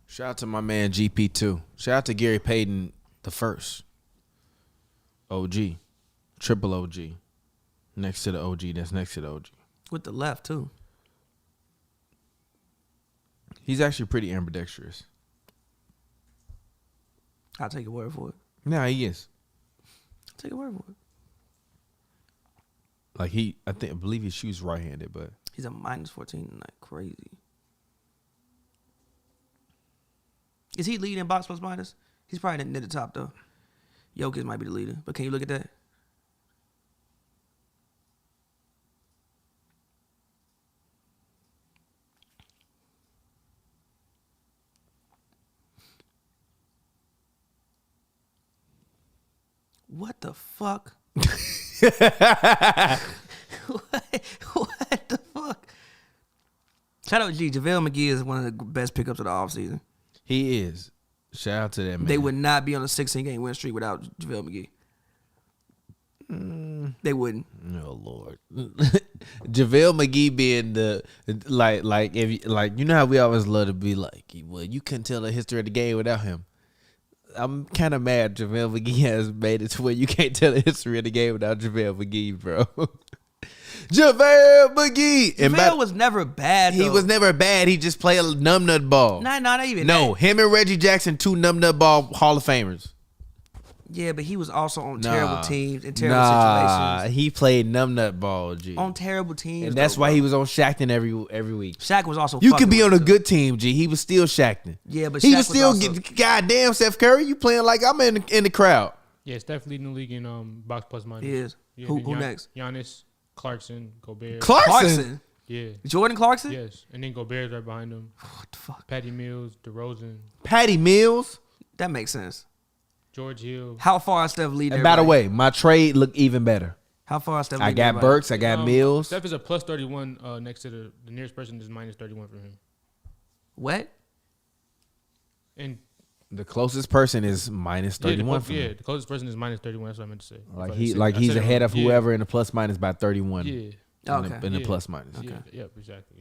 Shout out to my man GP2. Shout out to Gary Payton the first. OG. Triple OG. Next to the OG. That's next to the OG.
with the left too.
He's actually pretty ambidextrous.
I'll take your word for it.
Nah, he is.
I'll take your word for it.
Like I believe he shoots right-handed, but
He's a -14 tonight. Crazy. Is he leading in box plus minus? He's probably near the top though. Jokic might be the leader, but can you look at that? What the fuck? What the fuck? Shout out G. JaVale McGee is one of the best pickups of the offseason.
he is. Shout out to that man.
They would not be on a 16-game win streak without JaVale McGee. They wouldn't.
Oh Lord, JaVale McGee being the you know how we always love to be like, well, you couldn't tell the history of the game without him. I'm kind of mad JaVale McGee has made it to where you can't tell the history of the game without JaVale McGee, bro. JaVale McGee.
JaVale was never bad, though.
He was never bad. He just played a numbnut ball.
Not even
No,
that.
him and Reggie Jackson, 2 numbnut ball Hall of Famers.
Yeah, but he was also on terrible teams in terrible situations.
He played numbnut ball, G.
On terrible teams.
And that's
though,
why
bro.
he was on Shackton every week.
Shaq was also
You
fucking
could be
with
on a
him,
good team, G. He was still Shackton.
Yeah, but
he
Shaq
was still
was also-
goddamn Steph Curry. You playing like I'm in the crowd.
Yeah, Steph leading the league in box plus minus.
He is.
Yeah,
Who
then
next?
Giannis, Clarkson, Gobert.
Clarkson.
Yeah.
Jordan Clarkson?
Yes, and then Gobert's right behind him.
What the fuck?
Patty Mills, DeRozan,
Patty Mills.
That makes sense.
George Hill.
How far is Steph leading?
And by the
everybody?
way, my trade looked even better.
How far is Steph
I
leading?
got
everybody?
Burks. I got Mills.
Steph is a plus 31 next to the nearest person is minus 31 for him.
What?
And
The closest person is minus 31 for
yeah,
me.
the closest person is minus 31. That's what I meant to say.
Like
If I
he
said-
like
I
he's
said it
ahead
wrong.
of
Yeah.
whoever in the plus minus by 31.
Yeah.
In the
Yeah.
plus minus.
Yeah. Yep. Exactly.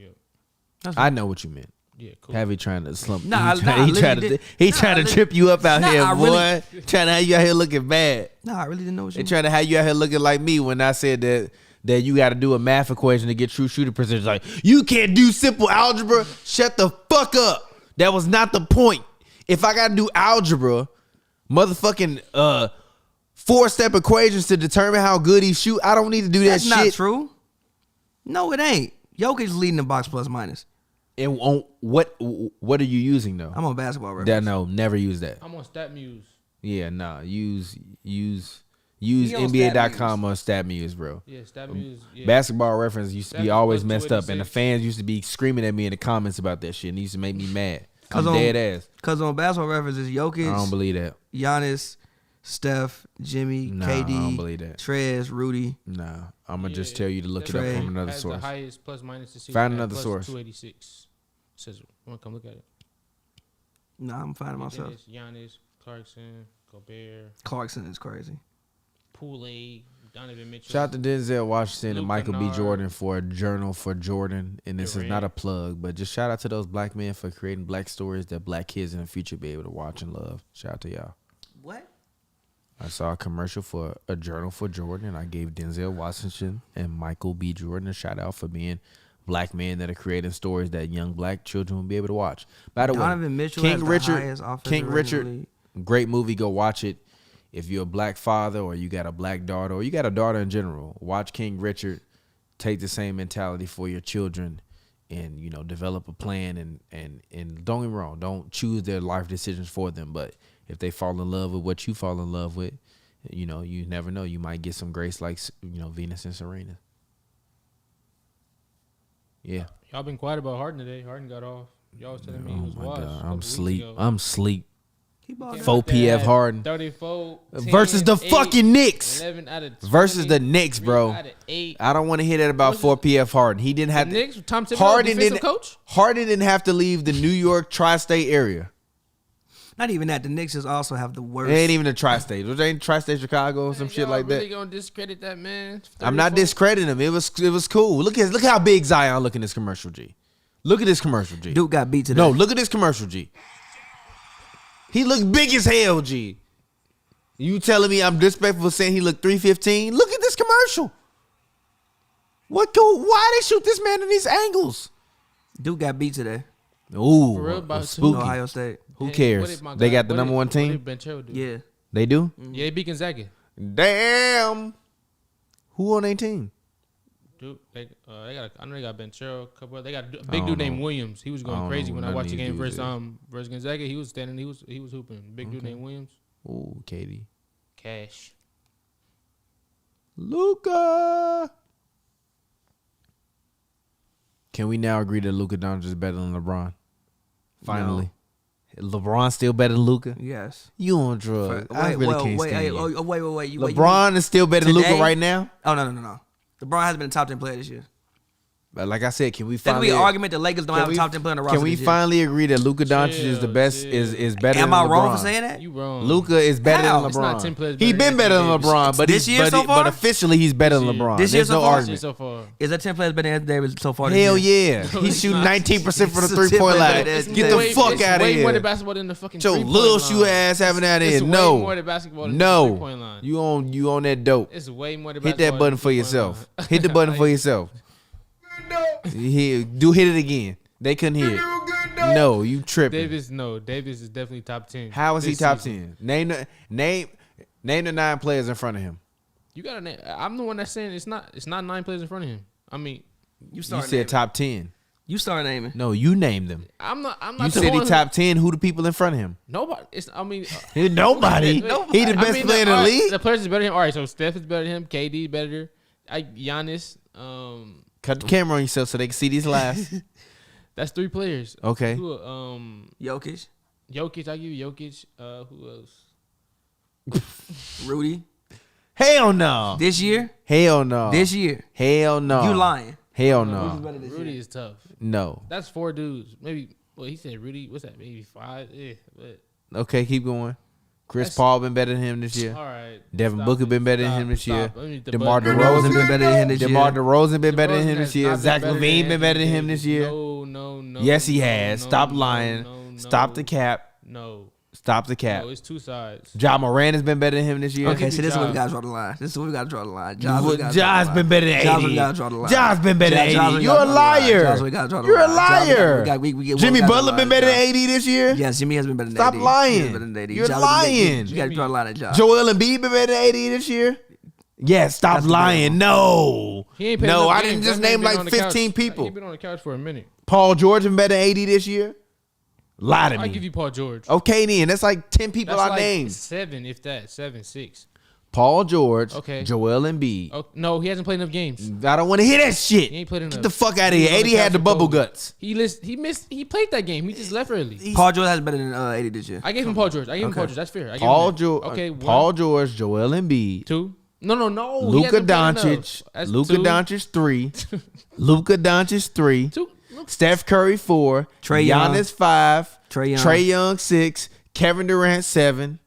Yep.
I know what you meant.
Yeah. Cool.
Have he trying to slump?
Nah,
he
nah, I
trying
literally
to
did-
he
nah,
trying
I
to trip you up out
nah,
here,
I
boy.
really-
Trying to have you out here looking bad.
No, I really didn't know what you
They
meant.
trying to have you out here looking like me when I said that you got to do a math equation to get true shooting percentage. Like, you can't do simple algebra. Shut the fuck up. That was not the point. If I got to do algebra, motherfucking 4-step equations to determine how good he shoot, I don't need to do that
That's
shit.
not true. No, it ain't. Jokic's leading the box plus minus.
And on what are you using though?
I'm on basketball reference.
That no, never use that.
I'm on StatMuse.
Yeah, nah. Use
He on
NBA.com on StatMuse, bro.
Yeah, StatMuse. Yeah.
Basketball reference used to be
StatMuse
always
plus
messed up, and the
286.
fans used to be screaming at me in the comments about that shit. And it used to make me mad. I'm
'Cause on-
dead ass.
Because on basketball reference is
I don't
Jokic,
believe that.
Giannis, Steph, Jimmy,
Nah,
KD,
I don't believe that.
Trez, Rudy.
Nah, I'm gonna just
Yeah.
tell you to look it up
Trey
from another
Has
source.
the highest plus minus this season.
Find
at
another
plus
source.
286. Says, want to come look at it?
Nah, I'm finding myself.
Giannis, Clarkson, Gobert,
Clarkson is crazy.
Poole, Donovan Mitchell.
Shout out to Denzel Washington and
Luke
Michael B.
Kennard.
Jordan for a journal for Jordan. And this is
Durant.
not a plug, but just shout out to those black men for creating black stories that black kids in the future be able to watch and love. Shout out to y'all.
What?
I saw a commercial for a journal for Jordan, and I gave Denzel Washington and Michael B. Jordan a shout out for being black men that are creating stories that young black children will be able to watch. By the way,
Donovan Mitchell has the highest offensive
King
rating in the
Richard,
league.
great movie. Go watch it. If you're a black father or you got a black daughter or you got a daughter in general, watch King Richard. Take the same mentality for your children, and develop a plan. And don't get me wrong, don't choose their life decisions for them. But if they fall in love with what you fall in love with, you never know. You might get some grace like Venus and Serena. Yeah.
Y'all been quiet about Harden today. Harden got off. Y'all was telling me he was washed.
God,
a couple
I'm
weeks
sleep.
ago.
I'm sleep.
He balled
4
out.
PF Harden
34
versus
10,
the
8,
fucking Knicks.
11 out of 20,
Versus the Knicks,
3
bro.
out of 8.
I don't want to hear that about 4 PF Harden. He didn't have
The
to.
Knicks, Tom Thibodeau,
Harden
defensive
didn't.
coach.
Harden didn't have to leave the New York tri-state area.
Not even that. The Knicks just also have the worst.
It ain't even the tri-state. Was ain't tri-state Chicago or some shit like
really
that?
gonna discredit that man?
I'm not
34?
discrediting him. It was cool. Look how big Zion look in this commercial, G. Look at this commercial, G.
Duke got beat today.
No, look at this commercial, G. He looked big as hell, G. You telling me I'm disrespectful for saying he looked 315? Look at this commercial. Why they shoot this man in these angles?
Duke got beat today.
Ooh,
For real, about to.
spooky.
Ohio State.
Who
Hey,
cares?
what did my
They
guy-
got the
what
number
did-
one
what did
team.
Banchero do?
Yeah.
They do?
Yeah, they beat Gonzaga.
Damn. Who on their team?
Dude, they got. I know they got Banchero. Couple. They got a
I
big
don't
dude named
know.
Williams. He was
I
going
don't
crazy
know
when
who
I
none
watched
of
the
these
game
dudes
versus Gonzaga. He was standing. He was hooping. Big dude named Williams.
Ooh, Katie.
Cash.
Luka. Can we now agree that Luka Doncic is better than LeBron? Finally. LeBron still better than Luka?
Yes.
You on drugs. I really can't stand you.
Wait.
LeBron is still better than Luka
Today?
right now?
Oh, no. LeBron hasn't been a top 10 player this year.
But like I said, can we
That could
finally
be an argument the Lakers don't
can
have a
we-
top 10 player on the roster
Can we
this year.
finally agree that Luka Doncic is the
Chill,
best
chill.
is better
Am
than
I
LeBron?
wrong for saying that?
You wrong.
Luka is better
How?
than
It's
LeBron.
not 10 players
He
better
been
than
better than
Anthony
LeBron, but
This year so far?
but officially he's better than
This year.
LeBron.
This year
There's
so
no
far?
argument.
So far.
Is that 10 players better than Anthony Davis so far this
Hell
year?
yeah.
No,
He's
it's
shooting
not.
19% from the
It's a
3-point
tip
line.
better than
Get the
Anthony
fuck
It's
out of
way more
here.
than basketball than the fucking
Your
3-point
little
line.
shoe ass having that
It's
in.
way
No.
more than basketball than the 3-point
No.
line.
You on that dope.
It's way more than
Hit
basketball
that button
than
for
the 3-point
yourself.
line.
Hit the button for yourself. Hit it again. They couldn't hear it. No, you tripping.
Davis is definitely top 10.
How is he
this
top
season.
10? Name the 9 players in front of him.
You got to name. I'm the one that's saying it's not 9 players in front of him. I mean,
You
You
start
said
naming.
top 10.
You start naming.
No, you named them.
I'm not
You
the
said he
one
top 10. Who the people in front of him?
Nobody. It's. I mean.
Nobody. He the best player in the
all right,
league.
The players is better than him. All right, so Steph is better than him. KD better. Giannis.
Cut the camera on yourself so they can see these laughs.
That's 3 players.
Okay.
Who,
Jokic,
Jokic. I give you Jokic. Who else?
Rudy.
Hell no.
This year?
Hell no.
This year.
Hell no.
You lying.
Hell
Who's
no.
better this
Rudy
year?
is tough.
No.
That's 4 dudes. Maybe. Well, he said Rudy. What's that? Maybe 5. But
Okay, keep going. Chris
That's-
Paul been better than him this year.
all right.
Devin
Stop
Booker
it.
been better than
Stop,
him this year.
stop. Let me
DeMar
debug.
DeRozan
been better than him this year.
DeMar DeRozan been better than
DeRozan
him
has
this year.
not been
Zach
better
LaVine been better than him
Anthony
this year.
No.
Yes, he
no,
has.
no,
Stop
no,
lying.
no,
Stop the cap.
No.
Stop the cap.
No, it's 2 sides.
Ja Morant has been better than him this year.
Okay, so this is where we
Ja.
gotta draw the line. This is where we gotta draw the line.
Ja's been better than
Ja's
80.
we gotta draw the line.
Ja's been better than
Ja's we
80.
gotta
You're a
draw the line.
liar.
Ja's we gotta draw the
You're a
line. Ja's
liar.
we get
Jimmy
one guy
Butler
to
been
lie.
better than
Ja.
80 this year.
Yes, Jimmy has been better than
Stop
80.
lying.
He has been better than 80.
You're
Ja,
lying.
You gotta draw the line at Ja.
Joel Embiid been better than 80 this year. Yes, stop
That's the
lying.
big
No.
He ain't played
No,
enough
I
games.
didn't just
That man
name
been
like
on the couch.
15 people.
He been on the couch for a minute.
Paul George been better than 80 this year. Lie to
I give
me.
you Paul George.
Okay, then. That's like 10 people
That's
I
like
named.
7, if that. 7, 6.
Paul George,
Okay.
Joel Embiid.
Oh, no, he hasn't played enough games.
I don't want to hear that shit.
He ain't played enough.
Get the fuck out of
He
here.
was on the
80 had
couch
the
with
bubble
COVID.
guts.
He missed. He played that game. He just left early.
Paul George has better than 80 this year.
I gave him Paul George. That's fair. I gave
Paul
him that.
George,
Okay, one,
Paul George, Joel Embiid,
2. No. He
Luka
hasn't played enough.
Doncic,
That's
Luka
2.
Doncic 3, Luka Doncic 3,
2.
Steph Curry 4,
Trae Young.
Giannis 5, Trae Young 6, Kevin Durant 7,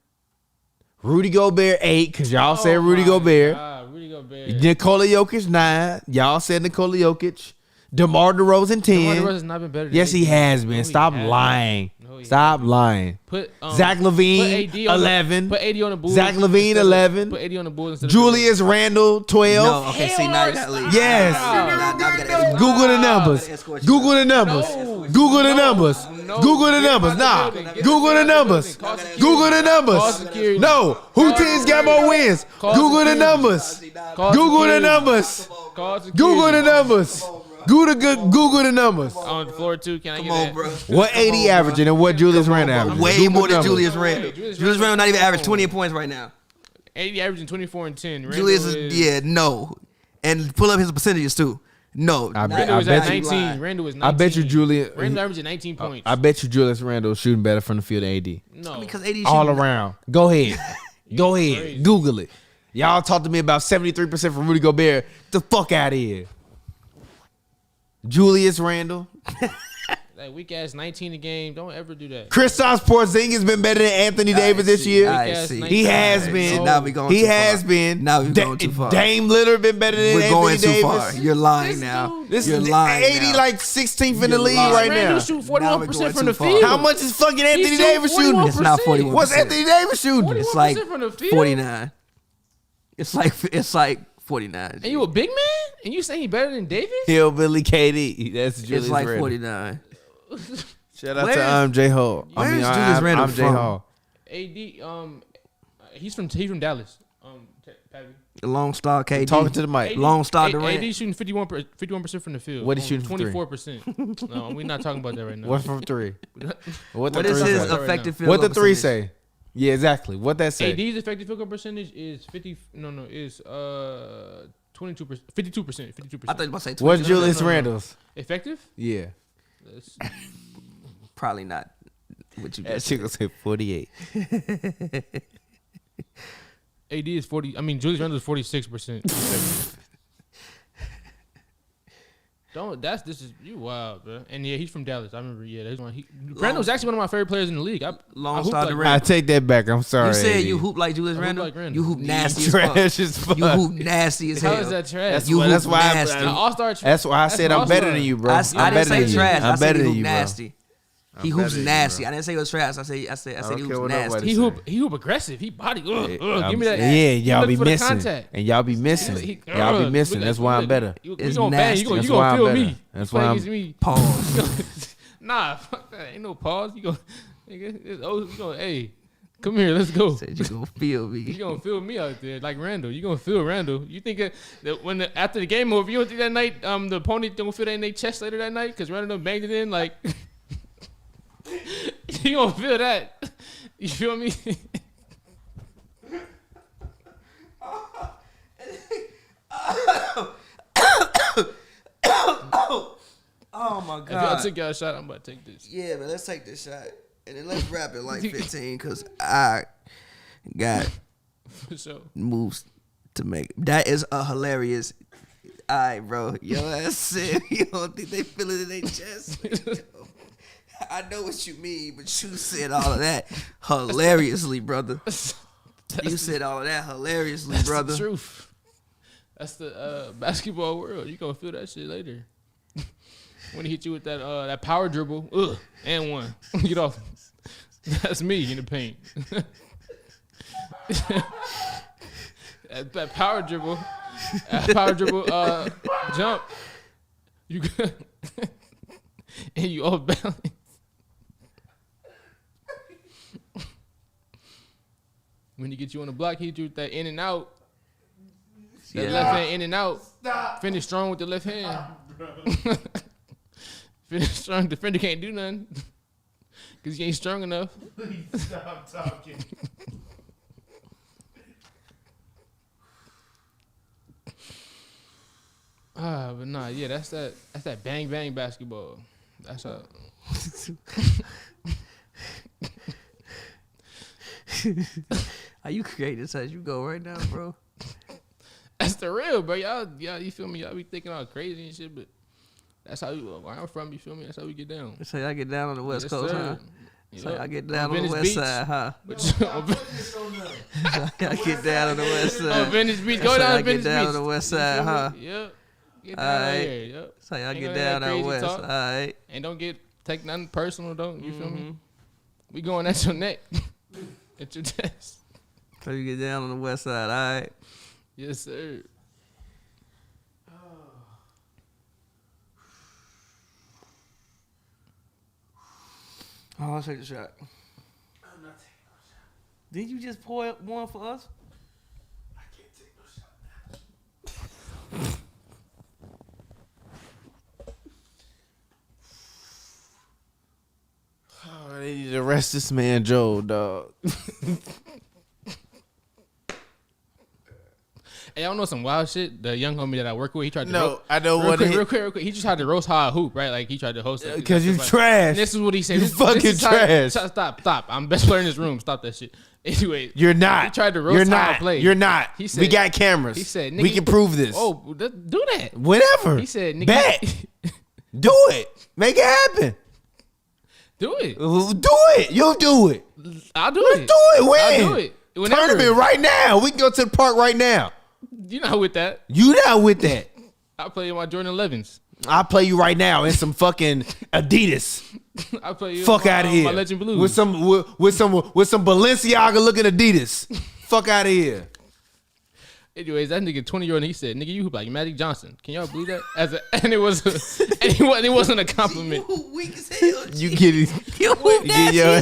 Rudy Gobert 8, because y'all said Rudy Gobert.
Rudy Gobert.
Nikola Jokic 9. Y'all said Nikola Jokic. DeMar DeRozan 10.
DeMar DeRozan's not been better than
Yes, he
AD.
has been.
No, he
Stop
hasn't.
lying.
No, he
Stop lying.
Put
Zach LaVine,
put AD on
11.
Put AD on the Bulls.
Zach LaVine,
instead of-
11.
Put AD on the Bulls instead of
Julius Randle 12.
No, okay, see, now you got to leave.
Yes. Google the numbers. Google the numbers. Google the numbers. Google the numbers. Nah. Google the numbers. Google the numbers. No. Who teams got more wins? Google the numbers. Google the numbers. Google the numbers. Google the numbers.
On the floor too. Can I get
Come on,
that?
bro.
What AD averaging and what Julius Randle averaging?
Way
Google
more
the
than
numbers.
Julius Randle. Julius Randle not even average 20 points right now.
AD averaging 24 and 10. Randle
Julius is no. And pull up his percentages too. No.
I bet-
Randle was
I
at
bet you
19. Randle was 19.
I bet you Julius.
Randle averaging 19 points.
I bet you Julius Randle shooting better from the field than AD.
No.
Because AD
All
shooting-
around. Go ahead. Go ahead.
Crazy.
Google it. Y'all talked to me about 73% from Rudy Gobert. The fuck out of here. Julius Randle.
That weak ass 19 a game. Don't ever do that.
Kristaps Porzingis been better than Anthony Davis this year.
I
Weak-ass
see.
19.
He has
See,
been.
now we going
He
too far.
has been.
Now we going too far.
Dame Lillard been better than
We're
Anthony
going too
Davis.
far. You're lying now.
This
You're
is
lying
80
now.
like 16th in the
You're
league
lying.
right
Randle
now.
shoot
Now we're
41%
going
from
too
the
far.
field.
How much is fucking Anthony
shooting
Davis shooting?
41%.
It's not 41%.
What's Anthony Davis shooting?
It's like
41% from the field?
49. It's like 49.
And you a big man? And you saying he better than Davis?
Hillbilly KD. That's Julius
It's like
Randle.
49.
Shout out
Where's-
to J Hall.
where's Julius Randle
I'm J
from?
Hall.
AD, he's from Dallas. Pappy.
Long star KD.
Talking to the mic.
Long star Durant.
AD shooting 51% from the field.
What he shooting from three?
24%. No, we're not talking about that right now.
What from three? What the
What is
three
his
say?
right
effective field
What the
goal
three
percentage?
say? Yeah, exactly. What that say?
AD's effective field goal percentage is 52%. 52%.
I thought you were about to say 20.
What's Julius Randle's?
Effective?
Yeah.
That's-
Probably not what you
That
just
shit gonna say 48.
AD is 40. I mean, Julius Randle is 46%. This is you wild, bro. And yeah, he's from Dallas. I remember. Yeah, that's one. Randle's actually one of my favorite players in the league. I
Long
hoop
star
like
Durant.
I take that back. I'm sorry.
You said
AD.
you hoop like Julius
I hoop
Randle?
like Randle.
You hoop nasty as
trash
fuck.
as fuck.
You hoop nasty as hell.
How is that trash?
That's
You
why.
hoop
That's why.
nasty.
An all-star.
That's why I said I'm better than you, bro.
I
I'm
didn't
better
say
than you.
trash. I
I'm
said
better
he
than
hoop
you, bro.
nasty. He
better
hoops
than you,
nasty.
bro.
I didn't say it was trash. I said he
don't
hoops
care what
nasty.
nobody
He
say.
hoop aggressive. He body.
Yeah,
Give me that.
Yeah,
He
y'all
look
be
for the
missing.
contact.
And y'all be missing. Y'all be missing. That's why I'm better.
You
It's
gonna bang.
nasty.
You
That's
gonna
why I'm
feel
better.
me.
That's
You
why
play
I'm-
against me.
Pause.
Nah, fuck that. Ain't no pause. You gonna, nigga, you gonna, hey, come here, let's go.
Said you gonna feel
You
me.
gonna feel me out there like Randall. You gonna feel Randall. You think that when after the game over, you don't think that night the opponent don't feel that in their chest later that night because Randall done banged it in like. You gonna feel that? You feel me?
Oh my
If y'all
god.
took y'all a shot, I'm about to take this.
Yeah, man, let's take this shot. And then let's wrap it like 15 because I got
For sure.
moves to make. That is a hilarious. All right, bro. Yo, ass said you don't think they feel it in their chest. Yo, I know what you mean, but you said all of that hilariously, brother. You said all of that hilariously,
That's
brother.
the truth. That's the basketball world. You gonna feel that shit later. When he hit you with that that power dribble, and one. Get off. That's me in the paint. that power dribble, jump. You and you off balance. When he get you on the block, he hit you with that in and out. That left hand in and out. Finish strong with the left hand. Finish strong. Defender can't do nothing because he ain't strong enough.
Please stop talking.
But nah, yeah, that's that bang bang basketball. That's how.
Are you creating this as you go right now, bro?
That's the real, bro. Y'all, you feel me? Y'all be thinking all crazy and shit, but that's how where I'm from. You feel me? That's how we get down.
That's how I get down on the West
Yes,
Coast,
sir.
huh? So y'all get down on the
Venice
west
Beach.
side, huh?
On
Y'all get down on the west side.
Venice Beach.
So
Go
y'all
down to
get
Venice
down
Beach.
on the west
You
side,
feel me?
huh?
Yep. Get down
Alright.
here. Yep.
So y'all
Ain't
get
gonna
down
have
out
crazy
west.
talk.
All right.
And don't take nothing personal. Don't you feel me? We going at your neck, at your chest.
So you get down on the west side, all right?
Yes, sir.
Oh, I'll take a shot. I'm not taking no shot. Did you just pour one for us?
I can't take no shot. Oh, they need to arrest this man, Joe, dog.
Hey, I don't know some wild shit. The young homie that I work with, he tried to
No, I don't
real
want to.
quick. He just tried to roast how I hoop, right? Like he tried to host it.
Because you
Like,
trash.
This is what he said.
You
This
fucking
is how-
trash.
Stop. I'm best player in this room. Stop that shit. Anyway,
You're not.
He tried to roast
You're
how I
not.
play.
You're not.
He said,
we got cameras.
He said,
we
nigga,
can prove this.
Oh, do that.
Whatever.
He said, nigga,
bet. Do it. Make it happen.
Do it.
Do it. You'll do it.
I'll do
Let's
it.
do it. When?
I'll do it. Whenever.
Tournament right now. We can go to the park right now.
You not with that.
You not with that.
I play in my Jordan 11s.
I'll play you right now in some fucking Adidas.
I play you.
Fuck out of here.
My Legend Blues.
With some Balenciaga looking Adidas. Fuck out of here.
Anyways, that nigga 20-year-old, he said, "Nigga, you hoop like Magic Johnson." Can y'all believe that? And it wasn't a compliment.
You weak as hell.
You get it.
You hoop
Get your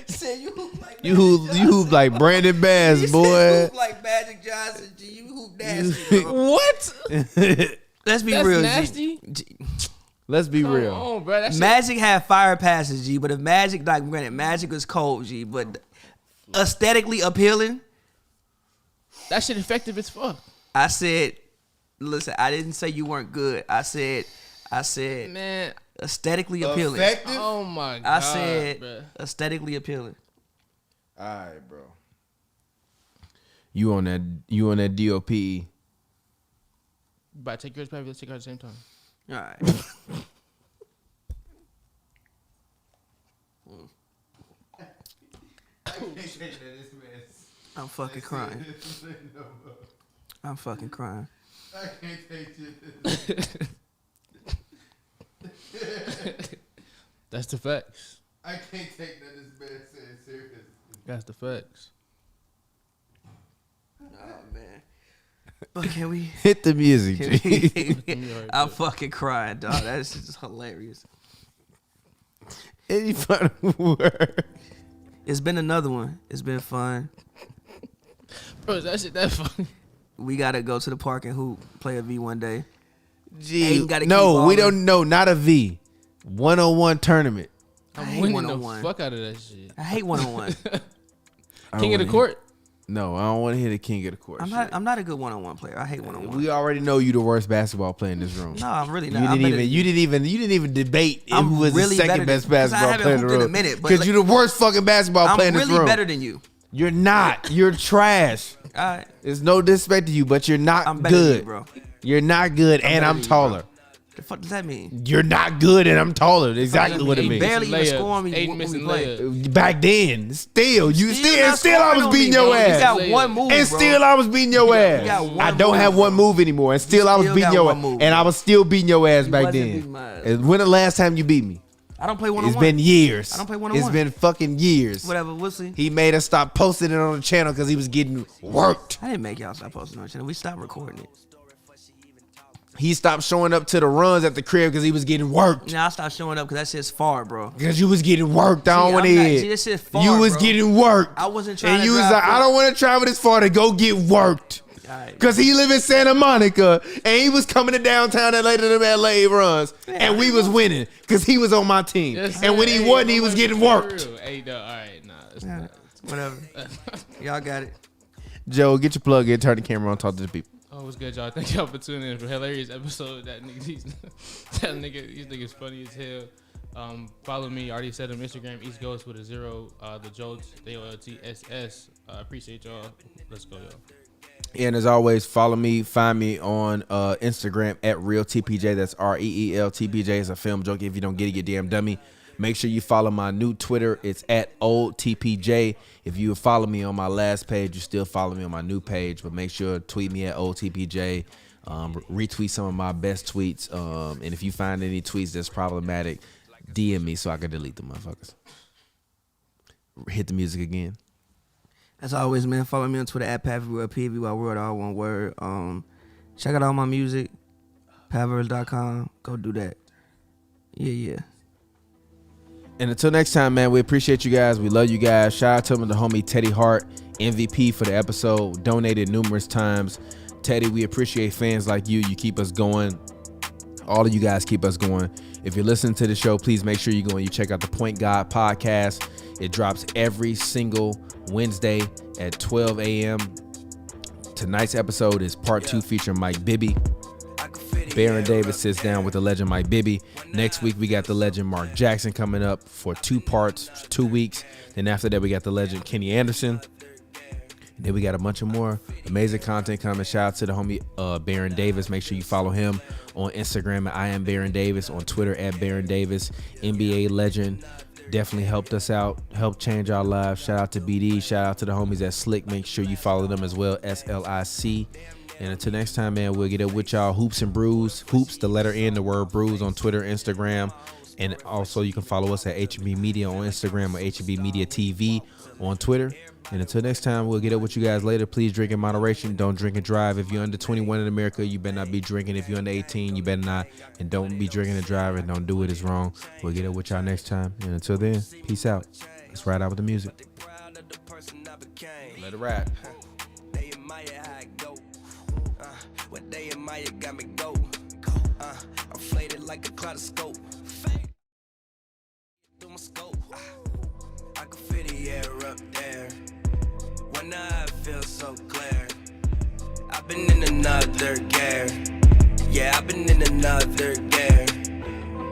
Said you hoop like
you hoop like Brandon Bass,
You
boy.
said hoop like Magic Johnson. G. You hoop nasty, bro.
What?
Let's be
That's
real,
nasty.
G.
Let's be
Come
real.
on, bro. That shit,
Magic had fire passes, G. But if Magic, like, granted, Magic was cold, G. But aesthetically appealing,
that shit effective as fuck.
I said, listen, I didn't say you weren't good. I said,
Man,
aesthetically appealing.
Effective?
oh my god.
I said
bruh.
aesthetically appealing.
All right, bro. You on that DOP.
But take yours, baby. Let's take her at the same time.
All right. I'm fucking crying. I'm fucking crying.
I can't take this.
That's the facts.
I can't take that this man saying serious.
That's the facts.
Oh man. But can we?
Hit the music, G.
I'm fucking crying, dog. That's just hilarious.
Any final word?
It's been another one. It's been fun.
Bro, is that shit that funny?
We gotta go to the park and hoop, play a V one day.
Gee,
Aiden gotta keep
no, we
balling.
don't know. Not a V. 1-on-1 tournament.
I
I'm
hate
winning the
1-on-1.
fuck out of that shit.
I hate 1-on-1.
King of the court?
No, I don't want to hear the king of the court.
I'm not a good 1-on-1 player. I hate 1-on-1.
We already know you the worst basketball player in this room.
No, I'm really
You
not.
didn't even debate
I'm
who was
really
the
better
second best
than- 'cause I
basketball
haven't
player in the
hooped in a
room.
minute, but
Because
like-
you're the worst fucking basketball player in this
really
room.
better than you.
You're not. You're trash.
All right.
There's no disrespect to you, but you're not
I'm better than
good,
you, bro.
You're not good, and
better
I'm
than you,
taller.
The fuck does that mean?
You're not good, and I'm taller. Exactly what it
He
means.
barely even
Layups.
score on me
Aiden
when we
missing
play.
layups.
Back then, still, you
not
still I
scoring
was
on
beating
me,
your
bro. You
ass.
got one move,
And
bro.
still I was beating your ass.
got one
I don't
move,
have one
bro.
move anymore, and still I was
still
beating
got
your
one
ass,
move,
and I
bro.
was still beating your ass back
wasn't
then.
beating my ass.
And when the last time you beat me?
I don't play 1-on-1.
It's been years.
I don't play
It's
1-on-1.
been fucking years.
Whatever, we'll see.
He made us stop posting it on the channel because he was getting worked.
I didn't make y'all stop posting on the channel. We stopped recording it.
He stopped showing up to the runs at the crib because he was getting worked.
Now I stopped showing up because that shit's far, bro.
Because you was getting worked. I don't
See,
want to
I'm not-
hear
see,
it.
this shit far,
You was
bro.
getting worked.
I wasn't trying
And
to
you was
drive
like, I
through.
don't want to travel this far to go get worked.
Alright.
Because he live in Santa Monica and he was coming to downtown LA to them LA runs. And we was winning because he was on my team.
Yes,
and when
sir.
he
Hey,
wasn't, he
I'm
was
like,
getting
for
worked.
real. Hey, no, all right, nah. It's
Yeah,
not.
whatever. Y'all got it.
Joe, get your plug in, turn the camera on, talk to the people.
Oh, what's good, y'all? Thank y'all for tuning in for a hilarious episode. These niggas funny as hell. Follow me. I already said on Instagram, East Ghost with a 0. The Jolts, JOLTSS. Appreciate y'all. Let's go, y'all.
And as always, follow me, find me on Instagram at RealTPJ. That's ReelTPJ. It's a film joke. If you don't get it, you damn dummy. Make sure you follow my new Twitter. It's at oldtpj. If you follow me on my last page, you still follow me on my new page. But make sure to tweet me at oldtpj. Retweet some of my best tweets. And if you find any tweets that's problematic, DM me so I can delete them motherfuckers. Hit the music again.
As always, man, follow me on Twitter at Pavyworld, PVY all one word. Check out all my music, Pavyworld.com. Go do that. Yeah.
And until next time, man, we appreciate you guys. We love you guys. Shout out to the homie Teddy Hart, MVP for the episode, donated numerous times. Teddy, we appreciate fans like you. You keep us going. All of you guys keep us going. If you're listening to the show, please make sure you go and you check out the Point God podcast. It drops every single Wednesday at 12 a.m. Tonight's episode is part 2 featuring Mike Bibby. Baron Davis sits down with the legend Mike Bibby. Next week, we got the legend Mark Jackson coming up for 2 parts, 2 weeks. Then after that, we got the legend Kenny Anderson. And then we got a bunch of more amazing content coming. Shout out to the homie Baron Davis. Make sure you follow him on Instagram at I am Baron Davis, on Twitter at Baron Davis. NBA legend. Definitely helped us out, helped change our lives. Shout out to BD. Shout out to the homies at Slick. Make sure you follow them as well, SLIC. And until next time, man, we'll get up with y'all. Hoops and Brews. Hoops, the letter N, the word Brews on Twitter, Instagram. And also you can follow us at HNB Media on Instagram or HNB Media TV on Twitter. And until next time, we'll get up with you guys later. Please drink in moderation. Don't drink and drive. If you're under 21 in America, you better not be drinking. If you're under 18, you better not. And don't be drinking and driving. Don't do it. It's wrong. We'll get up with y'all next time. And until then, peace out. Let's ride out with the music. Let it ride.
What they admire got me go. I'm faded like a kaleidoscope. Through my scope. I can feel the air up there. When I feel so clear. I've been in another gear. Yeah, I've been in another gear.